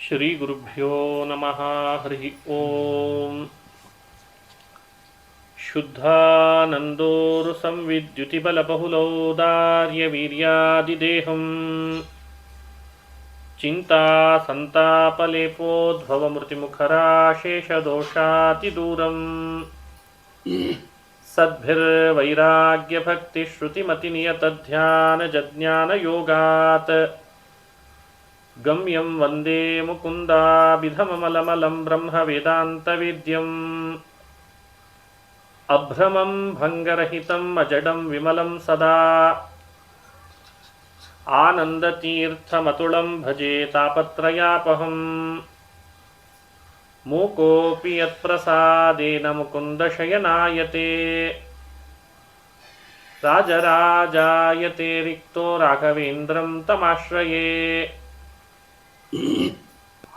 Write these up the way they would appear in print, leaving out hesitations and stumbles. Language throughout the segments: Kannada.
ಶ್ರೀ ಗುರುಭ್ಯೋ ನಮಃ. ಹರಿ ಓಂ. ಶುದ್ಧಾನಂದೋರು ಸಂವಿದ್ಯುತಿಬಲಬಹುಲೌದಾರ್ಯವೀರ್ಯಾದಿದೇಹಂ ಚಿಂತಾ ಸಂತಾಪಲೇಪೋದ್ಭವಮೃತಿಮುಖರಾಶೇಷದೋಷಾತಿದೂರಂ ಸದ್ಭಿರ್ವೈರಾಗ್ಯಭಕ್ತಿಶ್ರುತಿಮತಿನಿಯತಧ್ಯಾನಜಜ್ಞಾನಯೋಗಾತ್ ಗಮ್ಯಂ ವಂದೇ ಮುಕುಂದಾಭಿಧಮಮಲಮಲಂ ಬ್ರಹ್ಮವೇದಾಂತವೇದ್ಯಂ ಅಭ್ರಮಂ ಭಂಗರಹಿತಂ ಅಜಡಂ ವಿಮಲಂ ಸದಾ ಆನಂದತೀರ್ಥಮತುಳಂ ಭಜೆ ತಾಪತ್ರಯಾಪಹಂ ಮೂಕೋಪಿ ಯತ್ಪ್ರಸಾದೇನ ಮುಕುಂದಶಯನಾಯತೆ ರಾಜರಾಜಾಯತೆ ರಿಕ್ತೋ ರಾಘವೇಂದ್ರಂ ತಮಾಶ್ರಯೇ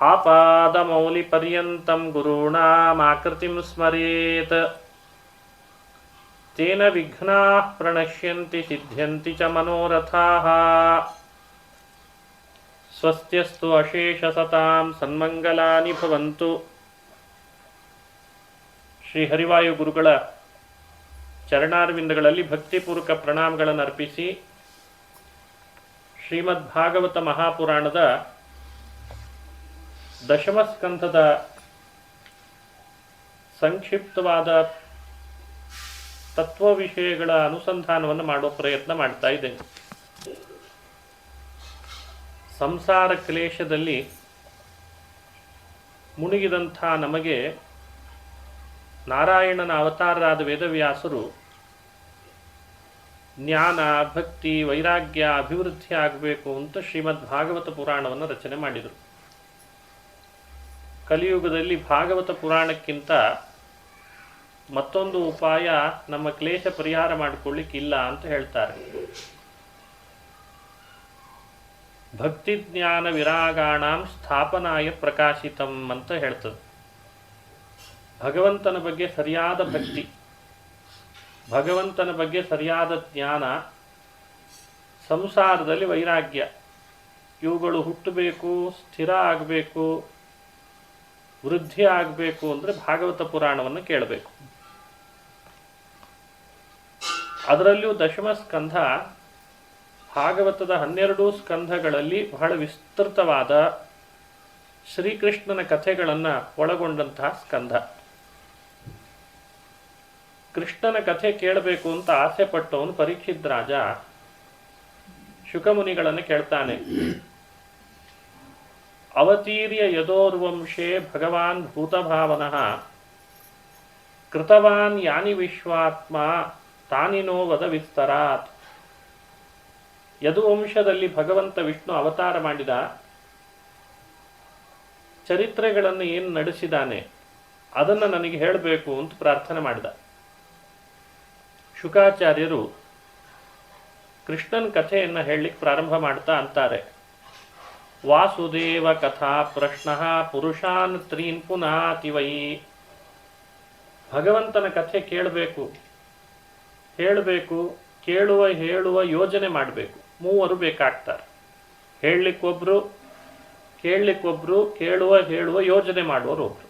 ಆಪಾದಮೌಲಿಪರ್ಯಂತಂ ಗುರುಣಾಮಾಕೃತಿಂ ಸ್ಮರೇತ್ ತೇನ ವಿಘ್ನಾಃ ಪ್ರಣಶ್ಯಂತಿ ಸಿದ್ಧ್ಯಂತಿ ಚ ಮನೋರಥಾಃ. ಸ್ವಸ್ತ್ಯಸ್ತು ಅಶೇಷಸತಾಂ ಸನ್ಮಂಗಲಾನಿ ಭವಂತು. ಶ್ರೀ ಹರಿವಾಯು ಗುರುಗಳ ಚರಣಾರವಿಂದಗಳಲ್ಲಿ ಭಕ್ತಿಪೂರ್ವಕ ಪ್ರಣಾಮಗಳನ್ನು ಅರ್ಪಿಸಿ ಶ್ರೀಮದ್ ಭಾಗವತ ಮಹಾಪುರಾಣದ ದಶಮಸ್ಕಂಧದ ಸಂಕ್ಷಿಪ್ತವಾದ ತತ್ವ ವಿಷಯಗಳ ಅನುಸಂಧಾನವನ್ನು ಮಾಡುವ ಪ್ರಯತ್ನ ಮಾಡ್ತಾ ಇದ್ದೇನೆ. ಸಂಸಾರ ಕ್ಲೇಶದಲ್ಲಿ ಮುಳುಗಿದಂಥ ನಮಗೆ ನಾರಾಯಣನ ಅವತಾರರಾದ ವೇದವ್ಯಾಸರು ಜ್ಞಾನ, ಭಕ್ತಿ, ವೈರಾಗ್ಯ ಅಭಿವೃದ್ಧಿ ಆಗಬೇಕು ಅಂತ ಶ್ರೀಮದ್ ಭಾಗವತ ಪುರಾಣವನ್ನು ರಚನೆ ಮಾಡಿದರು. ಕಲಿಯುಗದಲ್ಲಿ ಭಾಗವತ ಪುರಾಣಕ್ಕಿಂತ ಮತ್ತೊಂದು ಉಪಾಯ ನಮ್ಮ ಕ್ಲೇಶ ಪರಿಹಾರ ಮಾಡಿಕೊಳ್ಳಿಕ್ಕಿಲ್ಲ ಅಂತ ಹೇಳ್ತಾರೆ. ಭಕ್ತಿ ಜ್ಞಾನ ವಿರಾಗಾಣಾಂ ಸ್ಥಾಪನಾಯ ಪ್ರಕಾಶಿತಂ ಅಂತ ಹೇಳ್ತದೆ. ಭಗವಂತನ ಬಗ್ಗೆ ಸರಿಯಾದ ಭಕ್ತಿ, ಭಗವಂತನ ಬಗ್ಗೆ ಸರಿಯಾದ ಜ್ಞಾನ, ಸಂಸಾರದಲ್ಲಿ ವೈರಾಗ್ಯ, ಇವುಗಳು ಹುಟ್ಟಬೇಕು, ಸ್ಥಿರ ಆಗಬೇಕು, ವೃದ್ಧಿ ಆಗಬೇಕು ಅಂದರೆ ಭಾಗವತ ಪುರಾಣವನ್ನು ಕೇಳಬೇಕು. ಅದರಲ್ಲಿಯೂ ದಶಮ ಸ್ಕಂಧ ಭಾಗವತದ 12 ಸ್ಕಂಧಗಳಲ್ಲಿ ಬಹಳ ವಿಸ್ತೃತವಾದ ಶ್ರೀಕೃಷ್ಣನ ಕಥೆಗಳನ್ನು ಒಳಗೊಂಡಂತಹ ಸ್ಕಂಧ. ಕೃಷ್ಣನ ಕಥೆ ಕೇಳಬೇಕು ಅಂತ ಆಸೆ ಪಟ್ಟವನು ಪರೀಕ್ಷಿತ್ ರಾಜ ಶುಕಮುನಿಗಳನ್ನು ಕೇಳ್ತಾನೆ. ಅವತೀರ್ಯ ಯದೋರ್ವಂಶೇ ಭಗವಾನ್ ಭೂತಭಾವನಃ ಕೃತವಾನ್ ಯಾನಿ ವಿಶ್ವಾತ್ಮ ತಾನಿನೋ ವದ ವಿಸ್ತರಾತ್. ಯದುವಂಶದಲ್ಲಿ ಭಗವಂತ ವಿಷ್ಣು ಅವತಾರ ಮಾಡಿದ, ಚರಿತ್ರೆಗಳನ್ನು ಏನು ನಡೆಸಿದಾನೆ ಅದನ್ನು ನನಗೆ ಹೇಳಬೇಕು ಅಂತ ಪ್ರಾರ್ಥನೆ ಮಾಡಿದ. ಶುಕಾಚಾರ್ಯರು ಕೃಷ್ಣನ ಕಥೆಯನ್ನು ಹೇಳಲಿಕ್ಕೆ ಪ್ರಾರಂಭ ಮಾಡ್ತಾ ಅಂತಾರೆ, ವಾಸುದೇವ ಕಥಾ ಪ್ರಶ್ನ ಪುರುಷಾನ್ ತ್ರೀನ್ ಪುನಾತಿವೈ. ಭಗವಂತನ ಕಥೆ ಕೇಳಬೇಕು, ಹೇಳಬೇಕು, ಕೇಳುವ ಹೇಳುವ ಯೋಜನೆ ಮಾಡಬೇಕು. 3 ಬೇಕಾಗ್ತಾರೆ. ಹೇಳಲಿಕ್ಕೊಬ್ರು, ಕೇಳಲಿಕ್ಕೊಬ್ರು, ಕೇಳುವ ಹೇಳುವ ಯೋಜನೆ ಮಾಡುವರು ಒಬ್ರು.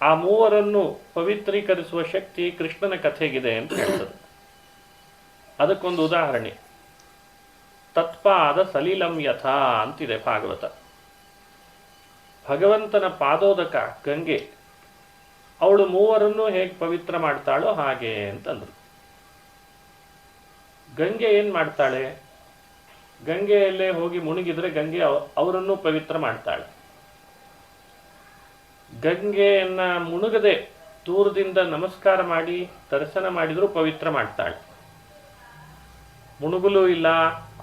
ಆ 3ರನ್ನು ಪವಿತ್ರೀಕರಿಸುವ ಶಕ್ತಿ ಕೃಷ್ಣನ ಕಥೆಗಿದೆ ಅಂತ ಹೇಳ್ತದೆ. ಅದಕ್ಕೊಂದು ಉದಾಹರಣೆ, ತತ್ಪಾದ ಸಲಿಲಂ ಯಥಾ ಅಂತಿದೆ ಭಾಗವತ. ಭಗವಂತನ ಪಾದೋದಕ ಗಂಗೆ, ಅವಳು 3ರನ್ನು ಹೇಗೆ ಪವಿತ್ರ ಮಾಡ್ತಾಳೋ ಹಾಗೆ ಅಂತಂದ್ರು. ಗಂಗೆ ಏನು ಮಾಡ್ತಾಳೆ? ಗಂಗೆಯಲ್ಲೇ ಹೋಗಿ ಮುಳುಗಿದ್ರೆ ಗಂಗೆ ಅವರನ್ನು ಪವಿತ್ರ ಮಾಡ್ತಾಳೆ. ಗಂಗೆಯನ್ನ ಮುಳುಗದೆ ದೂರದಿಂದ ನಮಸ್ಕಾರ ಮಾಡಿ ದರ್ಶನ ಮಾಡಿದರೂ ಪವಿತ್ರ ಮಾಡ್ತಾಳೆ. ಮುಳುಗಲೂ ಇಲ್ಲ,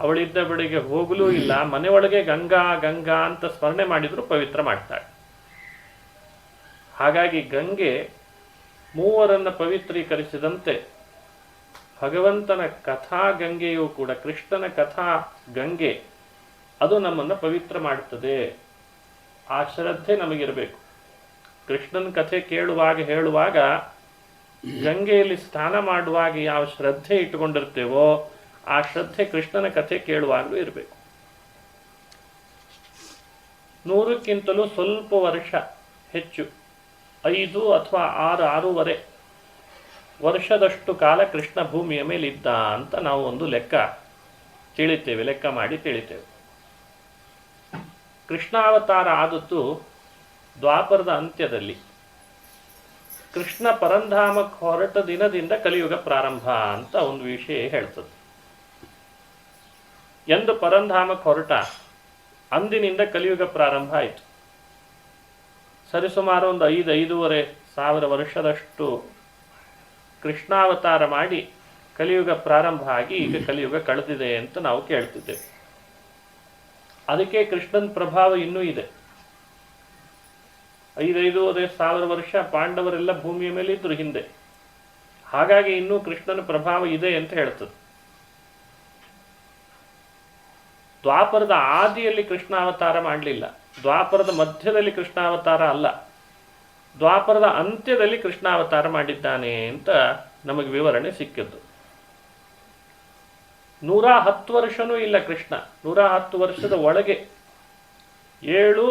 ಅವಳಿದ್ದ ಬಳಿಗೆ ಹೋಗಲೂ ಇಲ್ಲ, ಮನೆಯೊಳಗೆ ಗಂಗಾ ಗಂಗಾ ಅಂತ ಸ್ಮರಣೆ ಮಾಡಿದರೂ ಪವಿತ್ರ ಮಾಡ್ತಾಳೆ. ಹಾಗಾಗಿ ಗಂಗೆ 3ರನ್ನು ಪವಿತ್ರೀಕರಿಸಿದಂತೆ ಭಗವಂತನ ಕಥಾ ಗಂಗೆಯೂ ಕೂಡ, ಕೃಷ್ಣನ ಕಥಾ ಗಂಗೆ, ಅದು ನಮ್ಮನ್ನು ಪವಿತ್ರ ಮಾಡುತ್ತದೆ. ಆ ಶ್ರದ್ಧೆ ನಮಗಿರಬೇಕು. ಕೃಷ್ಣನ ಕಥೆ ಕೇಳುವಾಗ ಹೇಳುವಾಗ ಗಂಗೆಯಲ್ಲಿ ಸ್ನಾನ ಮಾಡುವಾಗ ಯಾವ ಶ್ರದ್ಧೆ ಇಟ್ಟುಕೊಂಡಿರ್ತೇವೋ ಆ ಶ್ರದ್ಧೆ ಕೃಷ್ಣನ ಕಥೆ ಕೇಳುವಾಗಲೂ ಇರಬೇಕು. 100ಕ್ಕಿಂತಲೂ ಸ್ವಲ್ಪ ವರ್ಷ ಹೆಚ್ಚು, 5 ಅಥವಾ 6.5 ವರ್ಷದಷ್ಟು ಕಾಲ ಕೃಷ್ಣ ಭೂಮಿಯ ಮೇಲಿದ್ದ ಅಂತ ನಾವು ಒಂದು ಲೆಕ್ಕ ಮಾಡಿ ತಿಳಿತೇವೆ. ಕೃಷ್ಣಾವತಾರ ಆದದ್ದು ದ್ವಾಪರದ ಅಂತ್ಯದಲ್ಲಿ. ಕೃಷ್ಣ ಪರಂಧಾಮಕ್ಕೆ ಹೊರಟ ದಿನದಿಂದ ಕಲಿಯುಗ ಪ್ರಾರಂಭ ಅಂತ ಒಂದು ವಿಷಯ ಹೇಳ್ತದೆ. ಎಂದು ಪರಂಧಾಮಕ್ಕೆ ಹೊರಟ ಅಂದಿನಿಂದ ಕಲಿಯುಗ ಪ್ರಾರಂಭ ಆಯಿತು. ಸರಿಸುಮಾರು ಒಂದು 5,500 ವರ್ಷದಷ್ಟು ಕೃಷ್ಣಾವತಾರ ಮಾಡಿ ಕಲಿಯುಗ ಪ್ರಾರಂಭ ಆಗಿ ಈಗ ಕಲಿಯುಗ ಕಳೆದಿದೆ ಅಂತ ನಾವು ಕೇಳ್ತಿದ್ದೇವೆ. ಅದಕ್ಕೆ ಕೃಷ್ಣನ ಪ್ರಭಾವ ಇನ್ನೂ ಇದೆ. 5,500 ವರ್ಷ ಪಾಂಡವರೆಲ್ಲ ಭೂಮಿಯ ಮೇಲೆ ಇದ್ರು ಹಿಂದೆ. ಹಾಗಾಗಿ ಇನ್ನೂ ಕೃಷ್ಣನ ಪ್ರಭಾವ ಇದೆ ಅಂತ ಹೇಳ್ತದೆ. ದ್ವಾಪರದ ಆದಿಯಲ್ಲಿ ಕೃಷ್ಣಾವತಾರ ಮಾಡಲಿಲ್ಲ, ದ್ವಾಪರದ ಮಧ್ಯದಲ್ಲಿ ಕೃಷ್ಣಾವತಾರ ಅಲ್ಲ, ದ್ವಾಪರದ ಅಂತ್ಯದಲ್ಲಿ ಕೃಷ್ಣಾವತಾರ ಮಾಡಿದ್ದಾನೆ ಅಂತ ನಮಗೆ ವಿವರಣೆ ಸಿಕ್ಕಿದ್ದು. 110 ವರ್ಷನೂ ಇಲ್ಲ ಕೃಷ್ಣ. 110 ವರ್ಷದ ಒಳಗೆ 7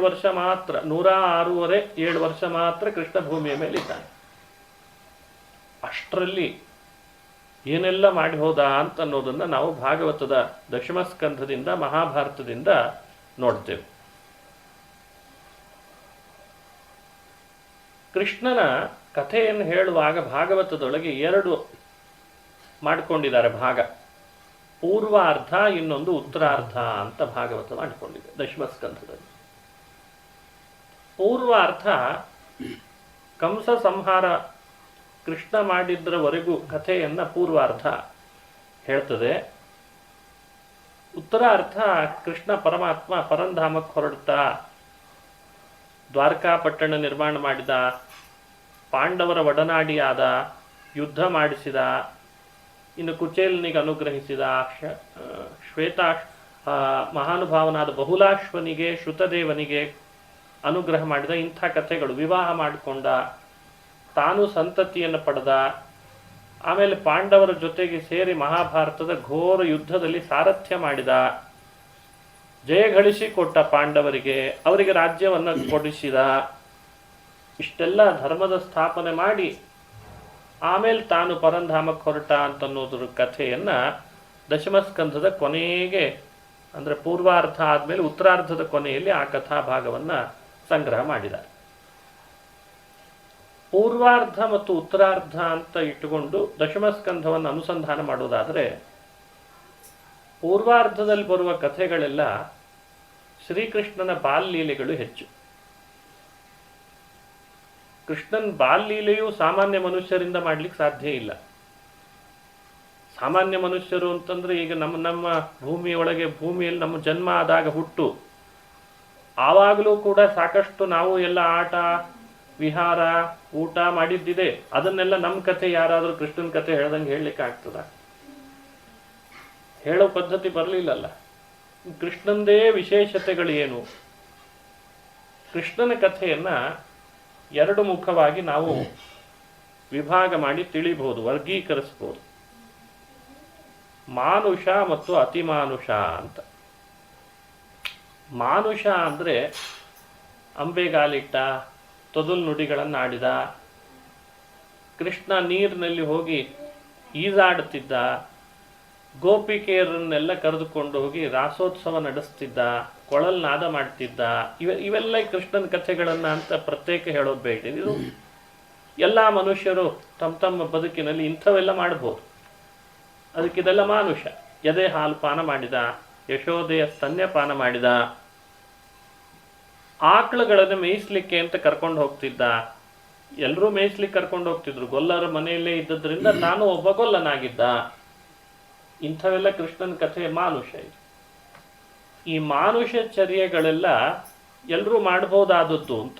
ವರ್ಷ ಮಾತ್ರ, 106.5 ವರ್ಷ ಮಾತ್ರ ಕೃಷ್ಣ ಭೂಮಿಯ ಮೇಲೆ ಇದ್ದಾನೆ. ಅಷ್ಟರಲ್ಲಿ ಏನೆಲ್ಲ ಮಾಡಿ ಹೋದ ಅಂತ ಅನ್ನೋದನ್ನು ನಾವು ಭಾಗವತದ ದಶಮಸ್ಕಂಧದಿಂದ ಮಹಾಭಾರತದಿಂದ ನೋಡ್ತೇವೆ. ಕೃಷ್ಣನ ಕಥೆಯನ್ನು ಹೇಳುವಾಗ ಭಾಗವತದೊಳಗೆ 2 ಮಾಡಿಕೊಂಡಿದ್ದಾರೆ ಭಾಗ. ಪೂರ್ವಾರ್ಧ, ಇನ್ನೊಂದು ಉತ್ತರಾರ್ಧ ಅಂತ ಭಾಗವತ ಮಾಡಿಕೊಂಡಿದೆ ದಶಮಸ್ಕಂಧದಲ್ಲಿ. ಪೂರ್ವಾರ್ಧ ಕಂಸ ಸಂಹಾರ ಕೃಷ್ಣ ಮಾಡಿದ್ರವರೆಗೂ ಕಥೆಯನ್ನು ಪೂರ್ವಾರ್ಧ ಹೇಳ್ತದೆ. ಉತ್ತರಾರ್ಧ ಕೃಷ್ಣ ಪರಮಾತ್ಮ ಪರಂಧಾಮಕ್ಕೆ ಹೊರಡ್ತಾ ದ್ವಾರಕಾಪಟ್ಟಣ ನಿರ್ಮಾಣ ಮಾಡಿದ, ಪಾಂಡವರ ಒಡನಾಡಿಯಾದ, ಯುದ್ಧ ಮಾಡಿಸಿದ, ಇನ್ನು ಕುಚೇಲನಿಗೆ ಅನುಗ್ರಹಿಸಿದ, ಮಹಾನುಭಾವನಾದ ಬಹುಲಾಶ್ವನಿಗೆ, ಶ್ರುತದೇವನಿಗೆ ಅನುಗ್ರಹ ಮಾಡಿದ, ಇಂಥ ಕಥೆಗಳು. ವಿವಾಹ ಮಾಡಿಕೊಂಡ, ತಾನು ಸಂತತಿಯನ್ನು ಪಡೆದ, ಆಮೇಲೆ ಪಾಂಡವರ ಜೊತೆಗೆ ಸೇರಿ ಮಹಾಭಾರತದ ಘೋರ ಯುದ್ಧದಲ್ಲಿ ಸಾರಥ್ಯ ಮಾಡಿದ, ಜಯ ಗಳಿಸಿ ಕೊಟ್ಟ ಪಾಂಡವರಿಗೆ, ಅವರಿಗೆ ರಾಜ್ಯವನ್ನು ಕೊಡಿಸಿದ. ಇಷ್ಟೆಲ್ಲ ಧರ್ಮದ ಸ್ಥಾಪನೆ ಮಾಡಿ ಆಮೇಲೆ ತಾನು ಪರಂಧಾಮಕ್ಕೆ ಹೊರಟ ಅಂತನ್ನೋದ್ರ ಕಥೆಯನ್ನು ದಶಮಸ್ಕಂಧದ ಕೊನೆಗೆ, ಅಂದರೆ ಪೂರ್ವಾರ್ಧ ಆದಮೇಲೆ ಉತ್ತರಾರ್ಧದ ಕೊನೆಯಲ್ಲಿ ಆ ಕಥಾಭಾಗವನ್ನು ಸಂಗ್ರಹ ಮಾಡಿದ್ದಾರೆ. ಪೂರ್ವಾರ್ಧ ಮತ್ತು ಉತ್ತರಾರ್ಧ ಅಂತ ಇಟ್ಟುಕೊಂಡು ದಶಮಸ್ಕಂಧವನ್ನು ಅನುಸಂಧಾನ ಮಾಡೋದಾದರೆ, ಪೂರ್ವಾರ್ಧದಲ್ಲಿ ಬರುವ ಕಥೆಗಳೆಲ್ಲ ಶ್ರೀಕೃಷ್ಣನ ಬಾಲ್ಯಲೀಲೆಗಳು ಹೆಚ್ಚು. ಕೃಷ್ಣನ್ ಬಾಲ್ಯಲೀಲೆಯು ಸಾಮಾನ್ಯ ಮನುಷ್ಯರಿಂದ ಮಾಡ್ಲಿಕ್ಕೆ ಸಾಧ್ಯ ಇಲ್ಲ. ಸಾಮಾನ್ಯ ಮನುಷ್ಯರು ಅಂತಂದ್ರೆ ಈಗ ನಮ್ಮ ಭೂಮಿಯಲ್ಲಿ ನಮ್ಮ ಜನ್ಮ ಆದಾಗ ಹುಟ್ಟು, ಆವಾಗಲೂ ಕೂಡ ಸಾಕಷ್ಟು ನಾವು ಎಲ್ಲ ಆಟ ವಿಹಾರ ಊಟ ಮಾಡಿದ್ದಿದೆ. ಅದನ್ನೆಲ್ಲ ನಮ್ಮ ಕಥೆ ಯಾರಾದರೂ ಕೃಷ್ಣನ ಕಥೆ ಹೇಳ್ದಂಗೆ ಹೇಳಲಿಕ್ಕೆ ಆಗ್ತದ? ಹೇಳೋ ಪದ್ಧತಿ ಬರಲಿಲ್ಲಲ್ಲ. ಕೃಷ್ಣಂದೇ ವಿಶೇಷತೆಗಳು ಏನು? ಕೃಷ್ಣನ ಕಥೆಯನ್ನ 2 ಮುಖವಾಗಿ ನಾವು ವಿಭಾಗ ಮಾಡಿ ತಿಳಿಬಹುದು, ವರ್ಗೀಕರಿಸಬಹುದು. ಮಾನುಷ ಮತ್ತು ಅತಿಮಾನುಷ ಅಂತ. ಮಾನುಷ ಅಂದರೆ ಅಂಬೆಗಾಲಿಟ್ಟ, ತೊದಲು ನುಡಿಗಳನ್ನು ಆಡಿದ, ಕೃಷ್ಣ ನೀರಿನಲ್ಲಿ ಹೋಗಿ ಈಜಾಡುತ್ತಿದ್ದ, ಗೋಪಿಕೆಯರನ್ನೆಲ್ಲ ಕರೆದುಕೊಂಡು ಹೋಗಿ ರಾಸೋತ್ಸವ ನಡೆಸ್ತಿದ್ದ, ಕೊಳಲ್ನಾದ ಮಾಡ್ತಿದ್ದ. ಇವೆಲ್ಲ ಕೃಷ್ಣನ ಕಥೆಗಳನ್ನು ಅಂತ ಪ್ರತ್ಯೇಕ ಹೇಳೋದು ಬೇಡ. ಇದು ಎಲ್ಲ ಮನುಷ್ಯರು ತಮ್ಮ ತಮ್ಮ ಬದುಕಿನಲ್ಲಿ ಇಂಥವೆಲ್ಲ ಮಾಡ್ಬೋದು. ಅದಕ್ಕಿದೆಲ್ಲ ಮಾನುಷ. ಎದೆ ಹಾಲು ಪಾನ ಮಾಡಿದ, ಯಶೋದೆಯ ಸ್ತನ್ಯಪಾನ ಮಾಡಿದ, ಆಕಳುಗಳನ್ನು ಮೇಯಿಸ್ಲಿಕ್ಕೆ ಅಂತ ಕರ್ಕೊಂಡು ಹೋಗ್ತಿದ್ದ. ಎಲ್ಲರೂ ಮೇಯಿಸ್ಲಿಕ್ಕೆ ಕರ್ಕೊಂಡು ಹೋಗ್ತಿದ್ರು. ಗೊಲ್ಲರ ಮನೆಯಲ್ಲೇ ಇದ್ದದ್ರಿಂದ ನಾನು ಒಬ್ಬ ಗೊಲ್ಲನಾಗಿದ್ದ. ಇಂಥವೆಲ್ಲ ಕೃಷ್ಣನ ಕಥೆ ಮಾನುಷ. ಇದು ಈ ಮಾನುಷ ಚರ್ಯೆಗಳೆಲ್ಲ ಎಲ್ಲರೂ ಮಾಡಬಹುದಾದದ್ದು ಅಂತ.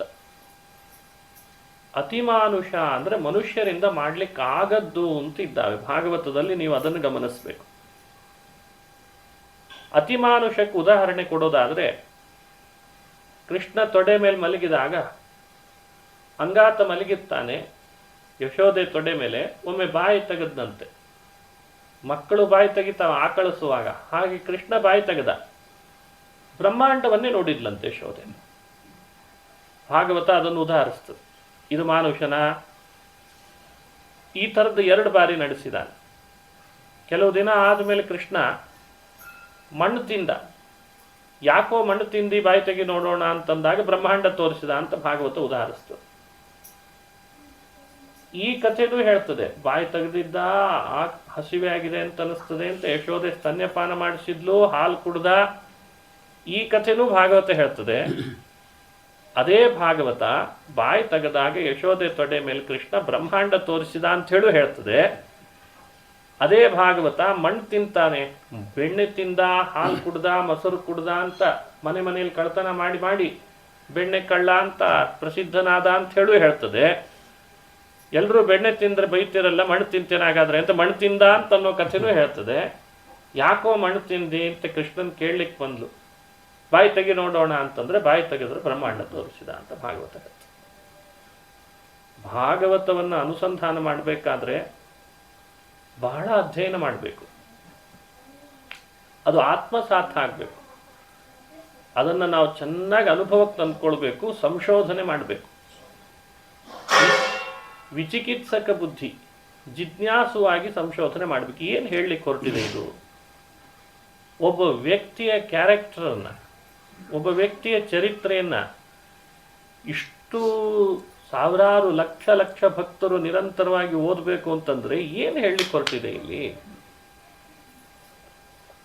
ಅತಿಮಾನುಷ ಅಂದರೆ ಮನುಷ್ಯರಿಂದ ಮಾಡ್ಲಿಕ್ಕಾಗದ್ದು ಅಂತ ಇದ್ದಾವೆ ಭಾಗವತದಲ್ಲಿ. ನೀವು ಅದನ್ನು ಗಮನಿಸಬೇಕು. ಅತಿಮಾನುಷಕ್ಕೆ ಉದಾಹರಣೆ ಕೊಡೋದಾದರೆ, ಕೃಷ್ಣ ತೊಡೆ ಮೇಲೆ ಮಲಗಿದಾಗ ಅಂಗಾತ ಮಲಗಿರ್ತಾನೆ, ಯಶೋದೆ ತೊಡೆ ಮೇಲೆ. ಒಮ್ಮೆ ಬಾಯಿ ತೆಗೆದಂತೆ. ಮಕ್ಕಳು ಬಾಯಿ ತೆಗಿತಾವ ಆಕಳಿಸುವಾಗ, ಹಾಗೆ ಕೃಷ್ಣ ಬಾಯಿ ತೆಗೆದ. ಬ್ರಹ್ಮಾಂಡವನ್ನೇ ನೋಡಿದ್ಲಂತೆ ಯಶೋದೆ. ಭಾಗವತ ಅದನ್ನು ಉದಾಹರಿಸ್ತದೆ. ಇದು ಮಾನುಷನ ಈ ಥರದ್ದು 2 ಬಾರಿ ನಡೆಸಿದಾನೆ. ಕೆಲವು ದಿನ ಆದಮೇಲೆ ಕೃಷ್ಣ ಮಣ್ಣು ತಿಂದ. ಯಾಕೋ ಮಣ್ಣು ತಿಂದು ಬಾಯಿ ತೆಗಿ ನೋಡೋಣ ಅಂತಂದಾಗ ಬ್ರಹ್ಮಾಂಡ ತೋರಿಸಿದ ಅಂತ ಭಾಗವತ ಉದಾಹರಿಸ್ತದೆ. ಈ ಕಥೆನೂ ಹೇಳ್ತದೆ, ಬಾಯಿ ತೆಗೆದಿದ್ದ, ಹಸಿವೆ ಆಗಿದೆ ಅಂತ ಅನಿಸ್ತದೆ ಅಂತ ಯಶೋದೆ ಸ್ತನ್ಯಪಾನ ಮಾಡಿಸಿದ್ಲು, ಹಾಲು ಕುಡ್ದ. ಈ ಕಥೆನೂ ಭಾಗವತ ಹೇಳ್ತದೆ. ಅದೇ ಭಾಗವತ ಬಾಯಿ ತೆಗೆದಾಗ ಯಶೋದೆ ತೊಡೆ ಮೇಲೆ ಕೃಷ್ಣ ಬ್ರಹ್ಮಾಂಡ ತೋರಿಸಿದ ಅಂತ ಹೇಳಿ ಹೇಳ್ತದೆ. ಅದೇ ಭಾಗವತ ಮಣ್ಣು ತಿಂತಾನೆ, ಬೆಣ್ಣೆ ತಿಂದ, ಹಾಲು ಕುಡ್ದ, ಮೊಸರು ಕುಡ್ದ ಅಂತ ಮನೆಯಲ್ಲಿ ಕಳ್ತನ ಮಾಡಿ ಬೆಣ್ಣೆ ಕಳ್ಳ ಅಂತ ಪ್ರಸಿದ್ಧನಾದ ಅಂತ ಹೇಳಿ ಹೇಳ್ತದೆ. ಎಲ್ಲರೂ ಬೆಣ್ಣೆ ತಿಂದ್ರೆ ಬೈತಿರಲ್ಲ, ಮಣ್ಣು ತಿಂತೇನಾಗಾದ್ರೆ ಅಂತ ಮಣ್ಣು ತಿಂದ ಅಂತ ಅನ್ನೋ ಕಥೆನೂ ಹೇಳ್ತದೆ. ಯಾಕೋ ಮಣ್ಣು ತಿಂದಿ ಅಂತ ಕೃಷ್ಣನ್ ಕೇಳಲಿಕ್ಕೆ ಬಂದ್ಲು. ಬಾಯಿ ತೆಗಿ ನೋಡೋಣ ಅಂತಂದ್ರೆ ಬಾಯಿ ತೆಗೆದ್ರೆ ಬ್ರಹ್ಮಾಂಡ ತೋರಿಸಿದ ಅಂತ ಭಾಗವತ ಹೇಳ್ತದೆ. ಭಾಗವತವನ್ನು ಅನುಸಂಧಾನ ಮಾಡಬೇಕಾದ್ರೆ ಬಹಳ ಅಧ್ಯಯನ ಮಾಡಬೇಕು. ಅದು ಆತ್ಮಸಾತ್ ಆಗಬೇಕು. ಅದನ್ನು ನಾವು ಚೆನ್ನಾಗಿ ಅನುಭವಕ್ಕೆ ತಂದುಕೊಳ್ಬೇಕು, ಸಂಶೋಧನೆ ಮಾಡಬೇಕು. ವಿಚಿಕಿತ್ಸಕ ಬುದ್ಧಿ, ಜಿಜ್ಞಾಸುವಾಗಿ ಸಂಶೋಧನೆ ಮಾಡಬೇಕು. ಏನು ಹೇಳಲಿಕ್ಕೆ ಹೊರಟಿದೆ ಇದು? ಒಬ್ಬ ವ್ಯಕ್ತಿಯ ಕ್ಯಾರೆಕ್ಟರನ್ನು, ಒಬ್ಬ ವ್ಯಕ್ತಿಯ ಚರಿತ್ರೆಯನ್ನು ಇಷ್ಟು ಸಾವಿರಾರು ಲಕ್ಷ ಭಕ್ತರು ನಿರಂತರವಾಗಿ ಓದಬೇಕು ಅಂತಂದ್ರೆ ಏನು ಹೇಳಲಿಕ್ಕೆ ಹೊರಟಿದೆ ಇಲ್ಲಿ?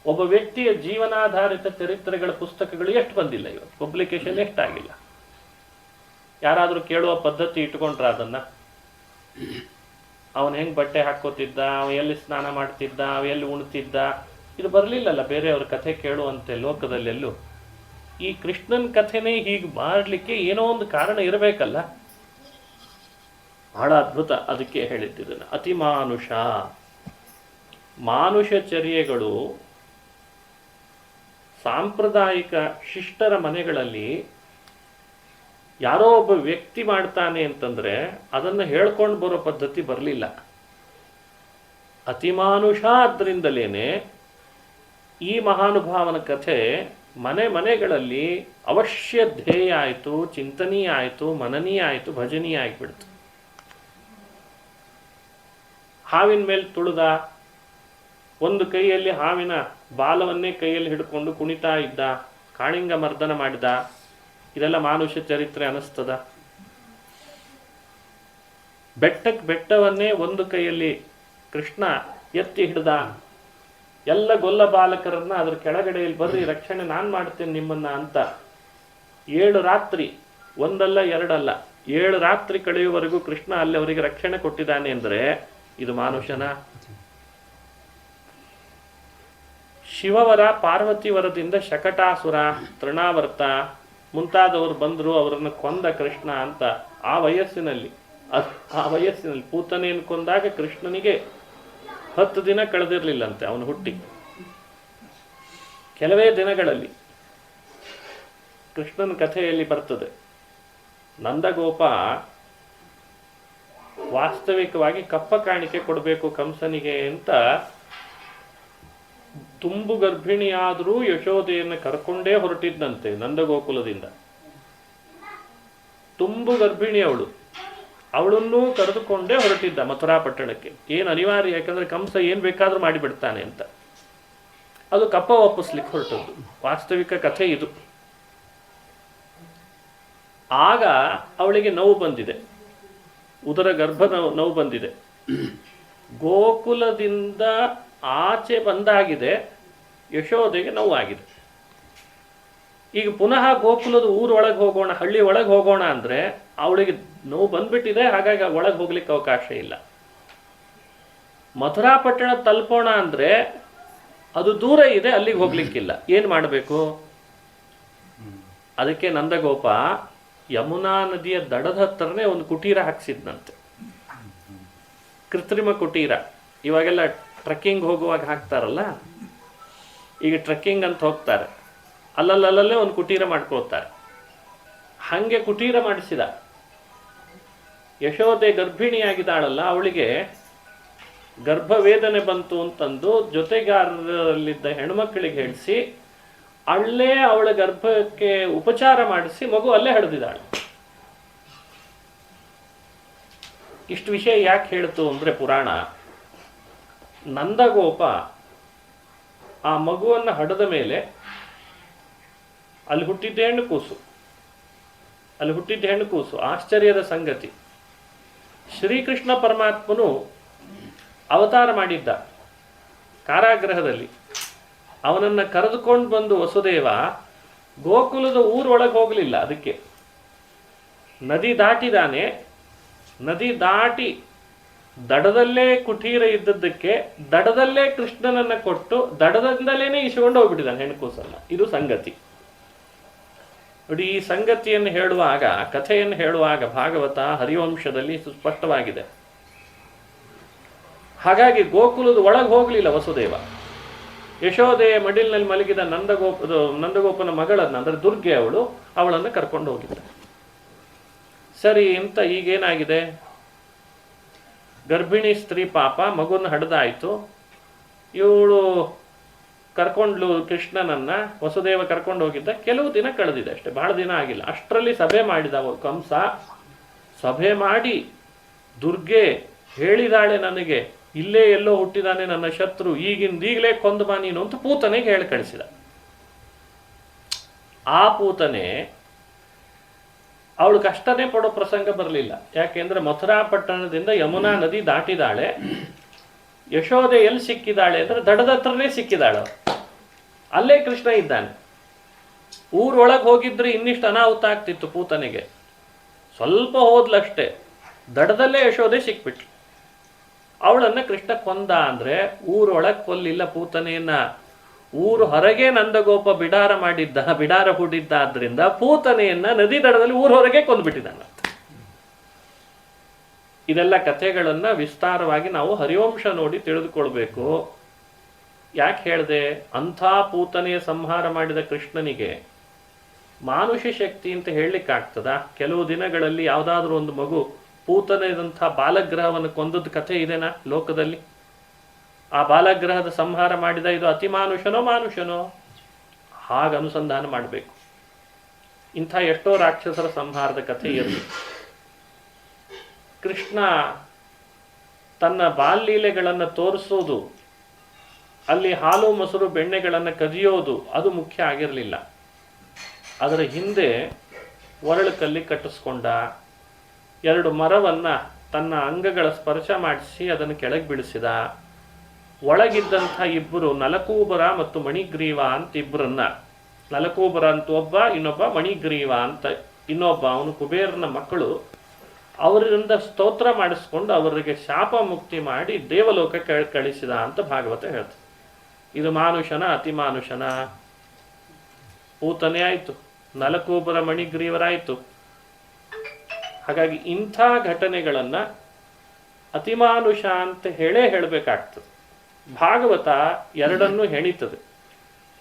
ಒಬ್ಬ ವ್ಯಕ್ತಿಯ ಜೀವನಾಧಾರಿತ ಚರಿತ್ರೆಗಳ ಪುಸ್ತಕಗಳು ಎಷ್ಟು ಬಂದಿಲ್ಲ ಇವತ್ತು, ಪಬ್ಲಿಕೇಶನ್ ಎಷ್ಟಾಗಿಲ್ಲ. ಯಾರಾದರೂ ಕೇಳುವ ಪದ್ಧತಿ ಇಟ್ಕೊಂಡ್ರ ಅದನ್ನ? ಅವನು ಹೆಂಗೆ ಬಟ್ಟೆ ಹಾಕೋತಿದ್ದ, ಅವ ಎಲ್ಲಿ ಸ್ನಾನ ಮಾಡ್ತಿದ್ದ, ಅವ ಎಲ್ಲಿ ಉಣ್ತಿದ್ದ, ಇದು ಬರಲಿಲ್ಲಲ್ಲ ಬೇರೆಯವ್ರ ಕಥೆ ಕೇಳುವಂತೆ ಲೋಕದಲ್ಲೆಲ್ಲೂ. ಈ ಕೃಷ್ಣನ್ ಕಥೆನೇ ಹೀಗೆ ಮಾಡಲಿಕ್ಕೆ ಏನೋ ಒಂದು ಕಾರಣ ಇರಬೇಕಲ್ಲ. ಬಹಳ ಅದ್ಭುತ. ಅದಕ್ಕೆ ಹೇಳಿದ್ದಿದ್ದನ್ನು ಅತಿಮಾನುಷ. ಮಾನುಷ ಚರ್ಯೆಗಳು ಸಾಂಪ್ರದಾಯಿಕ ಶಿಷ್ಟರ ಮನೆಗಳಲ್ಲಿ ಯಾರೋ ಒಬ್ಬ ವ್ಯಕ್ತಿ ಮಾಡ್ತಾನೆ ಅಂತಂದ್ರೆ ಅದನ್ನು ಹೇಳ್ಕೊಂಡು ಬರೋ ಪದ್ಧತಿ ಬರಲಿಲ್ಲ. ಅತಿಮಾನುಷ ಆದ್ರಿಂದಲೇನೆ ಈ ಮಹಾನುಭಾವನ ಕಥೆ ಮನೆಗಳಲ್ಲಿ ಅವಶ್ಯ ಧ್ಯೇಯ ಆಯಿತು, ಚಿಂತನೀಯ ಆಯಿತು, ಮನನೀಯ ಆಯಿತು, ಭಜನೀಯ ಆಗಿಬಿಡ್ತು. ಹಾವಿನ ಮೇಲೆ ತುಳಿದ, ಒಂದು ಕೈಯಲ್ಲಿ ಹಾವಿನ ಬಾಲವನ್ನೇ ಕೈಯಲ್ಲಿ ಹಿಡ್ಕೊಂಡು ಕುಣಿತಾ ಇದ್ದ, ಕಾಳಿಂಗ ಮರ್ದನ ಮಾಡಿದ. ಇದೆಲ್ಲ ಮಾನುಷ ಚರಿತ್ರೆ ಅನಿಸ್ತದ? ಬೆಟ್ಟವನ್ನೇ ಒಂದು ಕೈಯಲ್ಲಿ ಕೃಷ್ಣ ಎತ್ತಿ ಹಿಡ್ದ, ಎಲ್ಲ ಗೊಲ್ಲ ಬಾಲಕರನ್ನ ಅದ್ರ ಕೆಳಗಡೆಯಲ್ಲಿ ಬರ್ರಿ ರಕ್ಷಣೆ ನಾನು ಮಾಡ್ತೇನೆ ನಿಮ್ಮನ್ನ ಅಂತ 7 ರಾತ್ರಿ, ಒಂದಲ್ಲ ಎರಡಲ್ಲ 7 ರಾತ್ರಿ ಕಳೆಯುವವರೆಗೂ ಕೃಷ್ಣ ಅಲ್ಲಿ ಅವರಿಗೆ ರಕ್ಷಣೆ ಕೊಟ್ಟಿದ್ದಾನೆ ಅಂದ್ರೆ ಇದು ಮಾನುಷನ? ಶಿವವರ ಪಾರ್ವತಿವರದಿಂದ ಶಕಟಾಸುರ, ತೃಣಾವರ್ತ ಮುಂತಾದವರು ಬಂದರು, ಅವರನ್ನು ಕೊಂದ ಕೃಷ್ಣ ಅಂತ ಆ ವಯಸ್ಸಿನಲ್ಲಿ ಪೂತನೆಯನ್ನು ಕೊಂದಾಗ ಕೃಷ್ಣನಿಗೆ 10 ದಿನ ಕಳೆದಿರಲಿಲ್ಲಂತೆ ಅವನು ಹುಟ್ಟಿ. ಕೆಲವೇ ದಿನಗಳಲ್ಲಿ ಕೃಷ್ಣನ ಕಥೆಯಲ್ಲಿ ಬರ್ತದೆ, ನಂದಗೋಪ ವಾಸ್ತವಿಕವಾಗಿ ಕಪ್ಪ ಕಾಣಿಕೆ ಕೊಡಬೇಕು ಕಂಸನಿಗೆ ಅಂತ ತುಂಬು ಗರ್ಭಿಣಿಯಾದರೂ ಯಶೋದೆಯನ್ನು ಕರ್ಕೊಂಡೇ ಹೊರಟಿದ್ದಂತೆ ನಂದಗೋಕುಲದಿಂದ. ತುಂಬು ಗರ್ಭಿಣಿ ಅವಳನ್ನೂ ಕರೆದುಕೊಂಡೇ ಹೊರಟಿದ್ದ ಮಥುರಾ ಪಟ್ಟಣಕ್ಕೆ. ಏನು ಅನಿವಾರ್ಯ, ಯಾಕಂದ್ರೆ ಕಂಸ ಏನು ಬೇಕಾದ್ರೂ ಮಾಡಿಬಿಡ್ತಾನೆ ಅಂತ. ಅದು ಕಪ್ಪ ಒಪ್ಪಿಸ್ಲಿಕ್ಕೆ ಹೊರಟದ್ದು. ವಾಸ್ತವಿಕ ಕಥೆ ಇದು. ಆಗ ಅವಳಿಗೆ ನೋವು ಬಂದಿದೆ, ಉದರ ಗರ್ಭ ನೋವು ಬಂದಿದೆ. ಗೋಕುಲದಿಂದ ಆಚೆ ಬಂದಾಗಿದೆ, ಯಶೋದೆಗೆ ನೋವಾಗಿದೆ. ಈಗ ಪುನಃ ಗೋಕುಲದ ಊರೊಳಗೆ ಹೋಗೋಣ, ಹಳ್ಳಿ ಒಳಗೆ ಹೋಗೋಣ ಅಂದ್ರೆ ಅವಳಿಗೆ ನೋವು ಬಂದ್ಬಿಟ್ಟಿದೆ, ಹಾಗಾಗಿ ಒಳಗೆ ಹೋಗ್ಲಿಕ್ಕೆ ಅವಕಾಶ ಇಲ್ಲ. ಮಥುರಾ ಪಟ್ಟಣ ತಲುಪೋಣ ಅಂದ್ರೆ ಅದು ದೂರ ಇದೆ, ಅಲ್ಲಿಗೆ ಹೋಗ್ಲಿಕ್ಕಿಲ್ಲ. ಏನು ಮಾಡಬೇಕು? ಅದಕ್ಕೆ ನಂದಗೋಪ ಯಮುನಾ ನದಿಯ ದಡದ ಹತ್ರನೇ ಒಂದು ಕುಟೀರ ಹಾಕ್ಸಿದ್ನಂತೆ, ಕೃತ್ರಿಮ ಕುಟೀರ. ಇವಾಗೆಲ್ಲ ಟ್ರೆಕ್ಕಿಂಗ್ ಹೋಗುವಾಗ ಹಾಕ್ತಾರಲ್ಲ, ಈಗ ಟ್ರೆಕ್ಕಿಂಗ್ ಅಂತ ಹೋಗ್ತಾರೆ, ಅಲ್ಲಲ್ಲೇ ಒಂದು ಕುಟೀರ ಮಾಡ್ಕೊಳ್ತಾರೆ. ಹಾಗೆ ಕುಟೀರ ಮಾಡಿಸಿದ. ಯಶೋದೆ ಗರ್ಭಿಣಿಯಾಗಿದ್ದಾಳಲ್ಲ, ಅವಳಿಗೆ ಗರ್ಭವೇದನೆ ಬಂತು ಅಂತಂದು ಜೊತೆಗಾರರಲ್ಲಿದ್ದ ಹೆಣ್ಮಕ್ಕಳಿಗೆ ಹೇಳಿಸಿ ಅಲ್ಲೇ ಅವಳ ಗರ್ಭಕ್ಕೆ ಉಪಚಾರ ಮಾಡಿಸಿ ಮಗು ಅಲ್ಲೇ ಹಡೆದಿದ್ದಾಳೆ. ಇಷ್ಟು ವಿಷಯ ಯಾಕೆ ಹೇಳ್ತು ಅಂದ್ರೆ ಪುರಾಣ, ನಂದಗೋಪ ಆ ಮಗುವನ್ನು ಹಡೆದ ಮೇಲೆ ಅಲ್ಲಿ ಹುಟ್ಟಿದ್ದ ಹೆಣ್ಣು ಕೂಸು. ಆಶ್ಚರ್ಯದ ಸಂಗತಿ, ಶ್ರೀಕೃಷ್ಣ ಪರಮಾತ್ಮನು ಅವತಾರ ಮಾಡಿದ್ದ ಕಾರಾಗೃಹದಲ್ಲಿ. ಅವನನ್ನು ಕರೆದುಕೊಂಡು ಬಂದು ವಸುದೇವ ಗೋಕುಲದ ಊರೊಳಗೆ ಹೋಗಲಿಲ್ಲ. ಅದಕ್ಕೆ ನದಿ ದಾಟಿದಾನೆ. ನದಿ ದಾಟಿ ದಡದಲ್ಲೇ ಕುಟೀರ ಇದ್ದದ್ದಕ್ಕೆ ದಡದಲ್ಲೇ ಕೃಷ್ಣನನ್ನ ಕೊಟ್ಟು ದಡದಿಂದಲೇನೆ ಇಸ್ಕೊಂಡು ಹೋಗ್ಬಿಟ್ಟಿದ್ದಾನೆ ಹೆಣ್ಕೂಸನ್ನ. ಇದು ಸಂಗತಿ ನೋಡಿ. ಈ ಸಂಗತಿಯನ್ನು ಹೇಳುವಾಗ, ಕಥೆಯನ್ನು ಹೇಳುವಾಗ ಭಾಗವತ ಹರಿವಂಶದಲ್ಲಿ ಸುಸ್ಪಷ್ಟವಾಗಿದೆ. ಹಾಗಾಗಿ ಗೋಕುಲದ ಒಳಗೆ ಹೋಗಲಿಲ್ಲ ವಸುದೇವ. ಯಶೋದೆಯ ಮಡಿಲಿನಲ್ಲಿ ಮಲಗಿದ ನಂದಗೋಪನ ಮಗಳನ್ನ, ಅಂದರೆ ದುರ್ಗೆ ಅವಳನ್ನು ಕರ್ಕೊಂಡು ಹೋಗಿದ್ದ. ಸರಿ ಅಂತ ಈಗೇನಾಗಿದೆ, ಗರ್ಭಿಣಿ ಸ್ತ್ರೀ ಪಾಪ ಮಗುನ ಹಡ್ದಾಯ್ತು. ಇವಳು ಕರ್ಕೊಂಡ್ಲು ಕೃಷ್ಣನನ್ನ, ವಸುದೇವ ಕರ್ಕೊಂಡು ಹೋಗಿದ್ದ. ಕೆಲವು ದಿನ ಕಳೆದಿದೆ ಅಷ್ಟೇ, ಬಹಳ ದಿನ ಆಗಿಲ್ಲ. ಅಷ್ಟರಲ್ಲಿ ಸಭೆ ಮಾಡಿದ ಕಂಸ. ಸಭೆ ಮಾಡಿ ದುರ್ಗೆ ಹೇಳಿದಾಳೆ, ನನಗೆ ಇಲ್ಲೇ ಎಲ್ಲೋ ಹುಟ್ಟಿದಾನೆ ನನ್ನ ಶತ್ರು, ಈಗಲೇ ಕೊಂದು ಬಾ ನೀನು ಅಂತ ಪೂತನೆಗೆ ಹೇಳಿ ಕಳಿಸಿದ. ಆ ಪೂತನೆ ಅವಳು ಕಷ್ಟನೇ ಪಡೋ ಪ್ರಸಂಗ ಬರಲಿಲ್ಲ. ಯಾಕೆಂದ್ರೆ ಮಥುರಾ ಪಟ್ಟಣದಿಂದ ಯಮುನಾ ನದಿ ದಾಟಿದಾಳೆ. ಯಶೋದೆ ಎಲ್ಲಿ ಸಿಕ್ಕಿದಾಳೆ ಅಂದ್ರೆ ದಡದ ಹತ್ರನೇ ಸಿಕ್ಕಿದಾಳೆ. ಅಲ್ಲೇ ಕೃಷ್ಣ ಇದ್ದಾನೆ. ಊರೊಳಗೆ ಹೋಗಿದ್ರೆ ಇನ್ನಿಷ್ಟು ಅನಾಹುತ ಆಗ್ತಿತ್ತು ಪೂತನೆಗೆ. ಸ್ವಲ್ಪ ಹೋದ್ಲಷ್ಟೇ, ದಡದಲ್ಲೇ ಯಶೋದೆ ಸಿಕ್ಬಿಟ್ಲು. ಅವಳನ್ನ ಕೃಷ್ಣ ಕೊಂದ ಅಂದ್ರೆ ಊರೊಳಗೆ ಕೊಲ್ಲಿಲ್ಲ ಪೂತನೆಯನ್ನ. ಊರು ಹೊರಗೆ ನಂದಗೋಪ ಬಿಡಾರ ಹೂಡಿದ್ದ ಆದ್ರಿಂದ ಪೂತನೆಯನ್ನ ನದಿ ದಡದಲ್ಲಿ ಊರ ಹೊರಗೆ ಕೊಂದ್ಬಿಟ್ಟಿದ್ದಾನ. ಇದೆಲ್ಲ ಕಥೆಗಳನ್ನ ವಿಸ್ತಾರವಾಗಿ ನಾವು ಹರಿವಂಶ ನೋಡಿ ತಿಳಿದುಕೊಳ್ಬೇಕು. ಯಾಕೆ ಹೇಳಿದೆ, ಅಂಥ ಪೂತನೆಯ ಸಂಹಾರ ಮಾಡಿದ ಕೃಷ್ಣನಿಗೆ ಮಾನುಷ ಶಕ್ತಿ ಅಂತ ಹೇಳಲಿಕ್ಕಾಗ್ತದ? ಕೆಲವು ದಿನಗಳಲ್ಲಿ ಯಾವುದಾದ್ರೂ ಒಂದು ಮಗು ಪೂತನೆದಂಥ ಬಾಲಗ್ರಹವನ್ನು ಕೊಂದದ ಕಥೆ ಇದೆನಾ ಲೋಕದಲ್ಲಿ? ಆ ಬಾಲಗ್ರಹದ ಸಂಹಾರ ಮಾಡಿದ ಇದು ಅತಿ ಮಾನುಷನೋ? ಹಾಗ ಅನುಸಂಧಾನ ಮಾಡಬೇಕು. ಇಂಥ ಎಷ್ಟೋ ರಾಕ್ಷಸರ ಸಂಹಾರದ ಕಥೆ ಇರಲಿ. ಕೃಷ್ಣ ತನ್ನ ಬಾಲ್ಯಲೀಲೆಗಳನ್ನು ತೋರಿಸೋದು, ಅಲ್ಲಿ ಹಾಲು ಮೊಸರು ಬೆಣ್ಣೆಗಳನ್ನು ಕದಿಯೋದು ಅದು ಮುಖ್ಯ ಆಗಿರಲಿಲ್ಲ. ಅದರ ಹಿಂದೆ ಒರಳು ಕಲ್ಲಿ ಕಟ್ಟಿಸ್ಕೊಂಡ, 2 ಮರವನ್ನ ತನ್ನ ಅಂಗಗಳ ಸ್ಪರ್ಶ ಮಾಡಿಸಿ ಅದನ್ನು ಕೆಳಗೆ ಬೀಳಿಸಿದ. ಒಳಗಿದ್ದಂಥ ಇಬ್ಬರು, ನಲಕೂಬರ ಮತ್ತು ಮಣಿಗ್ರೀವ ಅಂತ ಇಬ್ಬರನ್ನ, ನಲಕೂಬರ ಅಂತ ಒಬ್ಬ, ಇನ್ನೊಬ್ಬ ಮಣಿಗ್ರೀವ ಅಂತ ಇನ್ನೊಬ್ಬ, ಅವನು ಕುಬೇರನ ಮಕ್ಕಳು, ಅವರಿಂದ ಸ್ತೋತ್ರ ಮಾಡಿಸ್ಕೊಂಡು ಅವರಿಗೆ ಶಾಪ ಮುಕ್ತಿ ಮಾಡಿ ದೇವಲೋಕ ಕಳಿಸಿದ ಅಂತ ಭಾಗವತ ಹೇಳ್ತದೆ. ಇದು ಮಾನುಷನ ಅತಿ ಮಾನುಷನ? ಪೂತನೆ ಆಯ್ತು, ನಲಕೂಬರ ಮಣಿಗ್ರೀವರಾಯ್ತು. ಹಾಗಾಗಿ ಇಂಥ ಘಟನೆಗಳನ್ನ ಅತಿಮಾನುಷ ಅಂತ ಹೇಳಬೇಕಾಗ್ತದೆ. ಭಾಗವತ ಎರಡನ್ನೂ ಹೆಣಿತದೆ.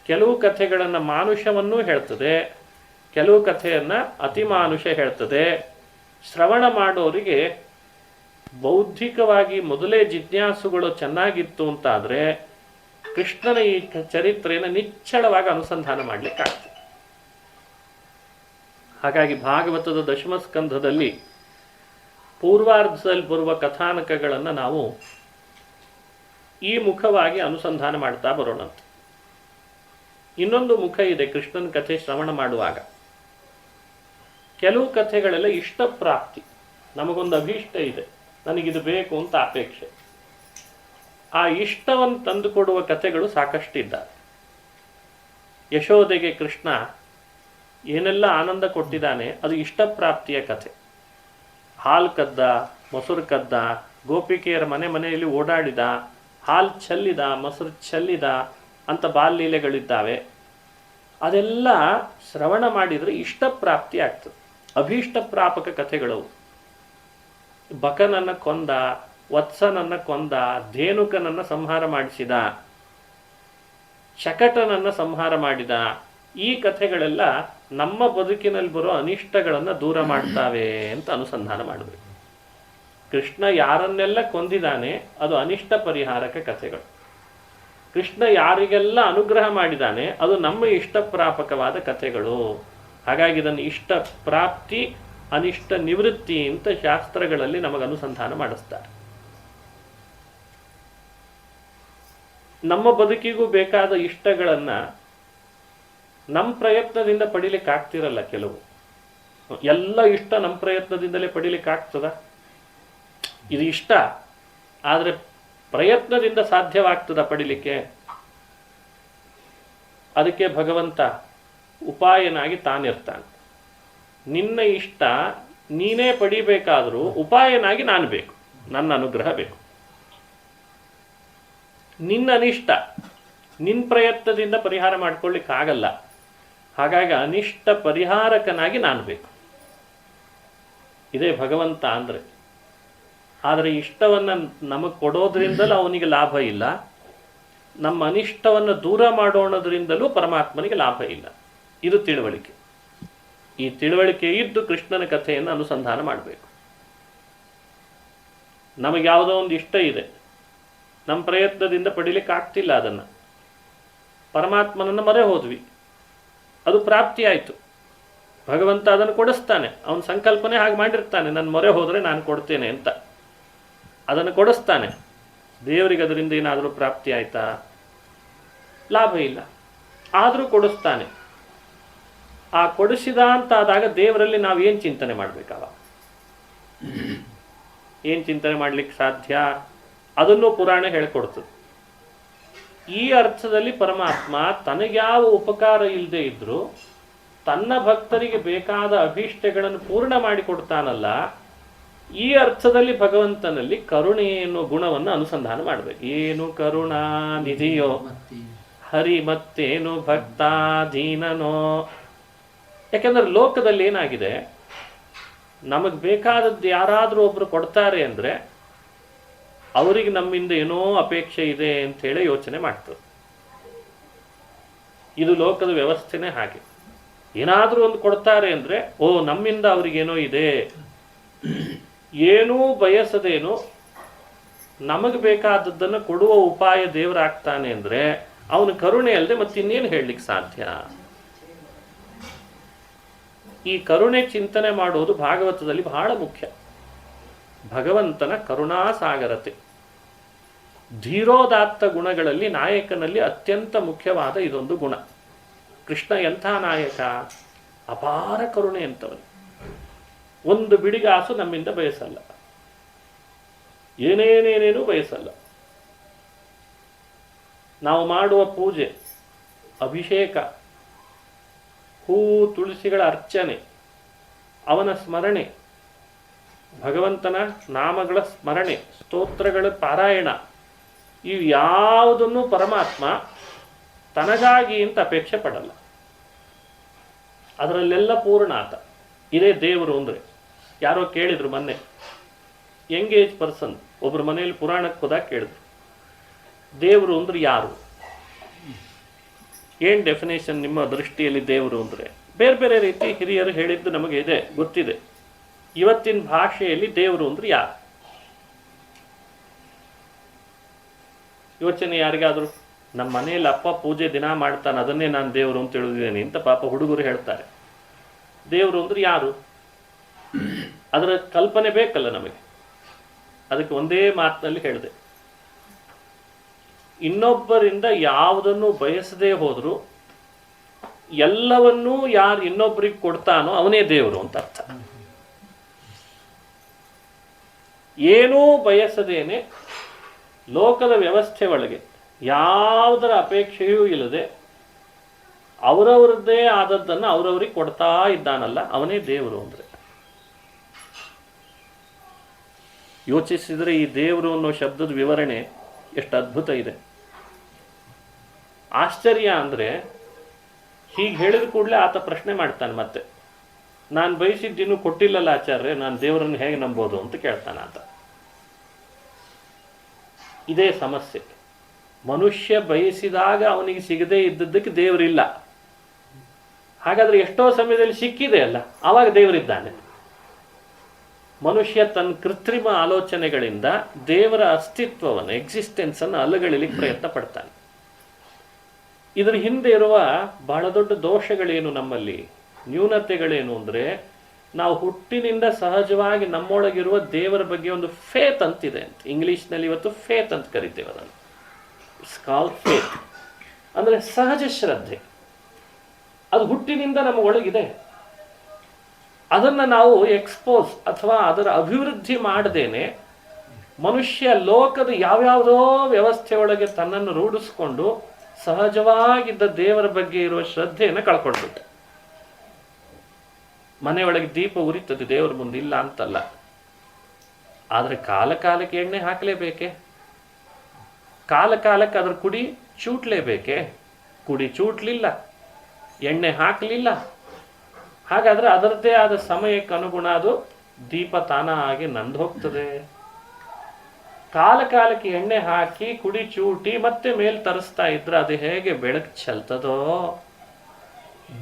ಕೆಲವು ಕಥೆಗಳನ್ನು ಮಾನುಷವನ್ನೂ ಹೇಳ್ತದೆ, ಕೆಲವು ಕಥೆಯನ್ನ ಅತಿಮಾನುಷ ಹೇಳ್ತದೆ. ಶ್ರವಣ ಮಾಡೋರಿಗೆ ಬೌದ್ಧಿಕವಾಗಿ ಮೊದಲೇ ಜಿಜ್ಞಾಸುಗಳು ಚೆನ್ನಾಗಿತ್ತು ಅಂತಾದರೆ ಕೃಷ್ಣನ ಈ ಚರಿತ್ರೆಯನ್ನು ನಿಚ್ಚಳವಾಗಿ ಅನುಸಂಧಾನ ಮಾಡಲಿಕ್ಕಾಗ್ತದೆ. ಹಾಗಾಗಿ ಭಾಗವತದ ದಶಮ ಸ್ಕಂಧದಲ್ಲಿ ಪೂರ್ವಾರ್ಧದಲ್ಲಿ ಬರುವ ಕಥಾನಕಗಳನ್ನು ನಾವು ಈ ಮುಖವಾಗಿ ಅನುಸಂಧಾನ ಮಾಡ್ತಾ ಬರೋಣಂತೆ. ಇನ್ನೊಂದು ಮುಖ ಇದೆ ಕೃಷ್ಣನ ಕಥೆ ಶ್ರವಣ ಮಾಡುವಾಗ. ಕೆಲವು ಕಥೆಗಳೆಲ್ಲ ಇಷ್ಟಪ್ರಾಪ್ತಿ, ನಮಗೊಂದು ಅಭೀಷ್ಟ ಇದೆ, ನನಗಿದು ಬೇಕು ಅಂತ ಅಪೇಕ್ಷೆ. ಆ ಇಷ್ಟವನ್ನು ತಂದುಕೊಡುವ ಕಥೆಗಳು ಸಾಕಷ್ಟಿದ್ದಾರೆ. ಯಶೋದೆಗೆ ಕೃಷ್ಣ ಏನೆಲ್ಲ ಆನಂದ ಕೊಟ್ಟಿದ್ದಾನೆ ಅದು ಇಷ್ಟಪ್ರಾಪ್ತಿಯ ಕಥೆ. ಹಾಲು ಕದ್ದ, ಮೊಸರು ಕದ್ದ, ಗೋಪಿಕೆಯರ ಮನೆಯಲ್ಲಿ ಓಡಾಡಿದ, ಹಾಲು ಚೆಲ್ಲಿದ, ಮೊಸರು ಚೆಲ್ಲಿದ ಅಂತ ಬಾಲ್ಯಲೀಲೆಗಳಿದ್ದಾವೆ. ಅದೆಲ್ಲ ಶ್ರವಣ ಮಾಡಿದರೆ ಇಷ್ಟಪ್ರಾಪ್ತಿ ಆಗ್ತದೆ. ಅಭೀಷ್ಟ ಪ್ರಾಪಕ ಕಥೆಗಳು. ಬಕನನ್ನು ಕೊಂದ, ವತ್ಸನನ್ನು ಕೊಂದ, ಧೇನುಕನನ್ನು ಸಂಹಾರ ಮಾಡಿಸಿದ, ಶಕಟನನ್ನು ಸಂಹಾರ ಮಾಡಿದ, ಈ ಕಥೆಗಳೆಲ್ಲ ನಮ್ಮ ಬದುಕಿನಲ್ಲಿ ಬರೋ ಅನಿಷ್ಟಗಳನ್ನು ದೂರ ಮಾಡ್ತಾವೆ ಅಂತ ಅನುಸಂಧಾನ ಮಾಡಬೇಕು. ಕೃಷ್ಣ ಯಾರನ್ನೆಲ್ಲ ಕೊಂದಿದ್ದಾನೆ ಅದು ಅನಿಷ್ಟ ಪರಿಹಾರಕ ಕಥೆಗಳು. ಕೃಷ್ಣ ಯಾರಿಗೆಲ್ಲ ಅನುಗ್ರಹ ಮಾಡಿದ್ದಾನೆ ಅದು ನಮ್ಮ ಇಷ್ಟಪ್ರಾಪಕವಾದ ಕಥೆಗಳು. ಹಾಗಾಗಿ ಇದನ್ನು ಇಷ್ಟ ಪ್ರಾಪ್ತಿ ಅನಿಷ್ಟ ನಿವೃತ್ತಿ ಅಂತ ಶಾಸ್ತ್ರಗಳಲ್ಲಿ ನಮಗೆ ಅನುಸಂಧಾನ ಮಾಡಿಸ್ತಾರೆ. ನಮ್ಮ ಬದುಕಿಗೂ ಬೇಕಾದ ಇಷ್ಟಗಳನ್ನು ನಮ್ಮ ಪ್ರಯತ್ನದಿಂದ ಪಡಿಲಿಕ್ಕೆ ಆಗ್ತಿರಲ್ಲ. ಕೆಲವು ಎಲ್ಲ ಇಷ್ಟ ನಮ್ಮ ಪ್ರಯತ್ನದಿಂದಲೇ ಪಡಿಲಿಕ್ಕೆ ಆಗ್ತದ? ಇದು ಇಷ್ಟ, ಆದರೆ ಪ್ರಯತ್ನದಿಂದ ಸಾಧ್ಯವಾಗ್ತದ ಪಡಿಲಿಕ್ಕೆ? ಅದಕ್ಕೆ ಭಗವಂತ ಉಪಾಯನಾಗಿ ತಾನಿರ್ತಾನೆ. ನಿನ್ನ ಇಷ್ಟ ನೀನೇ ಪಡಿಬೇಕಾದರೂ ಉಪಾಯನಾಗಿ ನಾನು ಬೇಕು, ನನ್ನ ಅನುಗ್ರಹ ಬೇಕು. ನಿನ್ನ ಅನಿಷ್ಟ ನಿನ್ನ ಪ್ರಯತ್ನದಿಂದ ಪರಿಹಾರ ಮಾಡ್ಕೊಳ್ಳಿಕ್ಕೆ ಆಗಲ್ಲ. ಹಾಗಾಗಿ ಅನಿಷ್ಟ ಪರಿಹಾರಕನಾಗಿ ನಾನು ಬೇಕು. ಇದೇ ಭಗವಂತ ಅಂದರೆ. ಆದರೆ ಇಷ್ಟವನ್ನು ನಮಗೆ ಕೊಡೋದ್ರಿಂದಲೂ ಅವನಿಗೆ ಲಾಭ ಇಲ್ಲ, ನಮ್ಮ ಅನಿಷ್ಟವನ್ನು ದೂರ ಮಾಡೋಣದ್ರಿಂದಲೂ ಪರಮಾತ್ಮನಿಗೆ ಲಾಭ ಇಲ್ಲ. ಇದು ತಿಳುವಳಿಕೆ. ಈ ತಿಳುವಳಿಕೆ ಇದ್ದು ಕೃಷ್ಣನ ಕಥೆಯನ್ನು ಅನುಸಂಧಾನ ಮಾಡಬೇಕು. ನಮಗೆ ಯಾವುದೋ ಒಂದು ಇಷ್ಟ ಇದೆ, ನಮ್ಮ ಪ್ರಯತ್ನದಿಂದ ಪಡಿಲಿಕ್ಕೆ ಆಗ್ತಿಲ್ಲ, ಅದನ್ನು ಪರಮಾತ್ಮನನ್ನು ಮೊರೆ ಹೋದ್ವಿ, ಅದು ಪ್ರಾಪ್ತಿ ಆಯಿತು. ಭಗವಂತ ಅದನ್ನು ಕೊಡಿಸ್ತಾನೆ. ಅವನ ಸಂಕಲ್ಪನೆ ಹಾಗೆ ಮಾಡಿರ್ತಾನೆ, ನನ್ನ ಮೊರೆ ಹೋದರೆ ನಾನು ಕೊಡ್ತೇನೆ ಅಂತ. ಅದನ್ನು ಕೊಡಿಸ್ತಾನೆ. ದೇವರಿಗೆ ಅದರಿಂದ ಏನಾದರೂ ಪ್ರಾಪ್ತಿ ಆಯ್ತಾ? ಲಾಭ ಇಲ್ಲ, ಆದರೂ ಕೊಡಿಸ್ತಾನೆ. ಆ ಕೊಡಿಸಿದ ಅಂತ ಆದಾಗ ದೇವರಲ್ಲಿ ನಾವು ಏನು ಚಿಂತನೆ ಮಾಡಬೇಕಾವ? ಏನು ಚಿಂತನೆ ಮಾಡಲಿಕ್ಕೆ ಸಾಧ್ಯ? ಅದನ್ನು ಪುರಾಣ ಹೇಳಿಕೊಡ್ತದೆ. ಈ ಅರ್ಥದಲ್ಲಿ ಪರಮಾತ್ಮ ತನಗ್ಯಾವ ಉಪಕಾರ ಇಲ್ಲದೆ ಇದ್ರೂ ತನ್ನ ಭಕ್ತರಿಗೆ ಬೇಕಾದ ಅಭೀಷ್ಟಗಳನ್ನು ಪೂರ್ಣ ಮಾಡಿಕೊಡ್ತಾನಲ್ಲ, ಈ ಅರ್ಥದಲ್ಲಿ ಭಗವಂತನಲ್ಲಿ ಕರುಣೆ ಎನ್ನುವ ಗುಣವನ್ನು ಅನುಸಂಧಾನ ಮಾಡಬೇಕು. ಏನು ಕರುಣಾ ನಿಧಿಯೋ ಹರಿ ಮತ್ತೇನು ಭಕ್ತಾಧೀನನೋ. ಯಾಕೆಂದ್ರೆ ಲೋಕದಲ್ಲಿ ಏನಾಗಿದೆ, ನಮಗೆ ಬೇಕಾದದ್ದು ಯಾರಾದರೂ ಒಬ್ರು ಕೊಡ್ತಾರೆ ಅಂದರೆ ಅವರಿಗೆ ನಮ್ಮಿಂದ ಏನೋ ಅಪೇಕ್ಷೆ ಇದೆ ಅಂಥೇಳಿ ಯೋಚನೆ ಮಾಡ್ತದೆ. ಇದು ಲೋಕದ ವ್ಯವಸ್ಥೆನೇ ಹಾಗೆ. ಏನಾದರೂ ಒಂದು ಕೊಡ್ತಾರೆ ಅಂದರೆ ಓ ನಮ್ಮಿಂದ ಅವ್ರಿಗೇನೋ ಇದೆ. ಏನೂ ಬಯಸದೇನು ನಮಗೆ ಬೇಕಾದದ್ದನ್ನು ಕೊಡುವ ಉಪಾಯ ದೇವರಾಗ್ತಾನೆ ಅಂದರೆ ಅವನ ಕರುಣೆ ಅಲ್ಲದೆ ಮತ್ತಿನ್ನೇನು ಹೇಳಲಿಕ್ಕೆ ಸಾಧ್ಯ? ಈ ಕರುಣೆ ಚಿಂತನೆ ಮಾಡುವುದು ಭಾಗವತದಲ್ಲಿ ಬಹಳ ಮುಖ್ಯ. ಭಗವಂತನ ಕರುಣಾಸಾಗರತೆ, ಧೀರೋದಾತ್ತ ಗುಣಗಳಲ್ಲಿ ನಾಯಕನಲ್ಲಿ ಅತ್ಯಂತ ಮುಖ್ಯವಾದ ಇದೊಂದು ಗುಣ. ಕೃಷ್ಣ ಎಂಥ ನಾಯಕ, ಅಪಾರ ಕರುಣೆ ಅಂತವನು. ಒಂದು ಬಿಡಿಗಾಸು ನಮ್ಮಿಂದ ಬಯಸಲ್ಲ, ಏನೇನೇನೇನೂ ಬಯಸಲ್ಲ. ನಾವು ಮಾಡುವ ಪೂಜೆ, ಅಭಿಷೇಕ, ಹೂ ತುಳಸಿಗಳ ಅರ್ಚನೆ, ಅವನ ಸ್ಮರಣೆ, ಭಗವಂತನ ನಾಮಗಳ ಸ್ಮರಣೆ, ಸ್ತೋತ್ರಗಳ ಪಾರಾಯಣ, ಇವು ಯಾವುದನ್ನು ಪರಮಾತ್ಮ ತನಗಾಗಿ ಅಂತ ಅಪೇಕ್ಷೆ ಪಡಲ್ಲ. ಅದರಲ್ಲೆಲ್ಲ ಪೂರ್ಣ ಆತ. ಇದೇ ದೇವರು ಅಂದರೆ. ಯಾರೋ ಕೇಳಿದ್ರು ಮೊನ್ನೆ, ಯಂಗೇಜ್ ಪರ್ಸನ್ ಒಬ್ಬರು ಮನೆಯಲ್ಲಿ ಪುರಾಣಕ್ಕೆ ಹೋದಾಗ ಕೇಳಿದ್ರು, ದೇವರು ಅಂದ್ರೆ ಯಾರು? ಏನು ಡೆಫಿನೇಷನ್ ನಿಮ್ಮ ದೃಷ್ಟಿಯಲ್ಲಿ ದೇವರು ಅಂದರೆ? ಬೇರೆ ಬೇರೆ ರೀತಿ ಹಿರಿಯರು ಹೇಳಿದ್ದು ನಮಗೆ ಇದೆ, ಗೊತ್ತಿದೆ. ಇವತ್ತಿನ ಭಾಷೆಯಲ್ಲಿ ದೇವರು ಅಂದ್ರೆ ಯಾರು? ಯೋಚನೆ ಯಾರಿಗಾದರೂ? ನಮ್ಮ ಮನೆಯಲ್ಲಿ ಅಪ್ಪ ಪೂಜೆ ದಿನ ಮಾಡ್ತಾನೆ, ಅದನ್ನೇ ನಾನು ದೇವರು ಅಂತ ತಿಳಿದಿದ್ದೇನೆ ಅಂತ ಪಾಪ ಹುಡುಗರು ಹೇಳ್ತಾರೆ. ದೇವರು ಅಂದ್ರೆ ಯಾರು? ಅದರ ಕಲ್ಪನೆ ಬೇಕಲ್ಲ ನಮಗೆ. ಅದಕ್ಕೆ ಒಂದೇ ಮಾತಿನಲ್ಲಿ ಹೇಳಿದೆ, ಇನ್ನೊಬ್ಬರಿಂದ ಯಾವುದನ್ನು ಬಯಸದೇ ಹೋದರೂ ಎಲ್ಲವನ್ನೂ ಯಾರು ಇನ್ನೊಬ್ಬರಿಗೆ ಕೊಡ್ತಾನೋ ಅವನೇ ದೇವರು ಅಂತ ಅರ್ಥ. ಏನೂ ಬಯಸದೇನೆ ಲೋಕದ ವ್ಯವಸ್ಥೆ ಒಳಗೆ ಯಾವುದರ ಅಪೇಕ್ಷೆಯೂ ಇಲ್ಲದೆ ಅವರವರದ್ದೇ ಆದದ್ದನ್ನು ಅವರವರಿಗೆ ಕೊಡ್ತಾ ಇದ್ದಾನಲ್ಲ, ಅವನೇ ದೇವರು ಅಂದರೆ. ಯೋಚಿಸಿದರೆ ಈ ದೇವರು ಅನ್ನೋ ಶಬ್ದದ ವಿವರಣೆ ಎಷ್ಟು ಅದ್ಭುತ ಇದೆ. ಆಶ್ಚರ್ಯ ಅಂದರೆ, ಹೀಗೆ ಹೇಳಿದ ಕೂಡಲೇ ಆತ ಪ್ರಶ್ನೆ ಮಾಡ್ತಾನೆ, ಮತ್ತೆ ನಾನು ಬಯಸಿದ್ದೀನು ಕೊಟ್ಟಿಲ್ಲಲ್ಲ ಆಚಾರ್ಯ, ನಾನು ದೇವರನ್ನು ಹೇಗೆ ನಂಬೋದು ಅಂತ ಕೇಳ್ತಾನೆ ಆತ. ಇದೇ ಸಮಸ್ಯೆ. ಮನುಷ್ಯ ಬಯಸಿದಾಗ ಅವನಿಗೆ ಸಿಗದೇ ಇದ್ದದ್ದಕ್ಕೆ ದೇವರಿಲ್ಲ. ಹಾಗಾದ್ರೆ ಎಷ್ಟೋ ಸಮಯದಲ್ಲಿ ಸಿಕ್ಕಿದೆ ಅಲ್ಲ, ಆವಾಗ ದೇವರಿದ್ದಾನೆ. ಮನುಷ್ಯ ತನ್ನ ಕೃತ್ರಿಮ ಆಲೋಚನೆಗಳಿಂದ ದೇವರ ಅಸ್ತಿತ್ವವನ್ನು, ಎಕ್ಸಿಸ್ಟೆನ್ಸನ್ನು ಅಲ್ಲಗಳಿಲಿಕ್ಕೆ ಪ್ರಯತ್ನ ಪಡ್ತಾನೆ. ಇದರ ಹಿಂದೆ ಇರುವ ಬಹಳ ದೊಡ್ಡ ದೋಷಗಳೇನು, ನಮ್ಮಲ್ಲಿ ನ್ಯೂನತೆಗಳೇನು ಅಂದರೆ, ನಾವು ಹುಟ್ಟಿನಿಂದ ಸಹಜವಾಗಿ ನಮ್ಮೊಳಗಿರುವ ದೇವರ ಬಗ್ಗೆ ಒಂದು ಫೇತ್ ಅಂತಿದೆ ಅಂತ. ಇಂಗ್ಲೀಷ್ನಲ್ಲಿ ಇವತ್ತು ಫೇತ್ ಅಂತ ಕರಿತೇವೆ ಅದನ್ನು. ಇಟ್ಸ್ ಕಾಲ್ ಫೇತ್ ಅಂದರೆ ಸಹಜ ಶ್ರದ್ಧೆ. ಅದು ಹುಟ್ಟಿನಿಂದ ನಮ್ಮ ಒಳಗಿದೆ. ಅದನ್ನು ನಾವು ಎಕ್ಸ್ಪೋಸ್ ಅಥವಾ ಅದರ ಅಭಿವೃದ್ಧಿ ಮಾಡದೇನೆ ಮನುಷ್ಯ ಲೋಕದ ಯಾವ್ಯಾವುದೋ ವ್ಯವಸ್ಥೆಯೊಳಗೆ ತನ್ನನ್ನು ರೂಢಿಸ್ಕೊಂಡು ಸಹಜವಾಗಿದ್ದ ದೇವರ ಬಗ್ಗೆ ಇರುವ ಶ್ರದ್ಧೆಯನ್ನು ಕಳ್ಕೊಳ್ಬಿಟ್ಟು. ಮನೆಯೊಳಗೆ ದೀಪ ಉರಿತದೆ ದೇವರ ಮುಂದೆ, ಇಲ್ಲ ಅಂತಲ್ಲ. ಆದರೆ ಕಾಲಕ್ಕೆ ಎಣ್ಣೆ ಹಾಕಲೇಬೇಕೆ? ಕಾಲಕ್ಕೆ ಅದರ ಕುಡಿ ಚೂಟ್ಲೇಬೇಕೆ? ಕುಡಿ ಚೂಟ್ಲಿಲ್ಲ, ಎಣ್ಣೆ ಹಾಕಲಿಲ್ಲ, ಹಾಗಾದ್ರೆ ಅದರದ್ದೇ ಆದ ಸಮಯಕ್ಕೆ ಅನುಗುಣ ಅದು ದೀಪ ತಾನಾಗಿ ನಂದು ಹೋಗ್ತದೆ. ಕಾಲಕ್ಕೆ ಎಣ್ಣೆ ಹಾಕಿ ಕುಡಿ ಚೂಟಿ ಮತ್ತೆ ಮೇಲ್ ತರಿಸ್ತಾ ಇದ್ರೆ ಅದು ಹೇಗೆ ಬೆಳಕು ಚೆಲ್ತದೋ,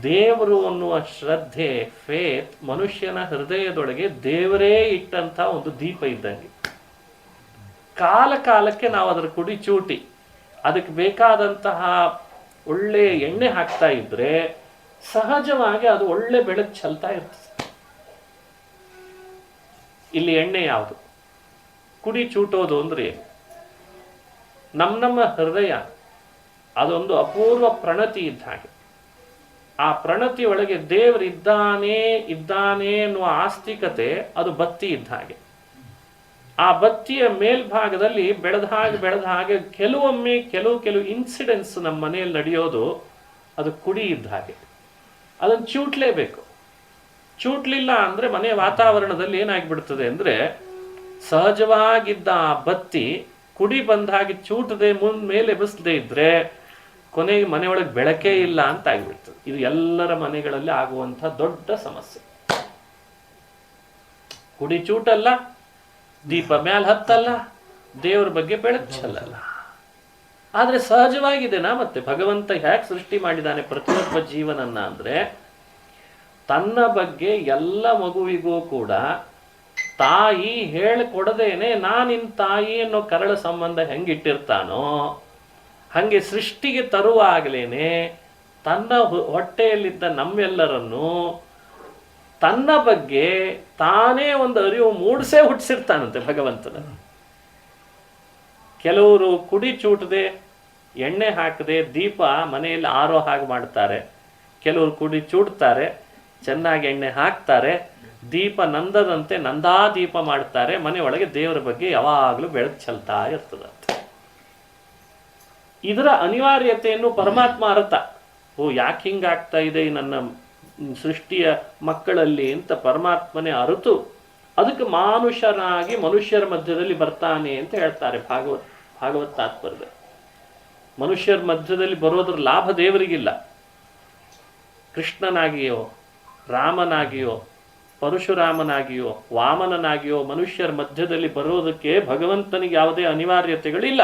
ದೇವರು ಅನ್ನುವ ಶ್ರದ್ಧೆ, ಫೇತ್ ಮನುಷ್ಯನ ಹೃದಯದೊಳಗೆ ದೇವರೇ ಇಟ್ಟಂತ ಒಂದು ದೀಪ ಇದ್ದಂಗೆ. ಕಾಲಕ್ಕೆ ನಾವು ಅದರ ಕುಡಿ ಚೂಟಿ ಅದಕ್ಕೆ ಬೇಕಾದಂತಹ ಒಳ್ಳೆ ಎಣ್ಣೆ ಹಾಕ್ತಾ ಇದ್ರೆ ಸಹಜವಾಗಿ ಅದು ಒಳ್ಳೆ ಬೆಳಕು ಚೆಲ್ತಾ ಇರ್ತದೆ. ಇಲ್ಲಿ ಎಣ್ಣೆ ಯಾವುದು? ಕುಡಿ ಚೂಟೋದು ಅಂದ್ರೆ ನಮ್ಮ ಹೃದಯ ಅದೊಂದು ಅಪೂರ್ವ ಪ್ರಣತಿ ಇದ್ದ ಹಾಗೆ. ಆ ಪ್ರಣತಿ ಒಳಗೆ ದೇವರು ಇದ್ದಾನೆ ಅನ್ನುವ ಆಸ್ತಿಕತೆ ಅದು ಬತ್ತಿ ಇದ್ದ ಹಾಗೆ. ಆ ಬತ್ತಿಯ ಮೇಲ್ಭಾಗದಲ್ಲಿ ಬೆಳೆದ ಹಾಗೆ ಕೆಲವೊಮ್ಮೆ ಕೆಲವು ಇನ್ಸಿಡೆಂಟ್ಸ್ ನಮ್ಮ ಮನೆಯಲ್ಲಿ ನಡೆಯೋದು ಅದು ಕುಡಿ ಇದ್ದ ಹಾಗೆ. ಅದನ್ನು ಚೂಟ್ಲೇಬೇಕು. ಚೂಟ್ಲಿಲ್ಲ ಅಂದ್ರೆ ಮನೆಯ ವಾತಾವರಣದಲ್ಲಿ ಏನಾಗಿಬಿಡ್ತದೆ ಅಂದ್ರೆ, ಸಹಜವಾಗಿದ್ದ ಆ ಬತ್ತಿ ಕುಡಿ ಬಂದ ಹಾಗೆ ಚೂಟದೆ ಮೇಲೆ ಎಬ್ಬಿಸದೇ ಇದ್ರೆ ಕೊನೆಗೆ ಮನೆಯೊಳಗೆ ಬೆಳಕೇ ಇಲ್ಲ ಅಂತ ಆಗಿಬಿಡ್ತದೆ. ಇದು ಎಲ್ಲರ ಮನೆಗಳಲ್ಲಿ ಆಗುವಂಥ ದೊಡ್ಡ ಸಮಸ್ಯೆ. ಕುಡಿ ಚೂಟಲ್ಲ, ದೀಪ ಮ್ಯಾಲ ಹತ್ತಲ್ಲ, ದೇವರ ಬಗ್ಗೆ ಬೆಳಕು ಚೆಲ್ಲಲ್ಲ. ಆದ್ರೆ ಸಹಜವಾಗಿದೆನಾ? ಮತ್ತೆ ಭಗವಂತ ಹೇಗೆ ಸೃಷ್ಟಿ ಮಾಡಿದ್ದಾನೆ ಪ್ರತಿಯೊಬ್ಬ ಜೀವನನ್ನ ಅಂದ್ರೆ, ತನ್ನ ಬಗ್ಗೆ ಎಲ್ಲ ಮಗುವಿಗೂ ಕೂಡ ತಾಯಿ ಹೇಳಿಕೊಡದೇನೆ ನಾನಿನ್ ತಾಯಿ ಅನ್ನೋ ಕರಳ ಸಂಬಂಧ ಹೆಂಗಿಟ್ಟಿರ್ತಾನೋ ಹಂಗೆ ಸೃಷ್ಟಿಗೆ ತರುವಾಗಲೇನೆ ತನ್ನ ಹೊಟ್ಟೆಯಲ್ಲಿದ್ದ ನಮ್ಮೆಲ್ಲರನ್ನು ತನ್ನ ಬಗ್ಗೆ ತಾನೇ ಒಂದು ಅರಿವು ಮೂಡಿಸೇ ಹುಟ್ಟಿಸಿರ್ತಾನಂತೆ ಭಗವಂತನ. ಕೆಲವರು ಕುಡಿ ಚೂಟದೆ ಎಣ್ಣೆ ಹಾಕದೆ ದೀಪ ಮನೆಯಲ್ಲಿ ಆರೋ ಹಾಗೆ ಮಾಡ್ತಾರೆ. ಕೆಲವರು ಕುಡಿ ಚೂಡ್ತಾರೆ, ಚೆನ್ನಾಗಿ ಎಣ್ಣೆ ಹಾಕ್ತಾರೆ, ದೀಪ ನಂದದಂತೆ ನಂದಾ ದೀಪ ಮಾಡ್ತಾರೆ. ಮನೆಯೊಳಗೆ ದೇವರ ಬಗ್ಗೆ ಯಾವಾಗಲೂ ಬೆಳಕು ಚೆಲ್ತಾ ಇರ್ತದಂತೆ. ಇದರ ಅನಿವಾರ್ಯತೆಯನ್ನು ಪರಮಾತ್ಮ ಅರ್ಥ, ಯಾಕೆ ಹಿಂಗಾಗ್ತಾ ಇದೆ ನನ್ನ ಸೃಷ್ಟಿಯ ಮಕ್ಕಳಲ್ಲಿ ಅಂತ ಪರಮಾತ್ಮನೇ ಅರಿತು ಅದಕ್ಕೆ ಮಾನುಷನಾಗಿ ಮನುಷ್ಯರ ಮಧ್ಯದಲ್ಲಿ ಬರ್ತಾನೆ ಅಂತ ಹೇಳ್ತಾರೆ ಭಾಗವತ್ ತಾತ್ಪರ್ಯದಲ್ಲಿ. ಮನುಷ್ಯರ ಮಧ್ಯದಲ್ಲಿ ಬರೋದ್ರ ಲಾಭ ದೇವರಿಗಿಲ್ಲ. ಕೃಷ್ಣನಾಗಿಯೋ, ರಾಮನಾಗಿಯೋ, ಪರಶುರಾಮನಾಗಿಯೋ, ವಾಮನನಾಗಿಯೋ ಮನುಷ್ಯರ ಮಧ್ಯದಲ್ಲಿ ಬರೋದಕ್ಕೆ ಭಗವಂತನಿಗೆ ಯಾವುದೇ ಅನಿವಾರ್ಯತೆಗಳಿಲ್ಲ.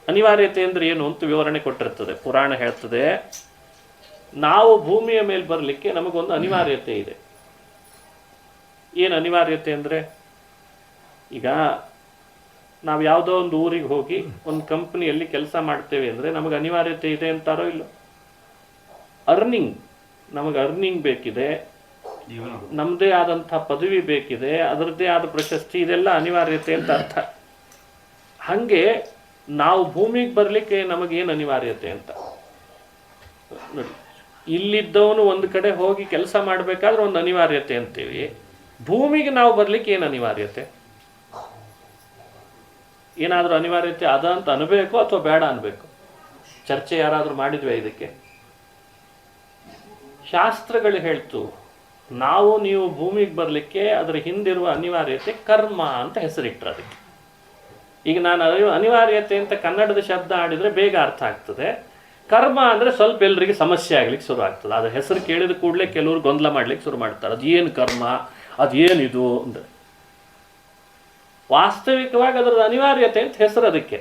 ಅನಿವಾರ್ಯತೆ ಅಂದ್ರೆ ಏನು ಅಂತ ವಿವರಣೆ ಕೊಟ್ಟಿರ್ತದೆ. ಪುರಾಣ ಹೇಳ್ತದೆ, ನಾವು ಭೂಮಿಯ ಮೇಲೆ ಬರಲಿಕ್ಕೆ ನಮಗೊಂದು ಅನಿವಾರ್ಯತೆ ಇದೆ. ಏನು ಅನಿವಾರ್ಯತೆ ಅಂದ್ರೆ, ಈಗ ನಾವು ಯಾವುದೋ ಒಂದು ಊರಿಗೆ ಹೋಗಿ ಒಂದು ಕಂಪನಿಯಲ್ಲಿ ಕೆಲಸ ಮಾಡ್ತೇವೆ ಅಂದ್ರೆ ನಮಗೆ ಅನಿವಾರ್ಯತೆ ಇದೆ ಅಂತಾರೋ ಇಲ್ಲ. ಅರ್ನಿಂಗ್, ನಮಗೆ ಅರ್ನಿಂಗ್ ಬೇಕಿದೆ, ನಮ್ಮದೇ ಆದಂಥ ಪದವಿ ಬೇಕಿದೆ, ಅದರದ್ದೇ ಆದ ಪ್ರಶಸ್ತಿ, ಇದೆಲ್ಲ ಅನಿವಾರ್ಯತೆ ಅಂತ ಅರ್ಥ. ಹಾಗೆ ನಾವು ಭೂಮಿಗೆ ಬರಲಿಕ್ಕೆ ನಮಗೇನು ಅನಿವಾರ್ಯತೆ ಅಂತ ನೋಡಿ. ಇಲ್ಲಿದ್ದವನು ಒಂದು ಕಡೆ ಹೋಗಿ ಕೆಲಸ ಮಾಡಬೇಕಾದ್ರೆ ಒಂದು ಅನಿವಾರ್ಯತೆ ಅಂತೀವಿ. ಭೂಮಿಗೆ ನಾವು ಬರ್ಲಿಕ್ಕೆ ಏನು ಅನಿವಾರ್ಯತೆ? ಏನಾದರೂ ಅನಿವಾರ್ಯತೆ ಅದ ಅಂತ ಅನ್ಬೇಕು ಅಥವಾ ಬೇಡ ಅನ್ಬೇಕು? ಚರ್ಚೆ ಯಾರಾದರೂ ಮಾಡಿದ್ವಿ ಇದಕ್ಕೆ? ಶಾಸ್ತ್ರಗಳು ಹೇಳ್ತು, ನಾವು ನೀವು ಭೂಮಿಗೆ ಬರಲಿಕ್ಕೆ ಅದರ ಹಿಂದಿರುವ ಅನಿವಾರ್ಯತೆ ಕರ್ಮ ಅಂತ ಹೆಸರಿಟ್ರು ಅದಕ್ಕೆ. ಈಗ ನಾನು ಅನಿವಾರ್ಯತೆ ಅಂತ ಕನ್ನಡದ ಶಬ್ದ ಆಡಿದ್ರೆ ಬೇಗ ಅರ್ಥ ಆಗ್ತದೆ. ಕರ್ಮ ಅಂದ್ರೆ ಸ್ವಲ್ಪ ಎಲ್ಲರಿಗೆ ಸಮಸ್ಯೆ ಆಗ್ಲಿಕ್ಕೆ ಶುರು ಆಗ್ತದೆ. ಅದ್ರ ಹೆಸರು ಕೇಳಿದ ಕೂಡಲೇ ಕೆಲವರು ಗೊಂದಲ ಮಾಡ್ಲಿಕ್ಕೆ ಶುರು ಮಾಡ್ತಾರೆ. ಅದೇನು ಕರ್ಮ, ಅದೇನಿದು ಅಂದ್ರೆ. ವಾಸ್ತವಿಕವಾಗಿ ಅದರ ಅನಿವಾರ್ಯತೆ ಅಂತ ಹೆಸರು ಅದಕ್ಕೆ.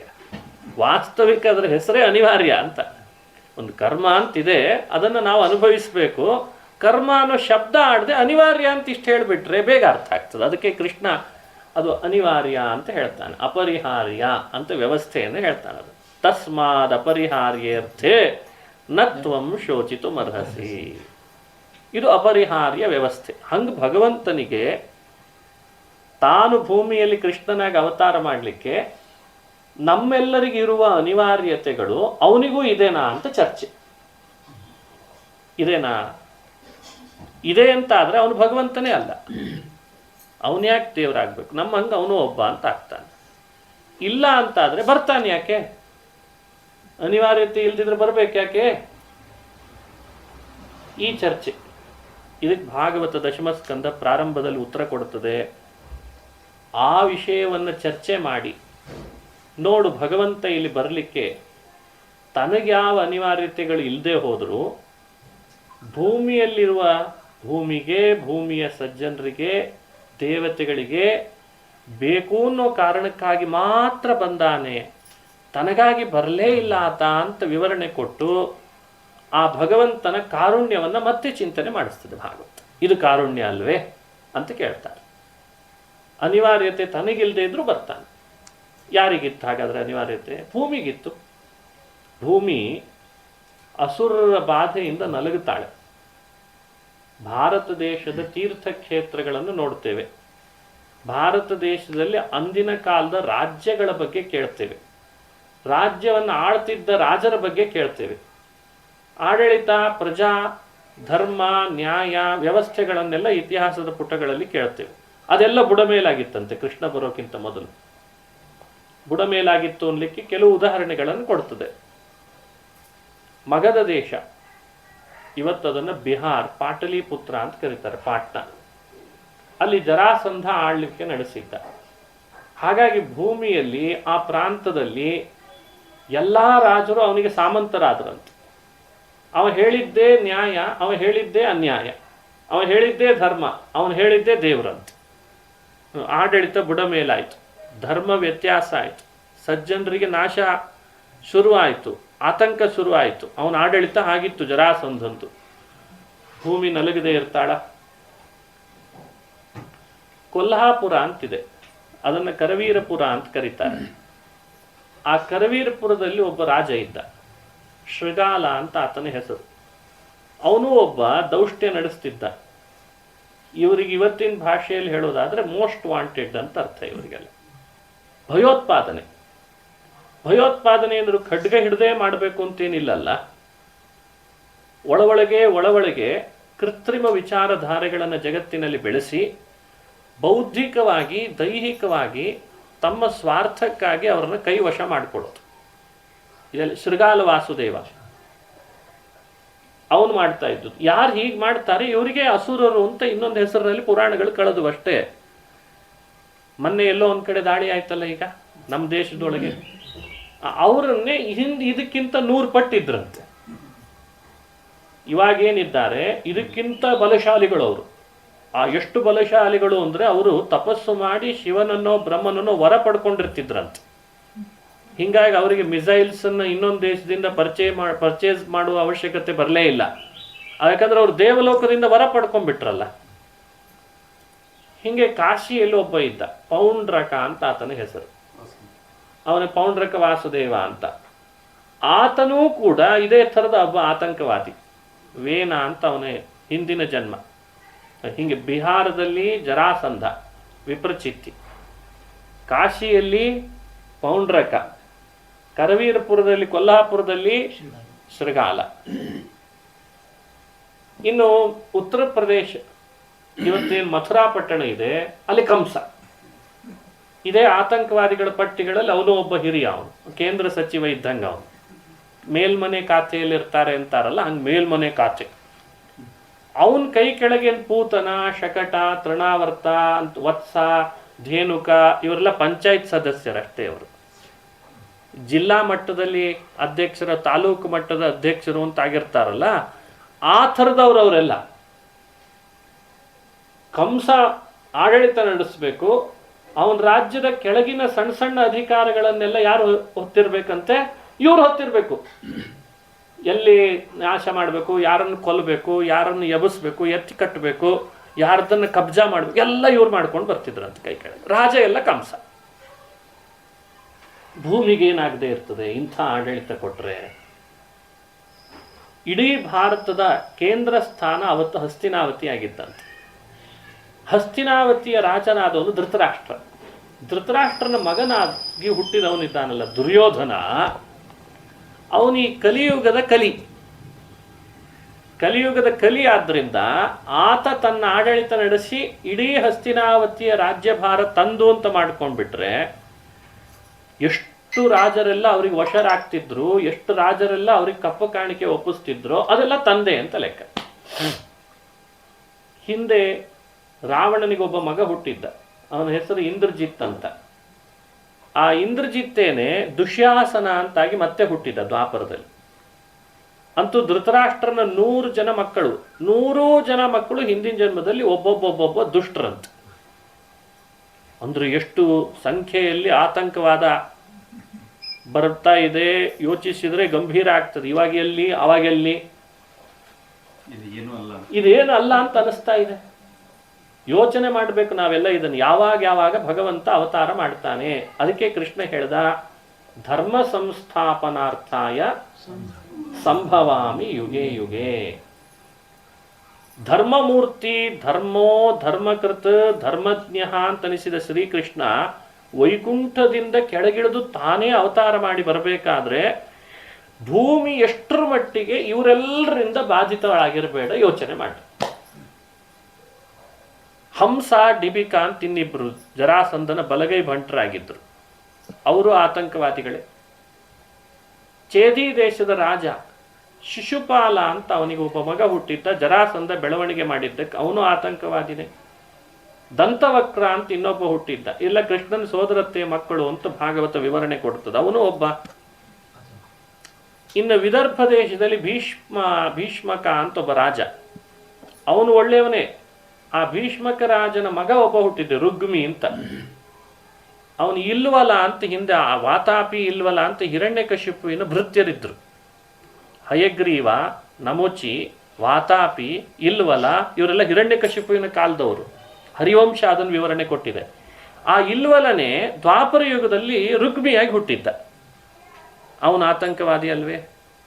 ವಾಸ್ತವಿಕ ಅದರ ಹೆಸರೇ ಅನಿವಾರ್ಯ ಅಂತ. ಒಂದು ಕರ್ಮ ಅಂತಿದೆ, ಅದನ್ನು ನಾವು ಅನುಭವಿಸಬೇಕು. ಕರ್ಮ ಅನ್ನೋ ಶಬ್ದ ಆಡದೆ ಅನಿವಾರ್ಯ ಅಂತ ಇಷ್ಟು ಹೇಳಿಬಿಟ್ರೆ ಬೇಗ ಅರ್ಥ ಆಗ್ತದೆ. ಅದಕ್ಕೆ ಕೃಷ್ಣ ಅದು ಅನಿವಾರ್ಯ ಅಂತ ಹೇಳ್ತಾನೆ, ಅಪರಿಹಾರ್ಯ ಅಂತ ವ್ಯವಸ್ಥೆಯನ್ನು ಹೇಳ್ತಾನೆ. ಅದು ತಸ್ಮಾದಪರಿಹಾರ್ಯರ್ಥೆ ನತ್ವಂ ಶೋಚಿತುಮರ್ಹಸಿ. ಇದು ಅಪರಿಹಾರ್ಯ ವ್ಯವಸ್ಥೆ. ಹಂಗೆ ಭಗವಂತನಿಗೆ ತಾನು ಭೂಮಿಯಲ್ಲಿ ಕೃಷ್ಣನಾಗಿ ಅವತಾರ ಮಾಡಲಿಕ್ಕೆ ನಮ್ಮೆಲ್ಲರಿಗಿರುವ ಅನಿವಾರ್ಯತೆಗಳು ಅವನಿಗೂ ಇದೇನಾ ಅಂತ ಚರ್ಚೆ. ಇದೇನಾ? ಇದೆ ಅಂತ ಆದರೆ ಅವನು ಭಗವಂತನೇ ಅಲ್ಲ. ಅವನು ಯಾಕೆ ದೇವರಾಗಬೇಕು? ನಮ್ಮ ಹಂಗೆ ಅವನು ಒಬ್ಬ ಅಂತ ಆಗ್ತಾನೆ. ಇಲ್ಲ ಅಂತಾದರೆ ಬರ್ತಾನೆ ಯಾಕೆ? ಅನಿವಾರ್ಯತೆ ಇಲ್ದಿದ್ರೆ ಬರ್ಬೇಕು ಯಾಕೆ? ಈ ಚರ್ಚೆ. ಇದಕ್ಕೆ ಭಾಗವತ ದಶಮಸ್ಕಂದ ಪ್ರಾರಂಭದಲ್ಲಿ ಉತ್ತರ ಕೊಡುತ್ತದೆ. ಆ ವಿಷಯವನ್ನು ಚರ್ಚೆ ಮಾಡಿ ನೋಡು, ಭಗವಂತ ಇಲ್ಲಿ ಬರಲಿಕ್ಕೆ ತನಗ್ಯಾವ ಅನಿವಾರ್ಯತೆಗಳು ಇಲ್ಲದೆ ಹೋದರೂ ಭೂಮಿಯಲ್ಲಿರುವ ಭೂಮಿಗೆ, ಭೂಮಿಯ ಸಜ್ಜನರಿಗೆ, ದೇವತೆಗಳಿಗೆ ಬೇಕು ಅನ್ನೋ ಕಾರಣಕ್ಕಾಗಿ ಮಾತ್ರ ಬಂದಾನೆ, ತನಗಾಗಿ ಬರಲೇ ಇಲ್ಲ ಆತ ಅಂತ ವಿವರಣೆ ಕೊಟ್ಟು ಆ ಭಗವಂತನ ಕಾರುಣ್ಯವನ್ನು ಮತ್ತೆ ಚಿಂತನೆ ಮಾಡಿಸ್ತದೆ ಭಾಗವತ. ಇದು ಕಾರುಣ್ಯ ಅಲ್ವೇ ಅಂತ ಕೇಳ್ತಾರೆ. ಅನಿವಾರ್ಯತೆ ತನಗಿಲ್ಲದೆ ಇದ್ರೂ ಬರ್ತಾನೆ. ಯಾರಿಗಿತ್ತು ಹಾಗಾದರೆ ಅನಿವಾರ್ಯತೆ? ಭೂಮಿಗಿತ್ತು. ಭೂಮಿ ಅಸುರರ ಬಾಧೆಯಿಂದ ನಲಗುತ್ತಾಳೆ. ಭಾರತ ದೇಶದ ತೀರ್ಥಕ್ಷೇತ್ರಗಳನ್ನು ನೋಡ್ತೇವೆ. ಭಾರತ ದೇಶದಲ್ಲಿ ಅಂದಿನ ಕಾಲದ ರಾಜ್ಯಗಳ ಬಗ್ಗೆ ಕೇಳ್ತೇವೆ. ರಾಜ್ಯವನ್ನು ಆಳ್ತಿದ್ದ ರಾಜರ ಬಗ್ಗೆ ಕೇಳ್ತೇವೆ. ಆಡಳಿತ, ಪ್ರಜಾ, ಧರ್ಮ, ನ್ಯಾಯ ವ್ಯವಸ್ಥೆಗಳನ್ನೆಲ್ಲ ಇತಿಹಾಸದ ಪುಟಗಳಲ್ಲಿ ಕೇಳ್ತೇವೆ. ಅದೆಲ್ಲ ಬುಡಮೇಲಾಗಿತ್ತಂತೆ ಕೃಷ್ಣ ಬರೋಕ್ಕಿಂತ ಮೊದಲು. ಬುಡಮೇಲಾಗಿತ್ತು ಅನ್ಲಿಕ್ಕೆ ಕೆಲವು ಉದಾಹರಣೆಗಳನ್ನು ಕೊಡ್ತದೆ. ಮಗಧ ದೇಶ, ಇವತ್ತದನ್ನು ಬಿಹಾರ್, ಪಾಟಲಿಪುತ್ರ ಅಂತ ಕರೀತಾರೆ, ಪಾಟ್ನಾ. ಅಲ್ಲಿ ಜರಾಸಂಧ ಆಳ್ಲಿಕ್ಕೆ ನಡೆಸಿದ್ದ. ಹಾಗಾಗಿ ಭೂಮಿಯಲ್ಲಿ ಆ ಪ್ರಾಂತದಲ್ಲಿ ಎಲ್ಲ ರಾಜರು ಅವನಿಗೆ ಸಾಮಂತರಾದ್ರಂತೆ. ಅವ ಹೇಳಿದ್ದೇ ನ್ಯಾಯ, ಅವ ಹೇಳಿದ್ದೇ ಅನ್ಯಾಯ, ಅವ ಹೇಳಿದ್ದೇ ಧರ್ಮ, ಅವನು ಹೇಳಿದ್ದೇ ದೇವರಂತೆ. ಆಡಳಿತ ಬುಡಮೇಲಾಯಿತು, ಧರ್ಮ ವ್ಯತ್ಯಾಸ ಆಯಿತು, ಸಜ್ಜನರಿಗೆ ನಾಶ ಶುರುವಾಯಿತು, ಆತಂಕ ಶುರುವಾಯಿತು. ಅವನ ಆಡಳಿತ ಆಗಿತ್ತು ಜರಾಸಂಧಂತು. ಭೂಮಿ ನಲಗದೆ ಇರ್ತಾಳ? ಕೊಲ್ಹಾಪುರ ಅಂತಿದೆ, ಅದನ್ನು ಕರವೀರಪುರ ಅಂತ ಕರೀತಾರೆ. ಆ ಕರವೀರಪುರದಲ್ಲಿ ಒಬ್ಬ ರಾಜ ಇದ್ದ, ಶೃಗಾಲ ಅಂತ ಆತನ ಹೆಸರು. ಅವನು ಒಬ್ಬ ದೌಷ್ಟ್ಯ ನಡೆಸ್ತಿದ್ದ. ಇವರಿಗೆ ಇವತ್ತಿನ ಭಾಷೆಯಲ್ಲಿ ಹೇಳೋದಾದ್ರೆ ಮೋಸ್ಟ್ ವಾಂಟೆಡ್ ಅಂತ ಅರ್ಥ. ಇವರಿಗೆಲ್ಲ ಭಯೋತ್ಪಾದನೆ. ಭಯೋತ್ಪಾದನೆ ಅಂದ್ರು ಖಡ್ಗ ಹಿಡದೆ ಮಾಡಬೇಕು ಅಂತೇನಿಲ್ಲಲ್ಲ. ಒಳೊಳಗೆ ಕೃತ್ರಿಮ ವಿಚಾರಧಾರೆಗಳನ್ನು ಜಗತ್ತಿನಲ್ಲಿ ಬೆಳೆಸಿ ಬೌದ್ಧಿಕವಾಗಿ, ದೈಹಿಕವಾಗಿ ತಮ್ಮ ಸ್ವಾರ್ಥಕ್ಕಾಗಿ ಅವರನ್ನು ಕೈವಶ ಮಾಡಿಕೊಳ್ಳೋದು. ಇದರಲ್ಲಿ ಶೃಗಾಲ ವಾಸುದೇವ ಅವನು ಮಾಡ್ತಾ ಇದ್ದದ್ದು. ಯಾರು ಹೀಗೆ ಮಾಡ್ತಾರೆ ಇವರಿಗೆ ಅಸುರರು ಅಂತ ಇನ್ನೊಂದು ಹೆಸರಿನಲ್ಲಿ ಪುರಾಣಗಳು ಕಳೆದು ಅಷ್ಟೇ. ಮೊನ್ನೆ ಎಲ್ಲೋ ಒಂದ್ ಕಡೆ ದಾಳಿ ಆಯ್ತಲ್ಲ ಈಗ ನಮ್ಮ ದೇಶದೊಳಗೆ, ಅವರನ್ನೇ ಇದಕ್ಕಿಂತ 100 ಪಟ್ಟಿದ್ರಂತೆ. ಇವಾಗೇನಿದ್ದಾರೆ ಇದಕ್ಕಿಂತ ಬಲಶಾಲಿಗಳು ಅವರು. ಎಷ್ಟು ಬಲಶಾಲಿಗಳು ಅಂದ್ರೆ ಅವರು ತಪಸ್ಸು ಮಾಡಿ ಶಿವನನ್ನೋ ಬ್ರಹ್ಮನನ್ನೋ ವರ ಪಡ್ಕೊಂಡಿರ್ತಿದ್ರಂತೆ. ಹಿಂಗಾಗಿ ಅವರಿಗೆ ಮಿಸೈಲ್ಸ್ ಅನ್ನು ಇನ್ನೊಂದು ದೇಶದಿಂದ ಪರ್ಚೇಸ್ ಮಾಡುವ ಅವಶ್ಯಕತೆ ಬರಲೇ ಇಲ್ಲ. ಯಾಕಂದ್ರೆ ಅವರು ದೇವಲೋಕದಿಂದ ವರ ಪಡ್ಕೊಂಡ್ಬಿಟ್ರಲ್ಲ. ಹಿಂಗೆ ಕಾಶಿಯಲ್ಲಿ ಒಬ್ಬ ಇದ್ದ, ಪೌಂಡ್ರಕ ಅಂತ ಆತನ ಹೆಸರು. ಅವನ ಪೌಂಡ್ರಕ ವಾಸುದೇವ ಅಂತ. ಆತನೂ ಕೂಡ ಇದೇ ಥರದ ಒಬ್ಬ ಆತಂಕವಾದಿ. ವೇನ ಅಂತ ಅವನ ಹಿಂದಿನ ಜನ್ಮ. ಹಿಂಗೆ ಬಿಹಾರದಲ್ಲಿ ಜರಾಸಂಧ, ವಿಪ್ರಚಿತ್ತಿ, ಕಾಶಿಯಲ್ಲಿ ಪೌಂಡ್ರಕ, ಕರವೀರಪುರದಲ್ಲಿ, ಕೊಲ್ಹಾಪುರದಲ್ಲಿ ಶೃಗಾಲ. ಇನ್ನು ಉತ್ತರ ಪ್ರದೇಶ, ಇವತ್ತೇನು ಮಥುರಾ ಪಟ್ಟಣ ಇದೆ, ಅಲ್ಲಿ ಕಂಸ. ಇದೇ ಆತಂಕವಾದಿಗಳ ಪಟ್ಟಿಗಳಲ್ಲಿ ಅವನು ಒಬ್ಬ ಹಿರಿಯ. ಅವನು ಕೇಂದ್ರ ಸಚಿವ ಇದ್ದಂಗೆ. ಅವನು ಮೇಲ್ಮನೆ ಖಾತೆಯಲ್ಲಿ ಇರ್ತಾರೆ ಅಂತಾರಲ್ಲ, ಹಂಗೆ ಮೇಲ್ಮನೆ ಖಾತೆ. ಅವನ ಕೈ ಕೆಳಗೆ ಪೂತನ, ಶಕಟ, ತೃಣಾವರ್ತ, ವತ್ಸ, ಧೇನುಕ ಇವರೆಲ್ಲ ಪಂಚಾಯತ್ ಸದಸ್ಯರಷ್ಟೇ. ಅವರು ಜಿಲ್ಲಾ ಮಟ್ಟದಲ್ಲಿ ಅಧ್ಯಕ್ಷರ, ತಾಲೂಕು ಮಟ್ಟದ ಅಧ್ಯಕ್ಷರು ಅಂತ ಆಗಿರ್ತಾರಲ್ಲ, ಆ ಥರದವ್ರು ಅವರೆಲ್ಲ. ಕಂಸ ಆಡಳಿತ ನಡೆಸಬೇಕು. ಅವನ ರಾಜ್ಯದ ಕೆಳಗಿನ ಸಣ್ಣ ಸಣ್ಣ ಅಧಿಕಾರಗಳನ್ನೆಲ್ಲ ಯಾರು ಹೊತ್ತಿರ್ಬೇಕಂತೆ? ಇವ್ರು ಹೊತ್ತಿರ್ಬೇಕು. ಎಲ್ಲಿ ನಾಶ ಮಾಡಬೇಕು, ಯಾರನ್ನು ಕೊಲ್ಲಬೇಕು, ಯಾರನ್ನು ಎಬ್ಬಿಸ್ಬೇಕು, ಎತ್ತಿ ಕಟ್ಟಬೇಕು, ಯಾರ್ದನ್ನು ಕಬ್ಜಾ ಮಾಡಬೇಕು, ಎಲ್ಲ ಇವ್ರು ಮಾಡ್ಕೊಂಡು ಬರ್ತಿದ್ರಂತೆ ಕೈ ಕೆಳಗೆ. ರಾಜ ಎಲ್ಲ ಕಂಸ. ಭೂಮಿಗೆ ಏನಾಗದೇ ಇರ್ತದೆ ಇಂಥ ಆಡಳಿತ ಕೊಟ್ಟರೆ? ಇಡೀ ಭಾರತದ ಕೇಂದ್ರ ಸ್ಥಾನ ಅವತ್ತು ಹಸ್ತಿನಾವತಿ ಆಗಿದ್ದಂತೆ. ಹಸ್ತಿನಾವತಿಯ ರಾಜನಾದವನು ಧೃತರಾಷ್ಟ್ರ. ಧೃತರಾಷ್ಟ್ರನ ಮಗನಾಗಿ ಹುಟ್ಟಿದವನಿದ್ದಾನಲ್ಲ ದುರ್ಯೋಧನ, ಅವನು ಈ ಕಲಿಯುಗದ ಕಲಿ ಆದ್ದರಿಂದ ಆತ ತನ್ನ ಆಡಳಿತ ನಡೆಸಿ ಇಡೀ ಹಸ್ತಿನಾವತಿಯ ರಾಜ್ಯಭಾರ ತಂದು ಅಂತ ಮಾಡ್ಕೊಂಡ್ಬಿಟ್ರೆ ಎಷ್ಟು ರಾಜರೆಲ್ಲ ಅವ್ರಿಗೆ ವಶರಾಗ್ತಿದ್ರು, ಎಷ್ಟು ರಾಜರೆಲ್ಲ ಅವ್ರಿಗೆ ಕಪ್ಪ ಕಾಣಿಕೆ ಒಪ್ಪಿಸ್ತಿದ್ರು, ಅದೆಲ್ಲ ತಂದೆ ಅಂತ ಲೆಕ್ಕ. ಹಿಂದೆ ರಾವಣನಿಗೊಬ್ಬ ಮಗ ಹುಟ್ಟಿದ್ದ, ಅವನ ಹೆಸರು ಇಂದ್ರಜಿತ್ ಅಂತ. ಆ ಇಂದ್ರಜಿತ್ತೇನೆ ದುಶ್ಯಾಸನ ಅಂತಾಗಿ ಮತ್ತೆ ಹುಟ್ಟಿದ್ದ ದ್ವಾಪರದಲ್ಲಿ. ಅಂತೂ ಧೃತರಾಷ್ಟ್ರನ 100 ಜನ ಮಕ್ಕಳು, 100 ಜನ ಮಕ್ಕಳು ಹಿಂದಿನ ಜನ್ಮದಲ್ಲಿ ಒಬ್ಬೊಬ್ಬೊಬ್ಬೊಬ್ಬ ದುಷ್ಟರಂತೆ. ಅಂದ್ರೆ ಎಷ್ಟು ಸಂಖ್ಯೆಯಲ್ಲಿ ಆತಂಕವಾದ ಬರ್ತಾ ಇದೆ, ಯೋಚಿಸಿದ್ರೆ ಗಂಭೀರ ಆಗ್ತದೆ. ಇವಾಗ ಎಲ್ಲಿ ಅವಾಗೆಲ್ಲಿ ಇದೇನು ಅಲ್ಲ ಅಂತ ಅನಿಸ್ತಾ ಇದೆ. ಯೋಚನೆ ಮಾಡಬೇಕು ನಾವೆಲ್ಲ ಇದನ್ನು. ಯಾವಾಗ ಭಗವಂತ ಅವತಾರ ಮಾಡ್ತಾನೆ. ಅದಕ್ಕೆ ಕೃಷ್ಣ ಹೇಳ್ದ, ಧರ್ಮ ಸಂಸ್ಥಾಪನಾರ್ಥಾಯ ಸಂಭವಾಮಿ ಯುಗೆ ಯುಗೆ. ಧರ್ಮಮೂರ್ತಿ, ಧರ್ಮೋ ಧರ್ಮಕೃತ್ ಧರ್ಮಜ್ಞ ಅಂತನಿಸಿದ ಶ್ರೀಕೃಷ್ಣ ವೈಕುಂಠದಿಂದ ಕೆಳಗಿಳಿದು ತಾನೇ ಅವತಾರ ಮಾಡಿ ಬರಬೇಕಾದ್ರೆ ಭೂಮಿ ಎಷ್ಟರ ಮಟ್ಟಿಗೆ ಇವರೆಲ್ಲರಿಂದ ಬಾಧಿತರಾಗಿರಬೇಡ ಯೋಚನೆ ಮಾಡಿ. ಹಂಸ ಡಿಬಿಕಾ ಅಂತ ಇನ್ನಿಬ್ರು ಜರಾಸಂಧನ ಬಲಗೈ ಬಂಟರಾಗಿದ್ರು, ಅವರು ಆತಂಕವಾದಿಗಳೇ. ಚೇದಿ ದೇಶದ ರಾಜ ಶಿಶುಪಾಲ ಅಂತ ಅವನಿಗೆ ಒಬ್ಬ ಮಗ ಹುಟ್ಟಿದ್ದ, ಜರಾಸಂಧ ಬೆಳವಣಿಗೆ ಮಾಡಿದ್ದಕ್ಕೆ ಅವನು ಆತಂಕವಾದಿನೇ. ದಂತವಕ್ರ ಅಂತ ಇನ್ನೊಬ್ಬ ಹುಟ್ಟಿದ್ದ, ಇಲ್ಲ ಕೃಷ್ಣನ ಸೋದರತ್ತೆ ಮಕ್ಕಳು ಅಂತ ಭಾಗವತ ವಿವರಣೆ ಕೊಡ್ತದೆ, ಅವನು ಒಬ್ಬ. ಇನ್ನು ವಿದರ್ಭ ದೇಶದಲ್ಲಿ ಭೀಷ್ಮಕ ಅಂತ ಒಬ್ಬ ರಾಜ, ಅವನು ಒಳ್ಳೆಯವನೇ. ಆ ಭೀಷ್ಮಕ ರಾಜನ ಮಗ ಒಬ್ಬ ಹುಟ್ಟಿದ್ದ ರುಗ್ಮಿ ಅಂತ. ಅವನು ಇಲ್ವಲ ಅಂತ ಹಿಂದೆ ಆ ವಾತಾಪಿ ಇಲ್ವಲ ಅಂತ ಹಿರಣ್ಯಕಶಿಪುವಿನ ಭೃತ್ಯರಿದ್ರು. ಹಯಗ್ರೀವ, ನಮೋಚಿ, ವಾತಾಪಿ, ಇಲ್ವಲ ಇವರೆಲ್ಲ ಹಿರಣ್ಯಕಶಿಪುವಿನ ಕಾಲದವರು. ಹರಿವಂಶ ಅದನ್ನು ವಿವರಣೆ ಕೊಟ್ಟಿದೆ. ಆ ಇಲ್ವಲನೇ ದ್ವಾಪರ ಯುಗದಲ್ಲಿ ರುಗ್ಮಿಯಾಗಿ ಹುಟ್ಟಿದ್ದ. ಅವನು ಆತಂಕವಾದಿ ಅಲ್ವೇ?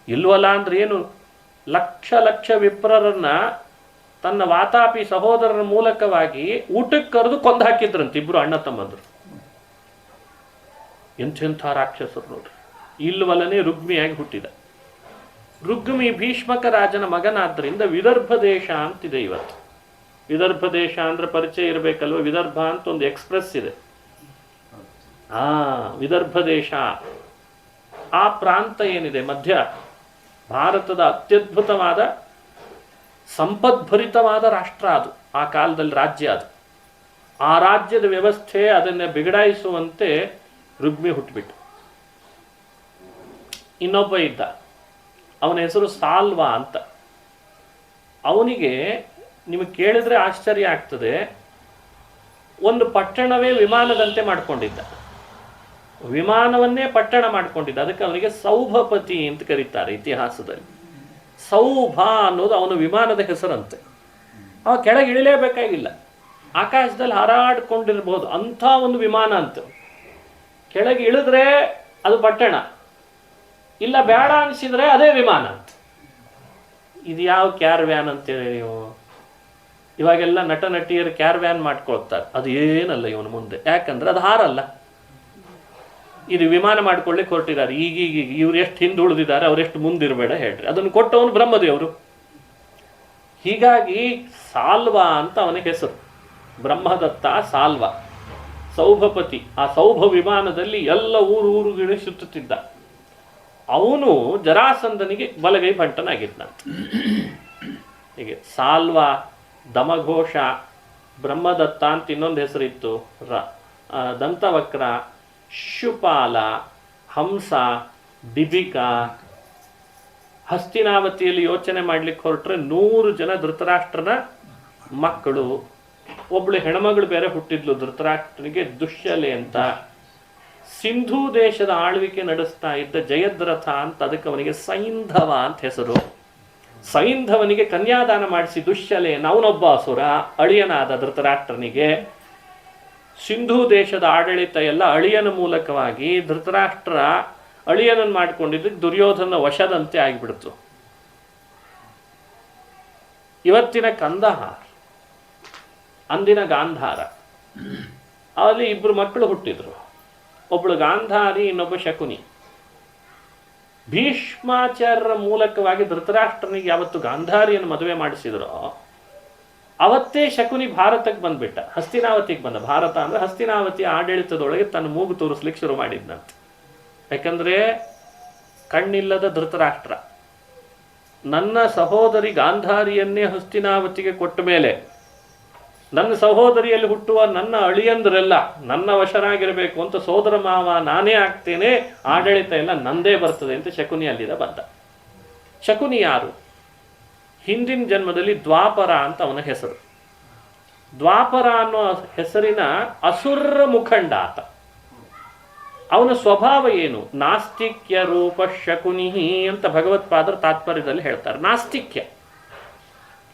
ಇಲ್ವಲ ಅಂದ್ರೆ ಏನು? ಲಕ್ಷ ಲಕ್ಷ ವಿಪ್ರರನ್ನ ತನ್ನ ವಾತಾಪಿ ಸಹೋದರರ ಮೂಲಕವಾಗಿ ಊಟಕ್ಕೆ ಕರೆದು ಕೊಂದು ಹಾಕಿದ್ರಂತೆ ಇಬ್ರು ಅಣ್ಣ ತಮ್ಮಂದ್ರು. ಎಂಥೆಂಥ ರಾಕ್ಷಸರು ನೋಡ್ರಿ. ಇಲ್ವಲನೇ ರುಗ್ಮಿಯಾಗಿ ಹುಟ್ಟಿದ. ರುಗ್ಮಿ ಭೀಷ್ಮಕ ರಾಜನ ಮಗನಾದ್ರಿಂದ ವಿದರ್ಭ ದೇಶ ಅಂತಿದೆ ಇವತ್ತು. ವಿದರ್ಭ ದೇಶ ಅಂದ್ರೆ ಪರಿಚಯ ಇರಬೇಕಲ್ವ. ವಿದರ್ಭ ಅಂತ ಒಂದು ಎಕ್ಸ್ಪ್ರೆಸ್ ಇದೆ. ವಿದರ್ಭ ದೇಶ ಆ ಪ್ರಾಂತ ಏನಿದೆ ಮಧ್ಯ ಭಾರತದ ಅತ್ಯದ್ಭುತವಾದ ಸಂಪದ್ಭರಿತವಾದ ರಾಷ್ಟ್ರ ಅದು. ಆ ಕಾಲದಲ್ಲಿ ರಾಜ್ಯ ಅದು. ಆ ರಾಜ್ಯದ ವ್ಯವಸ್ಥೆ ಅದನ್ನು ಬಿಗಡಾಯಿಸುವಂತೆ ರುಗ್ಮಿ ಹುಟ್ಟುಬಿಟ್ಟು. ಇನ್ನೊಬ್ಬ ಇದ್ದ, ಅವನ ಹೆಸರು ಸಾಲ್ವಾ ಅಂತ. ಅವನಿಗೆ ನಿಮಗೆ ಕೇಳಿದ್ರೆ ಆಶ್ಚರ್ಯ ಆಗ್ತದೆ, ಒಂದು ಪಟ್ಟಣವೇ ವಿಮಾನದಂತೆ ಮಾಡ್ಕೊಂಡಿದ್ದ, ವಿಮಾನವನ್ನೇ ಪಟ್ಟಣ ಮಾಡ್ಕೊಂಡಿದ್ದ. ಅದಕ್ಕೆ ಅವನಿಗೆ ಸೌಭಪತಿ ಅಂತ ಕರೀತಾರೆ ಇತಿಹಾಸದಲ್ಲಿ. ಸೌಭ ಅನ್ನೋದು ಅವನ ವಿಮಾನದ ಹೆಸರಂತೆ. ಅವ ಕೆಳಗೆ ಇಳಿಲೇಬೇಕಾಗಿಲ್ಲ, ಆಕಾಶದಲ್ಲಿ ಹಾರಾಡ್ಕೊಂಡಿರ್ಬೋದು ಅಂಥ ಒಂದು ವಿಮಾನ ಅಂತ. ಕೆಳಗೆ ಇಳಿದ್ರೆ ಅದು ಪಟ್ಟಣ, ಇಲ್ಲ ಬೇಡ ಅನಿಸಿದ್ರೆ ಅದೇ ವಿಮಾನ ಅಂತ. ಇದು ಯಾವ ಕ್ಯಾರ್ ವ್ಯಾನ್ ಅಂತೇಳಿ ನೀವು ಇವಾಗೆಲ್ಲ ನಟ ನಟಿಯರು ಕ್ಯಾರ್ ವ್ಯಾನ್ ಮಾಡ್ಕೊಳ್ತಾರೆ. ಅದು ಏನಲ್ಲ ಇವನು ಮುಂದೆ, ಯಾಕಂದ್ರೆ ಅದು ಹಾರಲ್ಲ. ಇದು ವಿಮಾನ ಮಾಡ್ಕೊಳ್ಳಿಕ್ಕೆ ಹೊರಟಿದ್ದಾರೆ. ಈಗೀಗ ಇವ್ರು ಎಷ್ಟು ಹಿಂದೆ ಉಳಿದಿದ್ದಾರೆ, ಅವರೆಷ್ಟು ಮುಂದಿರಬೇಡ ಹೇಳ್ರಿ. ಅದನ್ನು ಕೊಟ್ಟವನು ಬ್ರಹ್ಮದೇವರು. ಹೀಗಾಗಿ ಸಾಲ್ವ ಅಂತ ಅವನಿಗೆ ಹೆಸರು. ಬ್ರಹ್ಮದತ್ತ ಸಾಲ್ವ, ಸೌಭಪತಿ. ಆ ಸೌಭ ವಿಮಾನದಲ್ಲಿ ಎಲ್ಲ ಊರುಗಳಿಗೆ ಸುತ್ತುತ್ತಿದ್ದ. ಅವನು ಜರಾಸಂಧನಿಗೆ ಬಲಗೈ ಬಂಟನಾಗಿದ್ದಂತೆ. ಹೀಗೆ ಸಾಲ್ವ, ದಮಘೋಷ, ಬ್ರಹ್ಮದತ್ತ ಅಂತ ಇನ್ನೊಂದು ಹೆಸರಿತ್ತು, ದಂತವಕ್ರ, ಶಿಶುಪಾಲ, ಹಂಸ, ಡಿಬಿಕಾ. ಹಸ್ತಿನಾವತಿಯಲ್ಲಿ ಯೋಚನೆ ಮಾಡ್ಲಿಕ್ಕೆ ಹೊರಟ್ರೆ 100 ಜನ ಧೃತರಾಷ್ಟ್ರನ ಮಕ್ಕಳು. ಒಬ್ಳು ಹೆಣ್ಮಗಳು ಬೇರೆ ಹುಟ್ಟಿದ್ಲು ಧೃತರಾಷ್ಟ್ರನಿಗೆ, ದುಶ್ಯಲೆ ಅಂತ. ಸಿಂಧೂ ದೇಶದ ಆಳ್ವಿಕೆ ನಡೆಸ್ತಾ ಇದ್ದ ಜಯದ್ರಥ ಅಂತ, ಅದಕ್ಕೆ ಅವನಿಗೆ ಸೈಂಧವ ಅಂತ ಹೆಸರು. ಸೈಂಧವನಿಗೆ ಕನ್ಯಾದಾನ ಮಾಡಿಸಿ ದುಶ್ಯಲೆ, ಅವನೊಬ್ಬ ಅಸುರ, ಅಳಿಯನಾದ ಧೃತರಾಷ್ಟ್ರನಿಗೆ. ಸಿಂಧೂ ದೇಶದ ಆಡಳಿತ ಎಲ್ಲ ಅಳಿಯನ ಮೂಲಕವಾಗಿ ಧೃತರಾಷ್ಟ್ರ ಅಳಿಯನನ್ನು ಮಾಡಿಕೊಂಡಿದ್ದಕ್ಕೆ ದುರ್ಯೋಧನ ವಶದಂತೆ ಆಗಿಬಿಡ್ತು. ಇವತ್ತಿನ ಕಂದಹಾರ್, ಅಂದಿನ ಗಾಂಧಾರ, ಅಲ್ಲಿ ಇಬ್ಬರು ಮಕ್ಕಳು ಹುಟ್ಟಿದ್ರು. ಒಬ್ಬಳು ಗಾಂಧಾರಿ, ಇನ್ನೊಬ್ಬ ಶಕುನಿ. ಭೀಷ್ಮಾಚಾರ್ಯರ ಮೂಲಕವಾಗಿ ಧೃತರಾಷ್ಟ್ರನಿಗೆ ಯಾವತ್ತು ಗಾಂಧಾರಿಯನ್ನು ಮದುವೆ ಮಾಡಿಸಿದ್ರೋ ಅವತ್ತೇ ಶಕುನಿ ಭಾರತಕ್ಕೆ ಬಂದ್ಬಿಟ್ಟ, ಹಸ್ತಿನಾವತಿಗೆ ಬಂದ. ಭಾರತ ಅಂದ್ರೆ ಹಸ್ತಿನಾವತಿ ಆಡಳಿತದೊಳಗೆ ತನ್ನ ಮೂಗು ತೋರಿಸ್ಲಿಕ್ಕೆ ಶುರು ಮಾಡಿದ್ನಂತೆ. ಯಾಕಂದ್ರೆ ಕಣ್ಣಿಲ್ಲದ ಧೃತರಾಷ್ಟ್ರ ನನ್ನ ಸಹೋದರಿ ಗಾಂಧಾರಿಯನ್ನೇ ಹಸ್ತಿನಾವತಿಗೆ ಕೊಟ್ಟ ಮೇಲೆ ನನ್ನ ಸಹೋದರಿಯಲ್ಲಿ ಹುಟ್ಟುವ ನನ್ನ ಅಳಿಯಂದ್ರೆಲ್ಲ ನನ್ನ ವಶರಾಗಿರಬೇಕು ಅಂತ ಸೋದರ ಮಾವ ನಾನೇ ಆಗ್ತೇನೆ, ಆಡಳಿತ ಎಲ್ಲ ನಂದೇ ಬರ್ತದೆ ಅಂತ ಶಕುನಿ ಅಲ್ಲಿದ ಬಂದ. ಶಕುನಿ ಯಾರು? ಹಿಂದಿನ ಜನ್ಮದಲ್ಲಿ ದ್ವಾಪರ ಅಂತ ಅವನ ಹೆಸರು. ದ್ವಾಪರ ಅನ್ನೋ ಹೆಸರಿನ ಅಸುರ ಮುಖಂಡ ಆತ. ಅವನ ಸ್ವಭಾವ ಏನು? ನಾಸ್ತಿಕ್ಯ ರೂಪ ಶಕುನಿ ಅಂತ ಭಗವತ್ಪಾದರ ತಾತ್ಪರ್ಯದಲ್ಲಿ ಹೇಳ್ತಾರೆ. ನಾಸ್ತಿಕ್ಯ,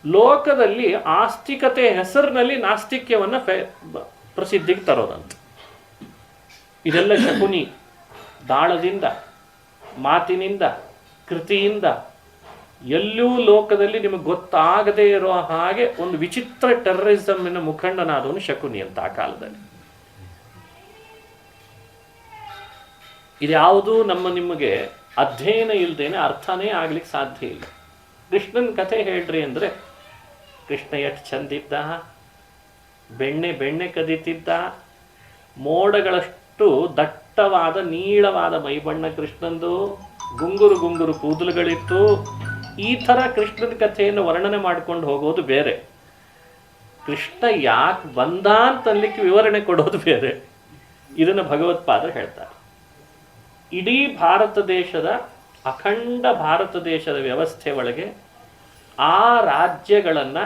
ಲೋಕದಲ್ಲಿ ಆಸ್ತಿಕತೆ ಹೆಸರಿನಲ್ಲಿ ನಾಸ್ತಿಕ್ಯವನ್ನ ಪ್ರಸಿದ್ಧಿಗೆ ತರೋದಂತ. ಇದೆಲ್ಲ ಶಕುನಿ ದಾಳದಿಂದ, ಮಾತಿನಿಂದ, ಕೃತಿಯಿಂದ ಎಲ್ಲೂ ಲೋಕದಲ್ಲಿ ನಿಮಗೆ ಗೊತ್ತಾಗದೇ ಇರೋ ಹಾಗೆ ಒಂದು ವಿಚಿತ್ರ ಟೆರರಿಸಮ್ನ ಮುಖಂಡನಾದವನು ಶಕುನಿ ಅಂತ ಆ ಕಾಲದಲ್ಲಿ. ಇದ್ಯಾವುದೂ ನಿಮಗೆ ಅಧ್ಯಯನ ಇಲ್ಲದೇನೆ ಅರ್ಥನೇ ಆಗ್ಲಿಕ್ಕೆ ಸಾಧ್ಯ ಇಲ್ಲ. ಕೃಷ್ಣನ ಕಥೆ ಹೇಳ್ರಿ ಅಂದ್ರೆ, ಕೃಷ್ಣ ಎಷ್ಟು ಚಂದಿದ್ದ, ಬೆಣ್ಣೆ ಕದೀತಿದ್ದ, ಮೋಡಗಳಷ್ಟು ದಟ್ಟವಾದ ನೀಳವಾದ ಮೈಬಣ್ಣ ಕೃಷ್ಣಂದು, ಗುಂಗುರು ಕೂದಲುಗಳಿತ್ತು. ಈ ಥರ ಕೃಷ್ಣನ ಕಥೆಯನ್ನು ವರ್ಣನೆ ಮಾಡ್ಕೊಂಡು ಹೋಗೋದು ಬೇರೆ, ಕೃಷ್ಣ ಯಾಕೆ ಬಂದ ಅಂತನ್ಲಿಕ್ಕೆ ವಿವರಣೆ ಕೊಡೋದು ಬೇರೆ. ಇದನ್ನು ಭಗವತ್ಪಾದರು ಹೇಳ್ತಾರೆ. ಇಡೀ ಭಾರತ ದೇಶದ, ಅಖಂಡ ಭಾರತ ದೇಶದ ವ್ಯವಸ್ಥೆ ಒಳಗೆ ಆ ರಾಜ್ಯಗಳನ್ನು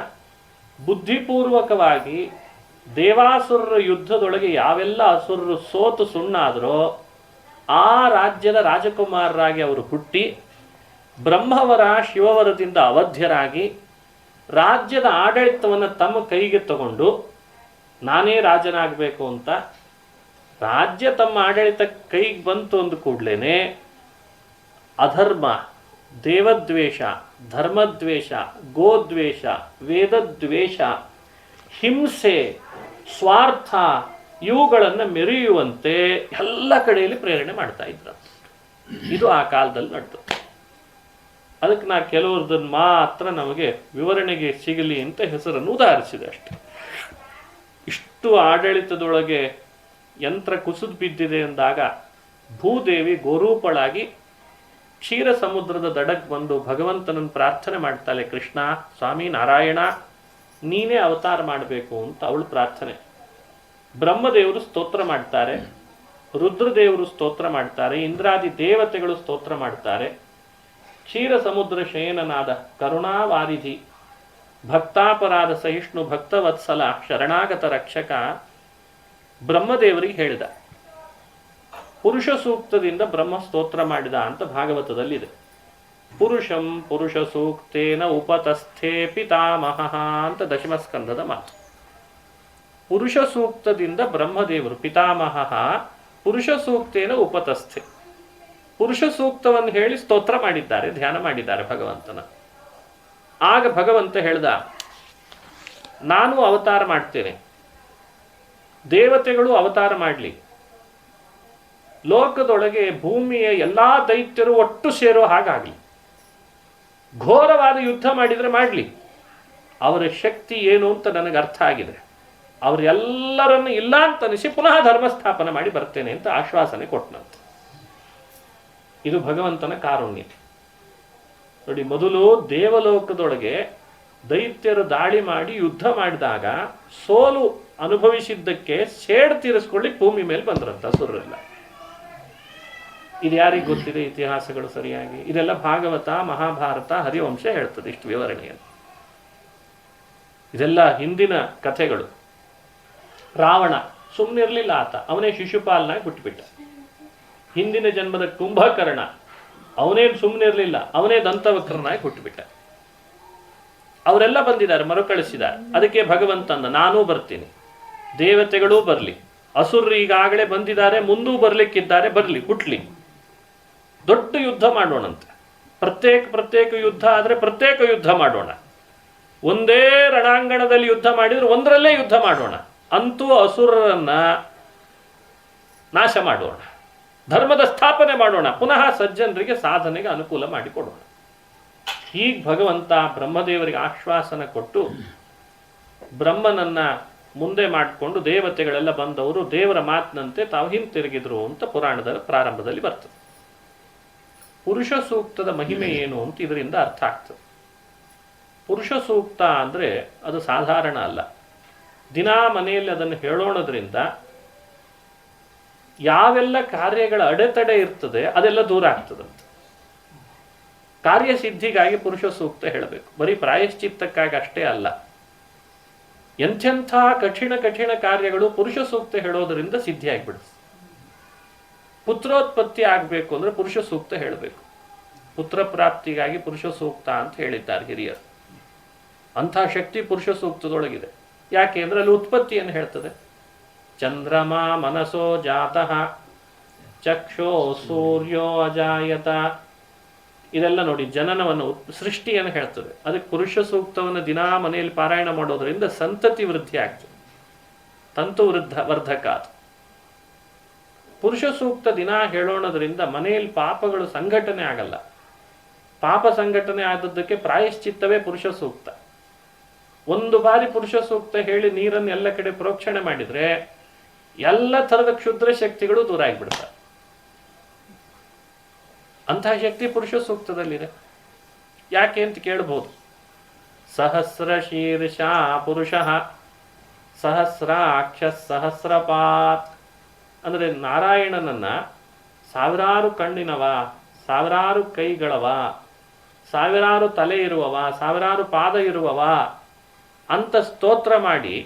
ಬುದ್ಧಿಪೂರ್ವಕವಾಗಿ ದೇವಾಸುರರ ಯುದ್ಧದೊಳಗೆ ಯಾವೆಲ್ಲ ಅಸುರರು ಸೋತು ಸುಣ್ಣಾದರೋ ಆ ರಾಜ್ಯದ ರಾಜಕುಮಾರರಾಗಿ ಅವರು ಹುಟ್ಟಿ ಬ್ರಹ್ಮವರ ಶಿವವರದಿಂದ ಅವಧ್ಯರಾಗಿ ರಾಜ್ಯದ ಆಡಳಿತವನ್ನು ತಮ್ಮ ಕೈಗೆ ತಗೊಂಡು ನಾನೇ ರಾಜನಾಗಬೇಕು ಅಂತ ರಾಜ್ಯ ತಮ್ಮ ಆಡಳಿತ ಕೈಗೆ ಬಂತು ಅಂದ ಕೂಡಲೇ ಅಧರ್ಮ, ದೇವದ್ವೇಷ, ಧರ್ಮದ್ವೇಷ, ಗೋದ್ವೇಷ, ವೇದದ್ವೇಷ, ಹಿಂಸೆ, ಸ್ವಾರ್ಥ ಇವುಗಳನ್ನು ಮೆರೆಯುವಂತೆ ಎಲ್ಲ ಕಡೆಯಲ್ಲಿ ಪ್ರೇರಣೆ ಮಾಡ್ತಾ ಇದ್ರು. ಇದು ಆ ಕಾಲದಲ್ಲಿ ನಡೆದು. ಅದಕ್ಕೆ ನಾ ಕೆಲವ್ರದನ್ನು ಮಾತ್ರ ನಮಗೆ ವಿವರಣೆಗೆ ಸಿಗಲಿ ಅಂತ ಹೆಸರನ್ನು ಉದಾಹರಿಸಿದೆ ಅಷ್ಟೆ. ಇಷ್ಟು ಆಡಳಿತದೊಳಗೆ ಯಂತ್ರ ಕುಸಿದು ಬಿದ್ದಿದೆ ಅಂದಾಗ ಭೂದೇವಿ ಗೋರೂಪಳಾಗಿ ಕ್ಷೀರ ಸಮುದ್ರದ ದಡಕ್ಕೆ ಬಂದು ಭಗವಂತನನ್ನು ಪ್ರಾರ್ಥನೆ ಮಾಡ್ತಾಳೆ. ಕೃಷ್ಣ, ಸ್ವಾಮಿ ನಾರಾಯಣ, ನೀನೇ ಅವತಾರ ಮಾಡಬೇಕು ಅಂತ ಅವಳು ಪ್ರಾರ್ಥನೆ. ಬ್ರಹ್ಮದೇವರು ಸ್ತೋತ್ರ ಮಾಡ್ತಾರೆ, ರುದ್ರದೇವರು ಸ್ತೋತ್ರ ಮಾಡ್ತಾರೆ, ಇಂದ್ರಾದಿ ದೇವತೆಗಳು ಸ್ತೋತ್ರ ಮಾಡ್ತಾರೆ. ಕ್ಷೀರ ಸಮುದ್ರ ಶಯನನಾದ ಕರುಣಾವಾರಿಧಿ, ಭಕ್ತಾಪರಾಧ ಸಹಿಷ್ಣು, ಭಕ್ತವತ್ಸಲ, ಶರಣಾಗತ ರಕ್ಷಕ ಬ್ರಹ್ಮದೇವರಿಗೆ ಹೇಳಿದ. ಪುರುಷ ಸೂಕ್ತದಿಂದ ಬ್ರಹ್ಮ ಸ್ತೋತ್ರ ಮಾಡಿದ ಅಂತ ಭಾಗವತದಲ್ಲಿದೆ. ಪುರುಷಂ ಪುರುಷ ಸೂಕ್ತೇನ ಉಪತಸ್ಥೆ ಪಿತಾಮಹ ಅಂತ ದಶಮಸ್ಕಂಧದ ಮಾತು. ಪುರುಷ ಸೂಕ್ತದಿಂದ ಬ್ರಹ್ಮದೇವರು ಪಿತಾಮಹ ಪುರುಷ ಸೂಕ್ತೇನ ಉಪತಸ್ಥೆ, ಪುರುಷ ಸೂಕ್ತವನ್ನು ಹೇಳಿ ಸ್ತೋತ್ರ ಮಾಡಿದ್ದಾರೆ, ಧ್ಯಾನ ಮಾಡಿದ್ದಾರೆ ಭಗವಂತನ. ಆಗ ಭಗವಂತ ಹೇಳ್ದ, ನಾನು ಅವತಾರ ಮಾಡ್ತೇನೆ, ದೇವತೆಗಳು ಅವತಾರ ಮಾಡಲಿ, ಲೋಕದೊಳಗೆ ಭೂಮಿಯ ಎಲ್ಲಾ ದೈತ್ಯರು ಒಟ್ಟು ಸೇರೋ ಹಾಗಾಗಲಿ, ಘೋರವಾದ ಯುದ್ಧ ಮಾಡಿದರೆ ಮಾಡಲಿ, ಅವರ ಶಕ್ತಿ ಏನು ಅಂತ ನನಗೆ ಅರ್ಥ ಆಗಿದೆ, ಅವರೆಲ್ಲರನ್ನು ಇಲ್ಲ ಅಂತ ಅನಿಸಿ ಪುನಃ ಧರ್ಮಸ್ಥಾಪನೆ ಮಾಡಿ ಬರ್ತೇನೆ ಅಂತ ಆಶ್ವಾಸನೆ ಕೊಟ್ಟನಂತೆ. ಇದು ಭಗವಂತನ ಕಾರುಣ್ಯ ನೋಡಿ. ಮೊದಲು ದೇವಲೋಕದೊಳಗೆ ದೈತ್ಯರು ದಾಳಿ ಮಾಡಿ ಯುದ್ಧ ಮಾಡಿದಾಗ ಸೋಲು ಅನುಭವಿಸಿದ್ದಕ್ಕೆ ಸೇಡು ತೀರಿಸ್ಕೊಳ್ಳಿಕ್ಕೆ ಭೂಮಿ ಮೇಲೆ ಬಂದ್ರಂತ ಅಸುರರೆಲ್ಲ. ಇದು ಯಾರಿಗೆ ಗೊತ್ತಿದೆ ಇತಿಹಾಸಗಳು ಸರಿಯಾಗಿ? ಇದೆಲ್ಲ ಭಾಗವತ, ಮಹಾಭಾರತ, ಹರಿವಂಶ ಹೇಳ್ತದೆ ಇಷ್ಟು ವಿವರಣೆಯನ್ನು. ಇದೆಲ್ಲ ಹಿಂದಿನ ಕಥೆಗಳು. ರಾವಣ ಸುಮ್ಮನಿರಲಿಲ್ಲ, ಆತ ಅವನೇ ಶಿಶುಪಾಲನಾಗಿ ಹುಟ್ಟುಬಿಟ್ಟ. ಹಿಂದಿನ ಜನ್ಮದ ಕುಂಭಕರ್ಣ ಅವನೇನು ಸುಮ್ಮನಿರಲಿಲ್ಲ, ಅವನೇ ದಂತವಕ್ರನಾಗಿ ಹುಟ್ಟುಬಿಟ್ಟ. ಅವರೆಲ್ಲ ಬಂದಿದ್ದಾರೆ, ಮರುಕಳಿಸಿದ್ದಾರೆ. ಅದಕ್ಕೆ ಭಗವಂತನ ನಾನೂ ಬರ್ತೀನಿ, ದೇವತೆಗಳೂ ಬರಲಿ, ಅಸುರರು ಈಗಾಗಲೇ ಬಂದಿದ್ದಾರೆ, ಮುಂದೂ ಬರ್ಲಿಕ್ಕಿದ್ದಾರೆ, ಬರಲಿ, ಹುಟ್ಲಿ, ದೊಡ್ಡ ಯುದ್ಧ ಮಾಡೋಣಂತೆ. ಪ್ರತ್ಯೇಕ ಯುದ್ಧ ಆದರೆ ಪ್ರತ್ಯೇಕ ಯುದ್ಧ ಮಾಡೋಣ. ಒಂದೇ ರಣಾಂಗಣದಲ್ಲಿ ಯುದ್ಧ ಮಾಡಿದ್ರೆ ಒಂದರಲ್ಲೇ ಯುದ್ಧ ಮಾಡೋಣ. ಅಂತೂ ಅಸುರರನ್ನ ನಾಶ ಮಾಡೋಣ, ಧರ್ಮದ ಸ್ಥಾಪನೆ ಮಾಡೋಣ, ಪುನಃ ಸಜ್ಜನರಿಗೆ ಸಾಧನೆಗೆ ಅನುಕೂಲ ಮಾಡಿಕೊಡೋಣ. ಹೀಗೆ ಭಗವಂತ ಬ್ರಹ್ಮದೇವರಿಗೆ ಆಶ್ವಾಸನ ಕೊಟ್ಟು ಬ್ರಹ್ಮನನ್ನ ಮುಂದೆ ಮಾಡಿಕೊಂಡು ದೇವತೆಗಳೆಲ್ಲ ಬಂದವರು ದೇವರ ಮಾತಿನಂತೆ ತಾವು ಹಿಂತಿರುಗಿದ್ರು ಅಂತ ಪುರಾಣದ ಪ್ರಾರಂಭದಲ್ಲಿ ಬರ್ತದೆ. ಪುರುಷ ಸೂಕ್ತದ ಮಹಿಮೆ ಏನು ಅಂತ ಇದರಿಂದ ಅರ್ಥ ಆಗ್ತದೆ. ಪುರುಷ ಸೂಕ್ತ ಅಂದರೆ ಅದು ಸಾಧಾರಣ ಅಲ್ಲ. ದಿನಾ ಮನೆಯಲ್ಲಿ ಅದನ್ನು ಹೇಳೋಣದ್ರಿಂದ ಯಾವೆಲ್ಲ ಕಾರ್ಯಗಳ ಅಡೆತಡೆ ಇರ್ತದೆ ಅದೆಲ್ಲ ದೂರ ಆಗ್ತದಂತೆ. ಕಾರ್ಯಸಿದ್ಧಿಗಾಗಿ ಪುರುಷ ಸೂಕ್ತ ಹೇಳಬೇಕು, ಬರೀ ಪ್ರಾಯಶ್ಚಿತ್ತಕ್ಕಾಗಿ ಅಷ್ಟೇ ಅಲ್ಲ. ಎಂಥೆಂಥ ಕಠಿಣ ಕಾರ್ಯಗಳು ಪುರುಷ ಸೂಕ್ತ ಹೇಳೋದರಿಂದ ಸಿದ್ಧಿ ಆಗಿಬಿಡುತ್ತೆ. ಪುತ್ರೋತ್ಪತ್ತಿ ಆಗಬೇಕು ಅಂದರೆ ಪುರುಷ ಸೂಕ್ತ ಹೇಳಬೇಕು. ಪುತ್ರ ಪ್ರಾಪ್ತಿಗಾಗಿ ಪುರುಷ ಸೂಕ್ತ ಅಂತ ಹೇಳಿದ್ದಾರೆ ಹಿರಿಯರು. ಅಂಥ ಶಕ್ತಿ ಪುರುಷ ಸೂಕ್ತದೊಳಗಿದೆ. ಯಾಕೆ ಅಂದರೆ ಅಲ್ಲಿ ಉತ್ಪತ್ತಿಯನ್ನು ಹೇಳ್ತದೆ. ಚಂದ್ರಮ ಮನಸೋ ಜಾತಃ ಚಕ್ಷೋ ಸೂರ್ಯೋ ಅಜಾಯತ, ಇದೆಲ್ಲ ನೋಡಿ ಜನನವನ್ನು ಸೃಷ್ಟಿಯನ್ನು ಹೇಳ್ತದೆ. ಅದಕ್ಕೆ ಪುರುಷ ಸೂಕ್ತವನ್ನು ದಿನಾ ಮನೆಯಲ್ಲಿ ಪಾರಾಯಣ ಮಾಡೋದರಿಂದ ಸಂತತಿ ವೃದ್ಧಿ ಆಗ್ತದೆ, ತಂತು ವರ್ಧಕ. ಪುರುಷ ಸೂಕ್ತ ದಿನ ಹೇಳೋಣದ್ರಿಂದ ಮನೆಯಲ್ಲಿ ಪಾಪಗಳು ಸಂಘಟನೆ ಆಗಲ್ಲ. ಪಾಪ ಸಂಘಟನೆ ಆದದ್ದಕ್ಕೆ ಪ್ರಾಯಶ್ಚಿತ್ತವೇ ಪುರುಷ ಸೂಕ್ತ. ಒಂದು ಬಾರಿ ಪುರುಷ ಸೂಕ್ತ ಹೇಳಿ ನೀರನ್ನು ಎಲ್ಲ ಕಡೆ ಪ್ರೋಕ್ಷಣೆ ಮಾಡಿದ್ರೆ ಎಲ್ಲ ಥರದ ಕ್ಷುದ್ರ ಶಕ್ತಿಗಳು ದೂರ ಆಗಿಬಿಡ್ತಾರೆ. ಅಂತಹ ಶಕ್ತಿ ಪುರುಷ ಸೂಕ್ತದಲ್ಲಿದೆ. ಯಾಕೆ ಅಂತ ಕೇಳಬಹುದು. ಸಹಸ್ರ ಶೀರ್ಷ ಪುರುಷ ಸಹಸ್ರಾಕ್ಷ ಸಹಸ್ರಪಾತ್ ಅಂದರೆ ನಾರಾಯಣನನ್ನ ಸಾವಿರಾರು ಕಣ್ಣಿನವ, ಸಾವಿರಾರು ಕೈಗಳವ, ಸಾವಿರಾರು ತಲೆ ಇರುವವ, ಸಾವಿರಾರು ಪಾದ ಇರುವವ ಅಂತ ಸ್ತೋತ್ರ ಮಾಡಿ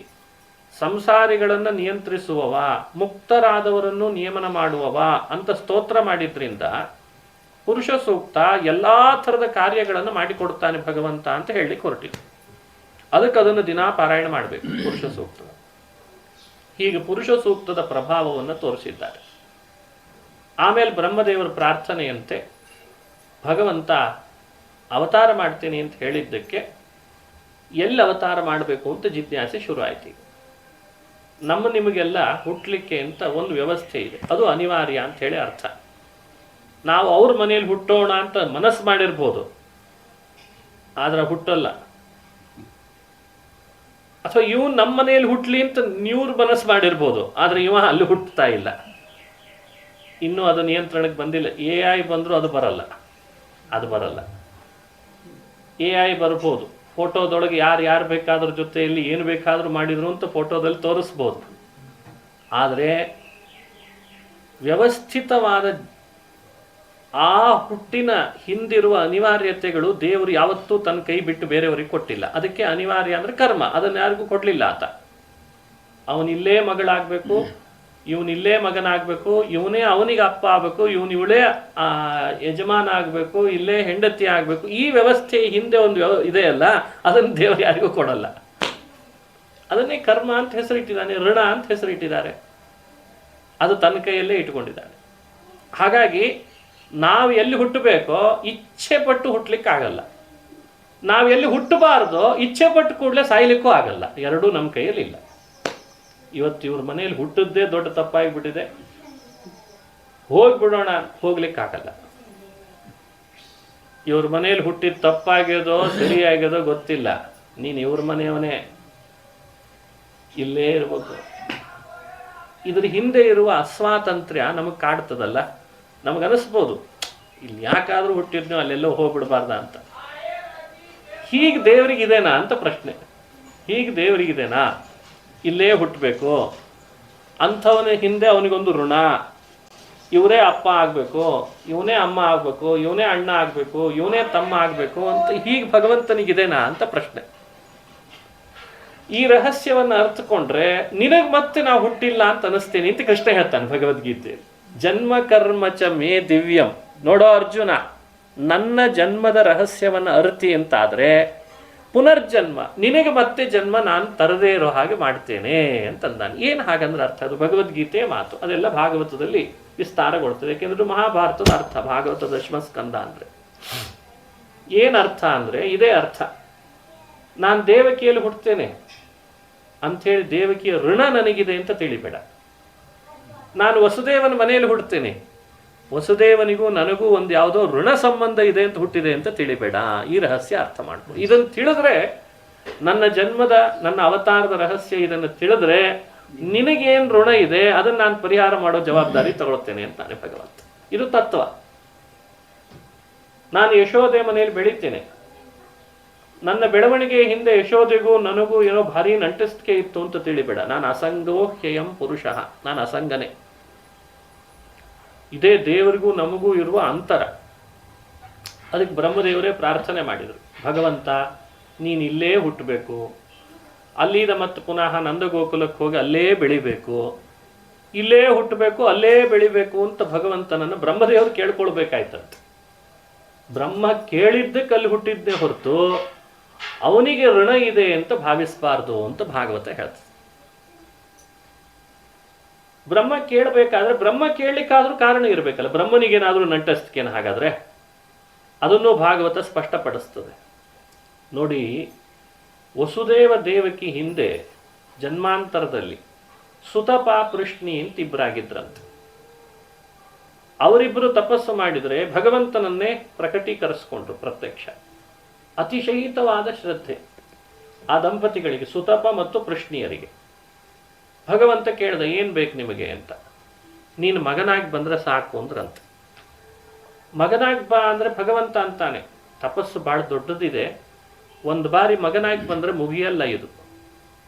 ಸಂಸಾರಿಗಳನ್ನು ನಿಯಂತ್ರಿಸುವವ, ಮುಕ್ತರಾದವರನ್ನು ನಿಯಮನ ಮಾಡುವವ ಅಂತ ಸ್ತೋತ್ರ ಮಾಡಿದ್ರಿಂದ ಪುರುಷ ಸೂಕ್ತ ಎಲ್ಲಾ ಥರದ ಕಾರ್ಯಗಳನ್ನು ಮಾಡಿಕೊಡ್ತಾನೆ ಭಗವಂತ ಅಂತ ಹೇಳಲಿಕ್ಕೆ ಹೊರಟಿದೆ. ಅದಕ್ಕೆ ಅದನ್ನು ದಿನಾ ಪಾರಾಯಣ ಮಾಡಬೇಕು ಪುರುಷ ಸೂಕ್ತ. ಹೀಗೆ ಪುರುಷ ಸೂಕ್ತದ ಪ್ರಭಾವವನ್ನು ತೋರಿಸಿದ್ದಾರೆ. ಆಮೇಲೆ ಬ್ರಹ್ಮದೇವರ ಪ್ರಾರ್ಥನೆಯಂತೆ ಭಗವಂತ ಅವತಾರ ಮಾಡ್ತೀನಿ ಅಂತ ಹೇಳಿದ್ದಕ್ಕೆ ಎಲ್ಲಿ ಅವತಾರ ಮಾಡಬೇಕು ಅಂತ ಜಿಜ್ಞಾಸೆ ಶುರು ಆಯ್ತು. ನಿಮಗೆಲ್ಲ ಹುಟ್ಟಲಿಕ್ಕೆ ಅಂತ ಒಂದು ವ್ಯವಸ್ಥೆ ಇದೆ, ಅದು ಅನಿವಾರ್ಯ ಅಂತ ಹೇಳಿ ಅರ್ಥ. ನಾವು ಅವ್ರ ಮನೆಯಲ್ಲಿ ಹುಟ್ಟೋಣ ಅಂತ ಮನಸ್ಸು ಮಾಡಿರ್ಬೋದು, ಆದ್ರೆ ಹುಟ್ಟಲ್ಲ. ಅಥವಾ ಇವ್ ನಮ್ಮ ಮನೆಯಲ್ಲಿ ಹುಟ್ಟಲಿ ಅಂತ ನೀವ್ರು ಮನಸ್ಸು ಮಾಡಿರ್ಬೋದು, ಆದ್ರೆ ಇವ ಅಲ್ಲಿ ಹುಟ್ಟುತ್ತಾ ಇಲ್ಲ. ಇನ್ನೂ ಅದು ನಿಯಂತ್ರಣಕ್ಕೆ ಬಂದಿಲ್ಲ. AI ಬಂದರೂ ಅದು ಬರಲ್ಲ. AI ಬರ್ಬೋದು, ಫೋಟೋದೊಳಗೆ ಯಾರು ಬೇಕಾದ್ರ ಜೊತೆಯಲ್ಲಿ ಏನು ಬೇಕಾದರೂ ಮಾಡಿದ್ರು ಅಂತ ಫೋಟೋದಲ್ಲಿ ತೋರಿಸ್ಬೋದು. ಆದರೆ ವ್ಯವಸ್ಥಿತವಾದ ಆ ಹುಟ್ಟಿನ ಹಿಂದಿರುವ ಅನಿವಾರ್ಯತೆಗಳು ದೇವರು ಯಾವತ್ತೂ ತನ್ನ ಕೈ ಬಿಟ್ಟು ಬೇರೆಯವರಿಗೆ ಕೊಟ್ಟಿಲ್ಲ. ಅದಕ್ಕೆ ಅನಿವಾರ್ಯ ಅಂದರೆ ಕರ್ಮ. ಅದನ್ನು ಯಾರಿಗೂ ಕೊಡಲಿಲ್ಲ ಆತ. ಅವನಿಲ್ಲೇ ಮಗಳಾಗಬೇಕು, ಇವನಿಲ್ಲೇ ಮಗನಾಗಬೇಕು, ಇವನೇ ಅವನಿಗೆ ಅಪ್ಪ ಆಗಬೇಕು, ಇವಳೇ ಯಜಮಾನ ಆಗಬೇಕು, ಇಲ್ಲೇ ಹೆಂಡತಿ ಆಗಬೇಕು. ಈ ವ್ಯವಸ್ಥೆ ಹಿಂದೆ ಒಂದು ಇದೆಯಲ್ಲ, ಅದನ್ನು ದೇವರು ಯಾರಿಗೂ ಕೊಡಲ್ಲ. ಅದನ್ನೇ ಕರ್ಮ ಅಂತ ಹೆಸರಿಟ್ಟಿದ್ದಾನೆ, ಋಣ ಅಂತ ಹೆಸರಿಟ್ಟಿದ್ದಾರೆ. ಅದು ತನ್ನ ಕೈಯಲ್ಲೇ ಇಟ್ಕೊಂಡಿದ್ದಾನೆ. ಹಾಗಾಗಿ ನಾವು ಎಲ್ಲಿ ಹುಟ್ಟಬೇಕೋ ಇಚ್ಛೆ ಪಟ್ಟು ಹುಟ್ಟಲಿಕ್ಕಾಗಲ್ಲ. ನಾವು ಎಲ್ಲಿ ಹುಟ್ಟಬಾರ್ದೋ ಇಚ್ಛೆ ಪಟ್ಟು ಕೂಡಲೇ ಸಾಯ್ಲಿಕ್ಕೂ ಆಗಲ್ಲ. ಎರಡೂ ನಮ್ಮ ಕೈಯಲ್ಲಿ ಇಲ್ಲ. ಇವತ್ತು ಇವ್ರ ಮನೆಯಲ್ಲಿ ಹುಟ್ಟಿದ್ದೇ ದೊಡ್ಡ ತಪ್ಪಾಗಿಬಿಟ್ಟಿದೆ. ಹೋಗ್ಬಿಡೋಣ, ಹೋಗ್ಲಿಕ್ಕಾಗಲ್ಲ. ಇವ್ರ ಮನೆಯಲ್ಲಿ ಹುಟ್ಟಿದ ತಪ್ಪಾಗ್ಯದೋ ಸರಿಯಾಗ್ಯದೋ ಗೊತ್ತಿಲ್ಲ. ನೀನು ಇವ್ರ ಮನೆಯವನೇ, ಇಲ್ಲೇ ಇರ್ಬೇಕು. ಇದ್ರ ಹಿಂದೆ ಇರುವ ಅಸ್ವಾತಂತ್ರ್ಯ ನಮಗೆ ಕಾಡ್ತದಲ್ಲ. ನಮಗನಿಸ್ಬೋದು ಇಲ್ಲಿ ಯಾಕಾದ್ರೂ ಹುಟ್ಟಿದ್ನೋ ಅಲ್ಲೆಲ್ಲೋ ಹೋಗ್ಬಿಡ್ಬಾರ್ದ ಅಂತ. ಹೀಗೆ ದೇವರಿಗಿದೇನಾ ಅಂತ ಪ್ರಶ್ನೆ. ಹೀಗೆ ದೇವರಿಗಿದೇನಾ? ಇಲ್ಲೇ ಹುಟ್ಟಬೇಕು, ಅಂಥವನ ಹಿಂದೆ ಅವನಿಗೊಂದು ಋಣ, ಇವರೇ ಅಪ್ಪ ಆಗಬೇಕು, ಇವನೇ ಅಮ್ಮ ಆಗಬೇಕು, ಇವನೇ ಅಣ್ಣ ಆಗಬೇಕು, ಇವನೇ ತಮ್ಮ ಆಗಬೇಕು ಅಂತ ಹೀಗೆ ಭಗವಂತನಿಗಿದೇನಾ ಅಂತ ಪ್ರಶ್ನೆ. ಈ ರಹಸ್ಯವನ್ನು ಅರ್ಥಕೊಂಡ್ರೆ ನಿನಗೆ ಮತ್ತೆ ನಾವು ಹುಟ್ಟಿಲ್ಲ ಅಂತ ಅನಿಸ್ತೀನಿ ಅಂತ ಕೃಷ್ಣ ಹೇಳ್ತಾನೆ ಭಗವದ್ಗೀತೆ. ಜನ್ಮ ಕರ್ಮ ಚ ಮೇ ದಿವ್ಯಂ. ನೋಡೋ ಅರ್ಜುನ, ನನ್ನ ಜನ್ಮದ ರಹಸ್ಯವನ್ನು ಅರ್ತಿ ಅಂತಾದರೆ ಪುನರ್ಜನ್ಮ, ನಿನಗೆ ಮತ್ತೆ ಜನ್ಮ ನಾನು ತರದೇ ಇರೋ ಹಾಗೆ ಮಾಡ್ತೇನೆ ಅಂತಂದಾನೆ. ಏನು ಹಾಗಂದ್ರೆ ಅರ್ಥ? ಅದು ಭಗವದ್ಗೀತೆಯ ಮಾತು, ಅದೆಲ್ಲ ಭಾಗವತದಲ್ಲಿ ವಿಸ್ತಾರಗೊಳ್ತದೆ. ಯಾಕೆಂದ್ರೆ ಮಹಾಭಾರತದ ಅರ್ಥ, ಭಾಗವತ ದಶಮಸ್ಕಂದ ಅಂದರೆ ಏನು ಅರ್ಥ ಅಂದರೆ ಇದೇ ಅರ್ಥ. ನಾನು ದೇವಕಿಯಲ್ಲಿ ಹುಡ್ತೇನೆ ಅಂಥೇಳಿ ದೇವಕಿಯ ಋಣ ನನಗಿದೆ ಅಂತ ತಿಳಿಬೇಡ. ನಾನು ವಸುದೇವನ ಮನೆಯಲ್ಲಿ ಹುಡ್ತೇನೆ, ವಸುದೇವನಿಗೂ ನನಗೂ ಒಂದು ಯಾವುದೋ ಋಣ ಸಂಬಂಧ ಇದೆ ಅಂತ ಹುಟ್ಟಿದೆ ಅಂತ ತಿಳಿಬೇಡ. ಈ ರಹಸ್ಯ ಅರ್ಥ ಮಾಡ್ಬೋದು. ಇದನ್ನು ತಿಳಿದ್ರೆ, ನನ್ನ ಜನ್ಮದ, ನನ್ನ ಅವತಾರದ ರಹಸ್ಯ ಇದನ್ನು ತಿಳಿದ್ರೆ ನಿನಗೇನು ಋಣ ಇದೆ ಅದನ್ನು ನಾನು ಪರಿಹಾರ ಮಾಡೋ ಜವಾಬ್ದಾರಿ ತಗೊಳ್ತೇನೆ ಅಂತಾನೆ ಭಗವಂತ. ಇದು ತತ್ವ. ನಾನು ಯಶೋದೆ ಮನೆಯಲ್ಲಿ ಬೆಳಿತೇನೆ, ನನ್ನ ಬೆಳವಣಿಗೆ ಹಿಂದೆ ಯಶೋದೆಗೂ ನನಗೂ ಏನೋ ಭಾರಿ ನಂಟಿಸ್ಟಿಕೆ ಇತ್ತು ಅಂತ ತಿಳಿಬೇಡ. ನಾನು ಅಸಂಗೋ ಹ್ಯಯಂ ಪುರುಷಃ, ನಾನು ಅಸಂಗನೇ. ಇದೇ ದೇವರಿಗೂ ನಮಗೂ ಇರುವ ಅಂತರ. ಅದಕ್ಕೆ ಬ್ರಹ್ಮದೇವರೇ ಪ್ರಾರ್ಥನೆ ಮಾಡಿದರು, ಭಗವಂತ ನೀನು ಇಲ್ಲೇ ಹುಟ್ಟಬೇಕು, ಅಲ್ಲಿದ ಮತ್ತೆ ಪುನಃ ನಂದಗೋಕುಲಕ್ಕೆ ಹೋಗಿ ಅಲ್ಲೇ ಬೆಳಿಬೇಕು, ಇಲ್ಲೇ ಹುಟ್ಟಬೇಕು, ಅಲ್ಲೇ ಬೆಳಿಬೇಕು ಅಂತ ಭಗವಂತನನ್ನು ಬ್ರಹ್ಮದೇವರು ಕೇಳ್ಕೊಳ್ಬೇಕಾಯ್ತಂತೆ. ಬ್ರಹ್ಮ ಕೇಳಿದ್ದಕ್ಕೆ ಅಲ್ಲಿ ಹುಟ್ಟಿದ್ದೇ ಹೊರತು ಅವನಿಗೆ ಋಣ ಇದೆ ಅಂತ ಭಾವಿಸಬಾರ್ದು ಅಂತ ಭಾಗವತ ಹೇಳ್ತದೆ. ಬ್ರಹ್ಮ ಕೇಳಬೇಕಾದ್ರೆ ಬ್ರಹ್ಮ ಕೇಳಲಿಕ್ಕಾದ್ರೂ ಕಾರಣ ಇರಬೇಕಲ್ಲ. ಬ್ರಹ್ಮನಿಗೇನಾದ್ರೂ ನಂಟಸ್ತಿಕೇನು ಹಾಗಾದ್ರೆ? ಅದನ್ನು ಭಾಗವತ ಸ್ಪಷ್ಟಪಡಿಸ್ತದೆ. ನೋಡಿ, ವಸುದೇವ ದೇವಕಿ ಹಿಂದೆ ಜನ್ಮಾಂತರದಲ್ಲಿ ಸುತಪ ಪೃಷ್ಣಿ ಅಂತ ಇಬ್ಬರಾಗಿದ್ರಂತೆ. ಅವರಿಬ್ಬರು ತಪಸ್ಸು ಮಾಡಿದರೆ ಭಗವಂತನನ್ನೇ ಪ್ರಕಟೀಕರಿಸ್ಕೊಂಡ್ರು ಪ್ರತ್ಯಕ್ಷ. ಅತಿಶಯಿತವಾದ ಶ್ರದ್ಧೆ ಆ ದಂಪತಿಗಳಿಗೆ, ಸುತಪ ಮತ್ತು ಪೃಷ್ಣಿಯರಿಗೆ. ಭಗವಂತ ಕೇಳ್ದ, ಏನು ಬೇಕು ನಿಮಗೆ ಅಂತ. ನೀನು ಮಗನಾಗಿ ಬಂದರೆ ಸಾಕು ಅಂದ್ರಂತೆ. ಮಗನಾಗಿ ಬಾ ಅಂದರೆ ಭಗವಂತ ಅಂತಾನೆ, ತಪಸ್ಸು ಭಾಳ ದೊಡ್ಡದಿದೆ, ಒಂದು ಬಾರಿ ಮಗನಾಗಿ ಬಂದರೆ ಮುಗಿಯಲ್ಲ ಇದು.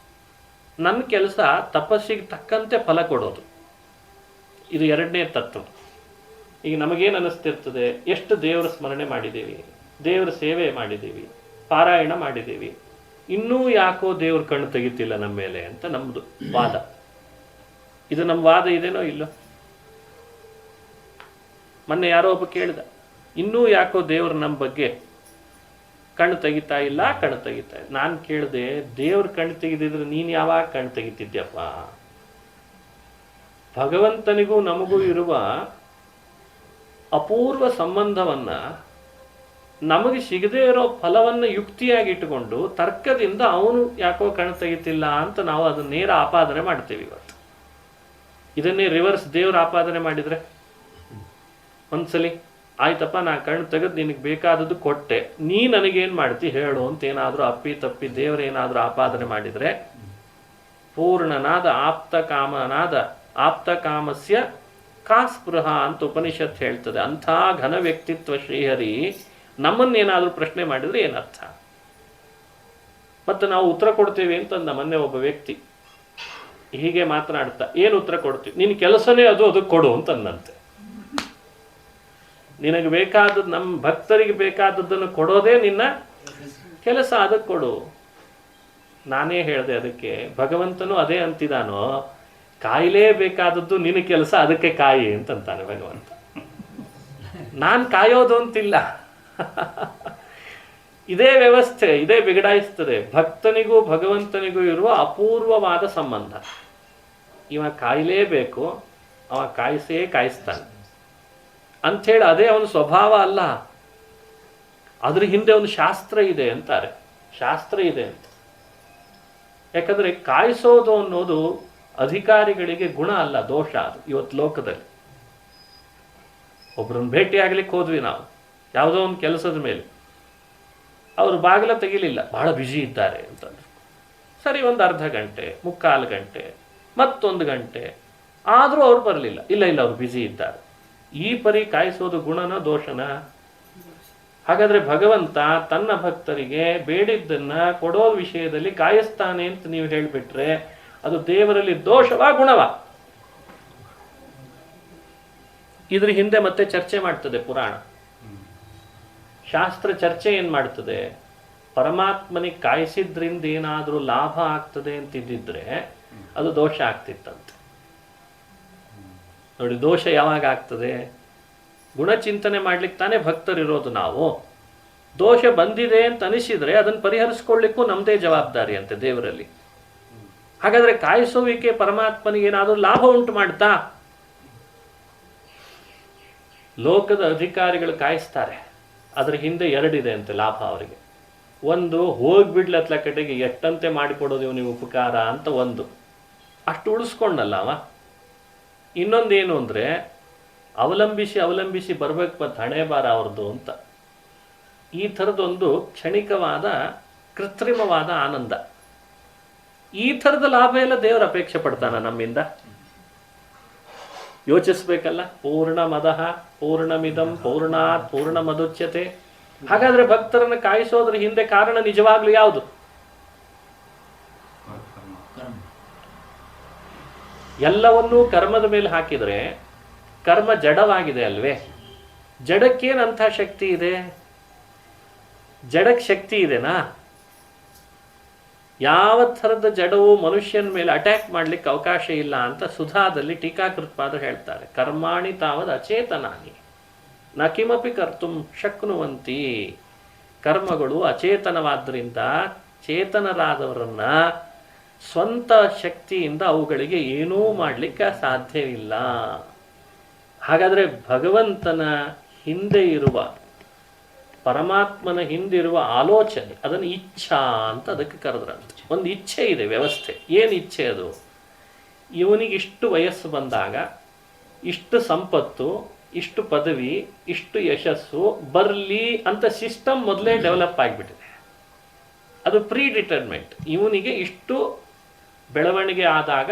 ನನ್ನ ಕೆಲಸ ತಪಸ್ಸಿಗೆ ತಕ್ಕಂತೆ ಫಲ ಕೊಡೋದು. ಇದು ಎರಡನೇ ತತ್ವ. ಈಗ ನಮಗೇನು ಅನ್ನಿಸ್ತಿರ್ತದೆ, ಎಷ್ಟು ದೇವರ ಸ್ಮರಣೆ ಮಾಡಿದ್ದೀವಿ, ದೇವರ ಸೇವೆ ಮಾಡಿದ್ದೀವಿ, ಪಾರಾಯಣ ಮಾಡಿದ್ದೀವಿ, ಇನ್ನೂ ಯಾಕೋ ದೇವ್ರ ಕಣ್ಣು ತೆಗಿತಿಲ್ಲ ನಮ್ಮ ಮೇಲೆ ಅಂತ ನಮ್ಮದು ವಾದ. ಇದು ನಮ್ಮ ವಾದ ಇದೇನೋ ಇಲ್ಲೋ? ಮೊನ್ನೆ ಯಾರೋ ಒಬ್ಬ ಕೇಳಿದ, ಇನ್ನೂ ಯಾಕೋ ದೇವ್ರು ನಮ್ಮ ಬಗ್ಗೆ ಕಣ್ಣು ತೆಗಿತಾ ಇಲ್ಲ, ಕಣ್ಣು ತೆಗಿತಾ ಇಲ್ಲ. ನಾನು ಕೇಳಿದೆ, ದೇವ್ರ ಕಣ್ಣು ತೆಗೆದಿದ್ರೆ ನೀನು ಯಾವಾಗ ಕಣ್ಣು ತೆಗಿತಿದ್ಯಪ್ಪ? ಭಗವಂತನಿಗೂ ನಮಗೂ ಇರುವ ಅಪೂರ್ವ ಸಂಬಂಧವನ್ನ, ನಮಗೆ ಸಿಗದೇ ಇರೋ ಫಲವನ್ನು ಯುಕ್ತಿಯಾಗಿ ಇಟ್ಟುಕೊಂಡು ತರ್ಕದಿಂದ ಅವನು ಯಾಕೋ ಕಣ್ಣು ತೆಗಿತಿಲ್ಲ ಅಂತ ನಾವು ಅದನ್ನ ನೇರ ಆಪಾದನೆ ಮಾಡ್ತೇವೆ. ಇವತ್ತು ಇದನ್ನೇ ರಿವರ್ಸ್ ದೇವ್ರ ಆಪಾದನೆ ಮಾಡಿದ್ರೆ, ಒಂದ್ಸಲಿ ಆಯ್ತಪ್ಪ ನಾ ಕಣ್ಣು ತೆಗೆದು ನಿನಗೆ ಬೇಕಾದದ್ದು ಕೊಟ್ಟೆ, ನೀ ನನಗೇನು ಮಾಡ್ತಿ ಹೇಳು ಅಂತ ಏನಾದರೂ ಅಪ್ಪಿ ತಪ್ಪಿ ದೇವರೇನಾದರೂ ಆಪಾದನೆ ಮಾಡಿದರೆ, ಪೂರ್ಣನಾದ ಆಪ್ತ ಕಾಮಸ್ಯ ಕಾಸ್ಪೃಹ ಅಂತ ಉಪನಿಷತ್ ಹೇಳ್ತದೆ. ಅಂಥ ಘನ ವ್ಯಕ್ತಿತ್ವ ಶ್ರೀಹರಿ ನಮ್ಮನ್ನೇನಾದರೂ ಪ್ರಶ್ನೆ ಮಾಡಿದರೆ ಏನರ್ಥ? ಮತ್ತು ನಾವು ಉತ್ತರ ಕೊಡ್ತೇವೆ ಅಂತಂದ ಮೊನ್ನೆ ಒಬ್ಬ ವ್ಯಕ್ತಿ ಹೀಗೆ ಮಾತನಾಡ್ತಾ, ಏನು ಉತ್ತರ ಕೊಡ್ತೀವಿ? ನಿನ್ನ ಕೆಲಸನೇ ಅದಕ್ಕೆ ಕೊಡು ಅಂತಂದಂತೆ. ನಿನಗೆ ಬೇಕಾದದ್ದು, ನಮ್ಮ ಭಕ್ತರಿಗೆ ಬೇಕಾದದ್ದನ್ನು ಕೊಡೋದೇ ನಿನ್ನ ಕೆಲಸ, ಅದಕ್ಕೆ ಕೊಡು. ನಾನೇ ಹೇಳಿದೆ ಅದಕ್ಕೆ, ಭಗವಂತನು ಅದೇ ಅಂತಿದಾನೋ, ಕಾಯಿಲೇ ಬೇಕಾದದ್ದು ನಿನ್ನ ಕೆಲಸ, ಅದಕ್ಕೆ ಕಾಯಿ ಅಂತಂತಾನೆ ಭಗವಂತ. ನಾನು ಕಾಯೋದು ಅಂತಿಲ್ಲ. ಇದೇ ವ್ಯವಸ್ಥೆ, ಇದೇ ಬಿಗಡಾಯಿಸ್ತದೆ. ಭಕ್ತನಿಗೂ ಭಗವಂತನಿಗೂ ಇರುವ ಅಪೂರ್ವವಾದ ಸಂಬಂಧ. ಇವ ಕಾಯಿಲೇಬೇಕು, ಅವ ಕಾಯಿಸ್ತಾನೆ ಅಂಥೇಳಿ ಅದೇ ಅವನ ಸ್ವಭಾವ ಅಲ್ಲ. ಅದ್ರ ಹಿಂದೆ ಒಂದು ಶಾಸ್ತ್ರ ಇದೆ ಅಂತಾರೆ. ಶಾಸ್ತ್ರ ಇದೆ ಅಂತ. ಯಾಕಂದ್ರೆ ಕಾಯಿಸೋದು ಅನ್ನೋದು ಅಧಿಕಾರಿಗಳಿಗೆ ಗುಣ ಅಲ್ಲ, ದೋಷ ಅದು. ಇವತ್ತು ಲೋಕದಲ್ಲಿ ಒಬ್ಬರನ್ನು ಭೇಟಿ ಆಗ್ಲಿಕ್ಕೆ ಹೋದ್ವಿ ನಾವು ಯಾವುದೋ ಒಂದು ಕೆಲಸದ ಮೇಲೆ, ಅವರು ಬಾಗಿಲ ತೆಗಿಲಿಲ್ಲ, ಬಹಳ ಬ್ಯುಸಿ ಇದ್ದಾರೆ ಅಂತಂದ್ರು. ಸರಿ, ಒಂದು ಅರ್ಧ ಗಂಟೆ, ಮುಕ್ಕಾಲು ಗಂಟೆ, ಮತ್ತೊಂದು ಗಂಟೆ ಆದರೂ ಅವ್ರು ಬರಲಿಲ್ಲ. ಇಲ್ಲ ಅವ್ರು ಬ್ಯುಸಿ ಇದ್ದಾರೆ. ಈ ಪರಿ ಕಾಯಿಸೋದು ಗುಣನ ದೋಷನ? ಹಾಗಾದ್ರೆ ಭಗವಂತ ತನ್ನ ಭಕ್ತರಿಗೆ ಬೇಡಿದ್ದನ್ನ ಕೊಡೋ ವಿಷಯದಲ್ಲಿ ಕಾಯಿಸ್ತಾನೆ ಅಂತ ನೀವು ಹೇಳಿಬಿಟ್ರೆ ಅದು ದೇವರಲ್ಲಿ ದೋಷವಾ ಗುಣವಾ? ಇದ್ರ ಹಿಂದೆ ಮತ್ತೆ ಚರ್ಚೆ ಮಾಡ್ತದೆ ಪುರಾಣ. ಶಾಸ್ತ್ರ ಚರ್ಚೆ ಏನ್ ಮಾಡ್ತದೆ? ಪರಮಾತ್ಮನಿಗೆ ಕಾಯಿಸಿದ್ರಿಂದ ಏನಾದರೂ ಲಾಭ ಆಗ್ತದೆ ಅಂತಿದ್ದಿದ್ರೆ ಅದು ದೋಷ ಆಗ್ತಿತ್ತಂತೆ. ನೋಡಿ, ದೋಷ ಯಾವಾಗ ಆಗ್ತದೆ? ಗುಣಚಿಂತನೆ ಮಾಡ್ಲಿಕ್ಕೆ ತಾನೇ ಭಕ್ತರಿರೋದು ನಾವು. ದೋಷ ಬಂದಿದೆ ಅಂತ ಅನಿಸಿದ್ರೆ ಅದನ್ನು ಪರಿಹರಿಸ್ಕೊಳ್ಳಿಕ್ಕೂ ನಮ್ಮದೇ ಜವಾಬ್ದಾರಿ ಅಂತೆ ದೇವರಲ್ಲಿ. ಹಾಗಾದ್ರೆ ಕಾಯಿಸುವಿಕೆ ಪರಮಾತ್ಮನಿಗೆ ಏನಾದರೂ ಲಾಭ ಉಂಟು ಮಾಡ್ತಾ? ಲೋಕದ ಅಧಿಕಾರಿಗಳು ಕಾಯಿಸ್ತಾರೆ, ಅದ್ರ ಹಿಂದೆ ಎರಡಿದೆ ಅಂತೆ ಲಾಭ ಅವರಿಗೆ. ಒಂದು, ಹೋಗ್ಬಿಡ್ಲತ್ಲ ಕಡೆಗೆ ಎಷ್ಟಂತೆ ಮಾಡಿಕೊಡೋದು ನೀವು ಉಪಕಾರ ಅಂತ ಒಂದು, ಅಷ್ಟು ಉಳಿಸ್ಕೊಂಡಲ್ಲ ಅವ. ಇನ್ನೊಂದೇನು ಅಂದರೆ ಅವಲಂಬಿಸಿ ಬರ್ಬೇಕು ಹಣೆ ಬಾರ ಅವ್ರದ್ದು ಅಂತ. ಈ ಥರದೊಂದು ಕ್ಷಣಿಕವಾದ ಕೃತ್ರಿಮವಾದ ಆನಂದ, ಈ ಥರದ ಲಾಭ ಎಲ್ಲ ದೇವರು ಅಪೇಕ್ಷೆ ಪಡ್ತಾನ ನಮ್ಮಿಂದ? ಯೋಚಿಸ್ಬೇಕಲ್ಲ. ಪೂರ್ಣಮದಃ ಪೂರ್ಣಮಿದಂ ಪೂರ್ಣಾತ್ ಪೂರ್ಣಮದುಚ್ಯತೆ. ಹಾಗಾದ್ರೆ ಭಕ್ತರನ್ನು ಕಾಯಿಸೋದ್ರ ಹಿಂದೆ ಕಾರಣ ನಿಜವಾಗ್ಲೂ ಯಾವುದು? ಎಲ್ಲವನ್ನೂ ಕರ್ಮದ ಮೇಲೆ ಹಾಕಿದರೆ ಕರ್ಮ ಜಡವಾಗಿದೆ ಅಲ್ವೇ? ಜಡಕ್ಕೇನಂಥ ಶಕ್ತಿ ಇದೆ? ಜಡಕ್ಕೆ ಶಕ್ತಿ ಇದೆನಾ? ಯಾವ ಥರದ ಜಡವು ಮನುಷ್ಯನ ಮೇಲೆ ಅಟ್ಯಾಕ್ ಮಾಡ್ಲಿಕ್ಕೆ ಅವಕಾಶ ಇಲ್ಲ ಅಂತ ಸುಧಾದಲ್ಲಿ ಟೀಕಾಕೃತ್ಪಾದರು ಹೇಳ್ತಾರೆ. ಕರ್ಮಾಣಿ ತಾವದ ಅಚೇತನಾನಿ ನ ಕಿಮಪಿ ಕರ್ತುಂ ಶಕ್ನುವಂತಿ. ಕರ್ಮಗಳು ಅಚೇತನವಾದ್ದರಿಂದ ಚೇತನರಾದವರನ್ನ ಸ್ವಂತ ಶಕ್ತಿಯಿಂದ ಅವುಗಳಿಗೆ ಏನೂ ಮಾಡಲಿಕ್ಕೆ ಸಾಧ್ಯವಿಲ್ಲ. ಹಾಗಾದರೆ ಭಗವಂತನ ಹಿಂದೆ ಇರುವ, ಪರಮಾತ್ಮನ ಹಿಂದಿರುವ ಆಲೋಚನೆ, ಅದನ್ನು ಇಚ್ಛಾ ಅಂತ ಅದಕ್ಕೆ ಕರೆದ್ರಂತೆ. ಒಂದು ಇಚ್ಛೆ ಇದೆ, ವ್ಯವಸ್ಥೆ. ಏನು ಇಚ್ಛೆ ಅದು? ಇವನಿಗೆ ಇಷ್ಟು ವಯಸ್ಸು ಬಂದಾಗ ಇಷ್ಟು ಸಂಪತ್ತು, ಇಷ್ಟು ಪದವಿ, ಇಷ್ಟು ಯಶಸ್ಸು ಬರಲಿ ಅಂತ ಸಿಸ್ಟಮ್ ಮೊದಲೇ ಡೆವಲಪ್ ಆಗಿಬಿಟ್ಟಿದೆ. ಅದು ಪ್ರೀ ಡಿಟರ್ಮೆಂಟ್. ಇವನಿಗೆ ಇಷ್ಟು ಬೆಳವಣಿಗೆ ಆದಾಗ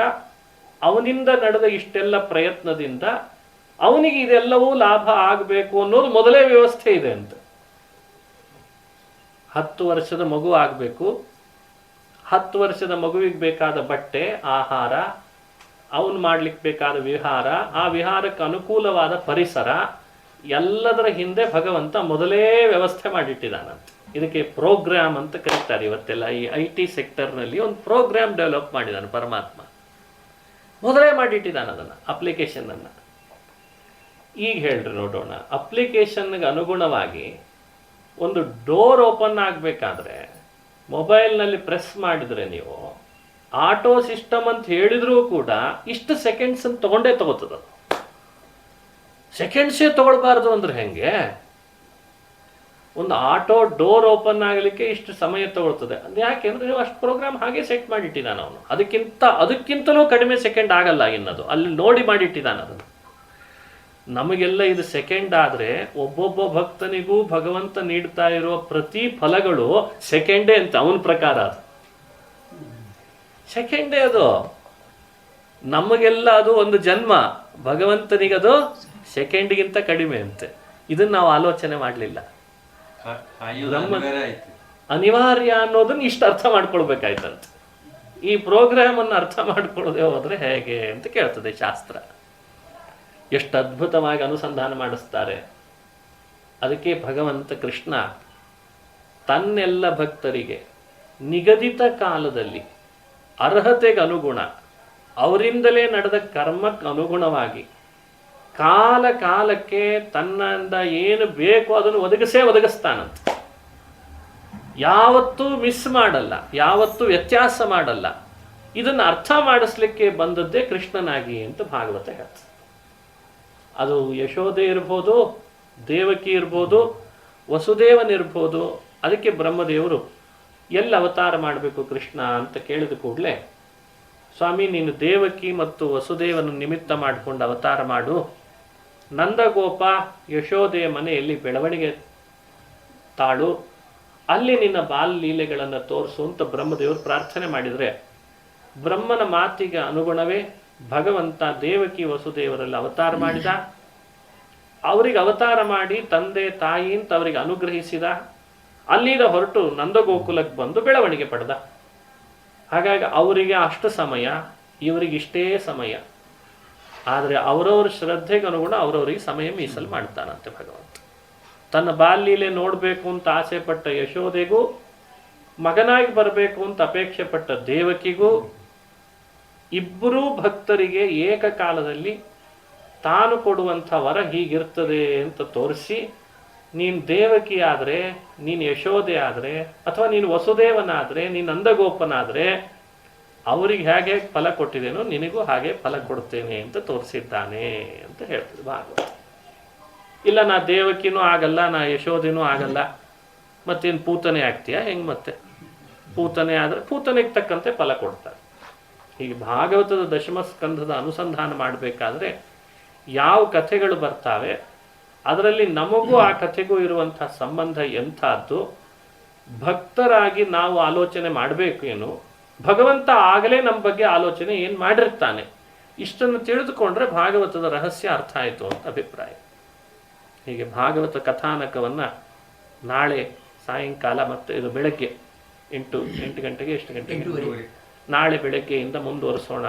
ಅವನಿಂದ ನಡೆದ ಇಷ್ಟೆಲ್ಲ ಪ್ರಯತ್ನದಿಂದ ಅವನಿಗೆ ಇದೆಲ್ಲವೂ ಲಾಭ ಆಗಬೇಕು ಅನ್ನೋದು ಮೊದಲೇ ವ್ಯವಸ್ಥೆ ಇದೆ ಅಂತ. 10 ವರ್ಷದ ಮಗು ಆಗಬೇಕು, 10 ವರ್ಷದ ಮಗುವಿಗೆ ಬೇಕಾದ ಬಟ್ಟೆ, ಆಹಾರ, ಅವನು ಮಾಡ್ಲಿಕ್ಕೆ ಬೇಕಾದ ವಿಹಾರ, ಆ ವಿಹಾರಕ್ಕೆ ಅನುಕೂಲವಾದ ಪರಿಸರ, ಎಲ್ಲದರ ಹಿಂದೆ ಭಗವಂತ ಮೊದಲೇ ವ್ಯವಸ್ಥೆ ಮಾಡಿಟ್ಟಿದ್ದಾನಂತೆ. ಇದಕ್ಕೆ ಪ್ರೋಗ್ರಾಮ್ ಅಂತ ಕರೀತಾರೆ ಇವತ್ತೆಲ್ಲ. ಈ IT ಸೆಕ್ಟರ್ನಲ್ಲಿ ಒಂದು ಪ್ರೋಗ್ರಾಮ್ ಡೆವಲಪ್ ಮಾಡಿದ್ದಾನೆ ಪರಮಾತ್ಮ, ಮೊದಲೇ ಮಾಡಿಟ್ಟಿದ್ದಾನೆ ಅದನ್ನು, ಅಪ್ಲಿಕೇಶನನ್ನು. ಈಗ ಹೇಳ್ರಿ ನೋಡೋಣ, ಅಪ್ಲಿಕೇಶನ್ಗೆ ಅನುಗುಣವಾಗಿ ಒಂದು ಡೋರ್ ಓಪನ್ ಆಗಬೇಕಾದ್ರೆ ಮೊಬೈಲ್ನಲ್ಲಿ ಪ್ರೆಸ್ ಮಾಡಿದರೆ ನೀವು ಆಟೋ ಸಿಸ್ಟಮ್ ಅಂತ ಹೇಳಿದ್ರೂ ಕೂಡ ಇಷ್ಟು ಸೆಕೆಂಡ್ಸ್ ಅಂತ ತಗೋತದ. ಸೆಕೆಂಡ್ಸೇ ತಗೊಳ್ಬಾರ್ದು ಅಂದ್ರೆ ಹೆಂಗೆ? ಒಂದು ಆಟೋ ಡೋರ್ ಓಪನ್ ಆಗಲಿಕ್ಕೆ ಇಷ್ಟು ಸಮಯ ತಗೊಳ್ತದೆ ಅದು ಯಾಕೆಂದ್ರೆ ನೀವು ಅಷ್ಟು ಪ್ರೋಗ್ರಾಮ್ ಹಾಗೆ ಸೆಟ್ ಮಾಡಿಟ್ಟಿದ್ದಾನೆ ಅವನು. ಅದಕ್ಕಿಂತಲೂ ಕಡಿಮೆ ಸೆಕೆಂಡ್ ಆಗಲ್ಲ ಇನ್ನದು, ಅಲ್ಲಿ ನೋಡಿ ಮಾಡಿಟ್ಟಿದ್ದಾನೆ ಅದನ್ನು. ನಮಗೆಲ್ಲ ಇದು ಸೆಕೆಂಡ್ ಆದರೆ ಒಬ್ಬೊಬ್ಬ ಭಕ್ತನಿಗೂ ಭಗವಂತ ನೀಡ್ತಾ ಇರೋ ಪ್ರತಿ ಫಲಗಳು ಸೆಕೆಂಡೇ ಅಂತ ಅವನ ಪ್ರಕಾರ. ಅದು ಸೆಕೆಂಡೇ, ಅದು ನಮಗೆಲ್ಲ ಅದು ಒಂದು ಜನ್ಮ, ಭಗವಂತನಿಗದು ಸೆಕೆಂಡ್ಗಿಂತ ಕಡಿಮೆ ಅಂತೆ. ಇದನ್ನ ನಾವು ಆಲೋಚನೆ ಮಾಡಲಿಲ್ಲ. ಅನಿವಾರ್ಯ ಅನ್ನೋದನ್ನ ಇಷ್ಟು ಅರ್ಥ ಮಾಡ್ಕೊಳ್ಬೇಕಾಯ್ತಂತೆ. ಈ ಪ್ರೋಗ್ರಾಮ್ ಅನ್ನು ಅರ್ಥ ಮಾಡ್ಕೊಳ್ಳೋದೇ ಹೋದ್ರೆ ಹೇಗೆ ಅಂತ ಕೇಳ್ತದೆ ಶಾಸ್ತ್ರ. ಎಷ್ಟು ಅದ್ಭುತವಾಗಿ ಅನುಸಂಧಾನ ಮಾಡಿಸ್ತಾರೆ. ಅದಕ್ಕೆ ಭಗವಂತ ಕೃಷ್ಣ ತನ್ನೆಲ್ಲ ಭಕ್ತರಿಗೆ ನಿಗದಿತ ಕಾಲದಲ್ಲಿ ಅರ್ಹತೆಗೆ ಅನುಗುಣ, ಅವರಿಂದಲೇ ನಡೆದ ಕರ್ಮಕ್ಕೆ ಅನುಗುಣವಾಗಿ ಕಾಲ ಕಾಲಕ್ಕೆ ತನ್ನಿಂದ ಏನು ಬೇಕು ಅದನ್ನು ಒದಗಿಸ್ತಾನಂತೆ. ಯಾವತ್ತೂ ಮಿಸ್ ಮಾಡಲ್ಲ, ಯಾವತ್ತೂ ವ್ಯತ್ಯಾಸ ಮಾಡಲ್ಲ. ಇದನ್ನು ಅರ್ಥ ಮಾಡಿಸ್ಲಿಕ್ಕೆ ಬಂದದ್ದೇ ಕೃಷ್ಣನಾಗಿ ಅಂತ ಭಾಗವತ ಹೇಳ್ತದೆ. ಅದು ಯಶೋದೆ ಇರ್ಬೋದು, ದೇವಕಿ ಇರ್ಬೋದು, ವಸುದೇವನಿರ್ಬೋದು. ಅದಕ್ಕೆ ಬ್ರಹ್ಮದೇವರು ಎಲ್ಲಿ ಅವತಾರ ಮಾಡಬೇಕು ಕೃಷ್ಣ ಅಂತ ಕೇಳಿದ ಕೂಡಲೇ, ಸ್ವಾಮಿ ನೀನು ದೇವಕಿ ಮತ್ತು ವಸುದೇವನ ನಿಮಿತ್ತ ಮಾಡಿಕೊಂಡು ಅವತಾರ ಮಾಡು, ನಂದಗೋಪ ಯಶೋದೆಯ ಮನೆಯಲ್ಲಿ ಬೆಳವಣಿಗೆ ತಾಳು, ಅಲ್ಲಿ ನಿನ್ನ ಬಾಲ್ಯಲೀಲೆಗಳನ್ನು ತೋರಿಸು ಅಂತ ಬ್ರಹ್ಮದೇವರು ಪ್ರಾರ್ಥನೆ ಮಾಡಿದರೆ, ಬ್ರಹ್ಮನ ಮಾತಿಗೆ ಅನುಗುಣವೇ ಭಗವಂತ ದೇವಕಿ ವಸುದೇವರಲ್ಲಿ ಅವತಾರ ಮಾಡಿದ. ಅವರಿಗೆ ಅವತಾರ ಮಾಡಿ ತಂದೆ ತಾಯಿ ಅಂತ ಅವರಿಗೆ ಅನುಗ್ರಹಿಸಿದ. ಅಲ್ಲಿಂದ ಹೊರಟು ನಂದಗೋಕುಲಕ್ಕೆ ಬಂದು ಬೆಳವಣಿಗೆ ಪಡೆದ. ಹಾಗಾಗಿ ಅವರಿಗೆ ಅಷ್ಟು ಸಮಯ, ಇವರಿಗೆ ಇಷ್ಟೇ ಸಮಯ. ಆದರೆ ಅವರವ್ರ ಶ್ರದ್ಧೆಗೆ ಅನುಗುಣ ಅವರವರಿಗೆ ಸಮಯ ಮೀಸಲು ಮಾಡ್ತಾನಂತೆ ಭಗವಂತ. ತನ್ನ ಬಾಲ್ಯಲೀಲೆ ನೋಡಬೇಕು ಅಂತ ಆಸೆ ಪಟ್ಟ ಯಶೋದೆಗೂ, ಮಗನಾಗಿ ಬರಬೇಕು ಅಂತ ಅಪೇಕ್ಷೆ ಪಟ್ಟ ದೇವಕಿಗೂ, ಇಬ್ಬರೂ ಭಕ್ತರಿಗೆ ಏಕಕಾಲದಲ್ಲಿ ತಾನು ಕೊಡುವಂಥ ವರ ಹೀಗಿರ್ತದೆ ಅಂತ ತೋರಿಸಿ ನೀನು ದೇವಕಿ ಆದರೆ, ನೀನು ಯಶೋದೆ ಆದರೆ, ಅಥವಾ ನೀನು ವಸುದೇವನಾದರೆ, ನೀನು ನಂದಗೋಪನಾದರೆ ಅವರಿಗೆ ಹೇಗೆ ಫಲ ಕೊಟ್ಟಿದ್ದೇನೋ ನಿನಗೂ ಹಾಗೆ ಫಲ ಕೊಡ್ತೇನೆ ಅಂತ ತೋರಿಸಿದ್ದಾನೆ ಅಂತ ಹೇಳ್ತದೆ ಭಾಗವತ. ಇಲ್ಲ ನಾ ದೇವಕಿನೂ ಆಗಲ್ಲ, ನಾ ಯಶೋದೆನೂ ಆಗಲ್ಲ, ಮತ್ತೇನು ಪೂತನೆ ಆಗ್ತೀಯಾ ಹೆಂಗೆ? ಮತ್ತೆ ಪೂತನೆ ಆದರೆ ಪೂತನೆಗೆ ತಕ್ಕಂತೆ ಫಲ ಕೊಡ್ತಾರೆ. ಹೀಗೆ ಭಾಗವತದ ದಶಮ ಸ್ಕಂಧದ ಅನುಸಂಧಾನ ಮಾಡಬೇಕಾದ್ರೆ ಯಾವ ಕಥೆಗಳು ಬರ್ತಾವೆ ಅದರಲ್ಲಿ ನಮಗೂ ಆ ಕಥೆಗೂ ಇರುವಂಥ ಸಂಬಂಧ ಎಂಥದ್ದು, ಭಕ್ತರಾಗಿ ನಾವು ಆಲೋಚನೆ ಮಾಡಬೇಕು ಏನು, ಭಗವಂತ ಆಗಲೇ ನಮ್ಮ ಬಗ್ಗೆ ಆಲೋಚನೆ ಏನು ಮಾಡಿರ್ತಾನೆ, ಇಷ್ಟನ್ನು ತಿಳಿದುಕೊಂಡ್ರೆ ಭಾಗವತದ ರಹಸ್ಯ ಅರ್ಥ ಆಯಿತು ಅಂತ ಅಭಿಪ್ರಾಯ. ಹೀಗೆ ಭಾಗವತ ಕಥಾನಕವನ್ನು ನಾಳೆ ಸಾಯಂಕಾಲ ಮತ್ತು ಇದು ಬೆಳಗ್ಗೆ 8 ಗಂಟೆಗೆ, ಎಷ್ಟು ಗಂಟೆಗೆ, ನಾಳೆ ಬೆಳಗ್ಗೆಯಿಂದ ಮುಂದುವರಿಸೋಣ.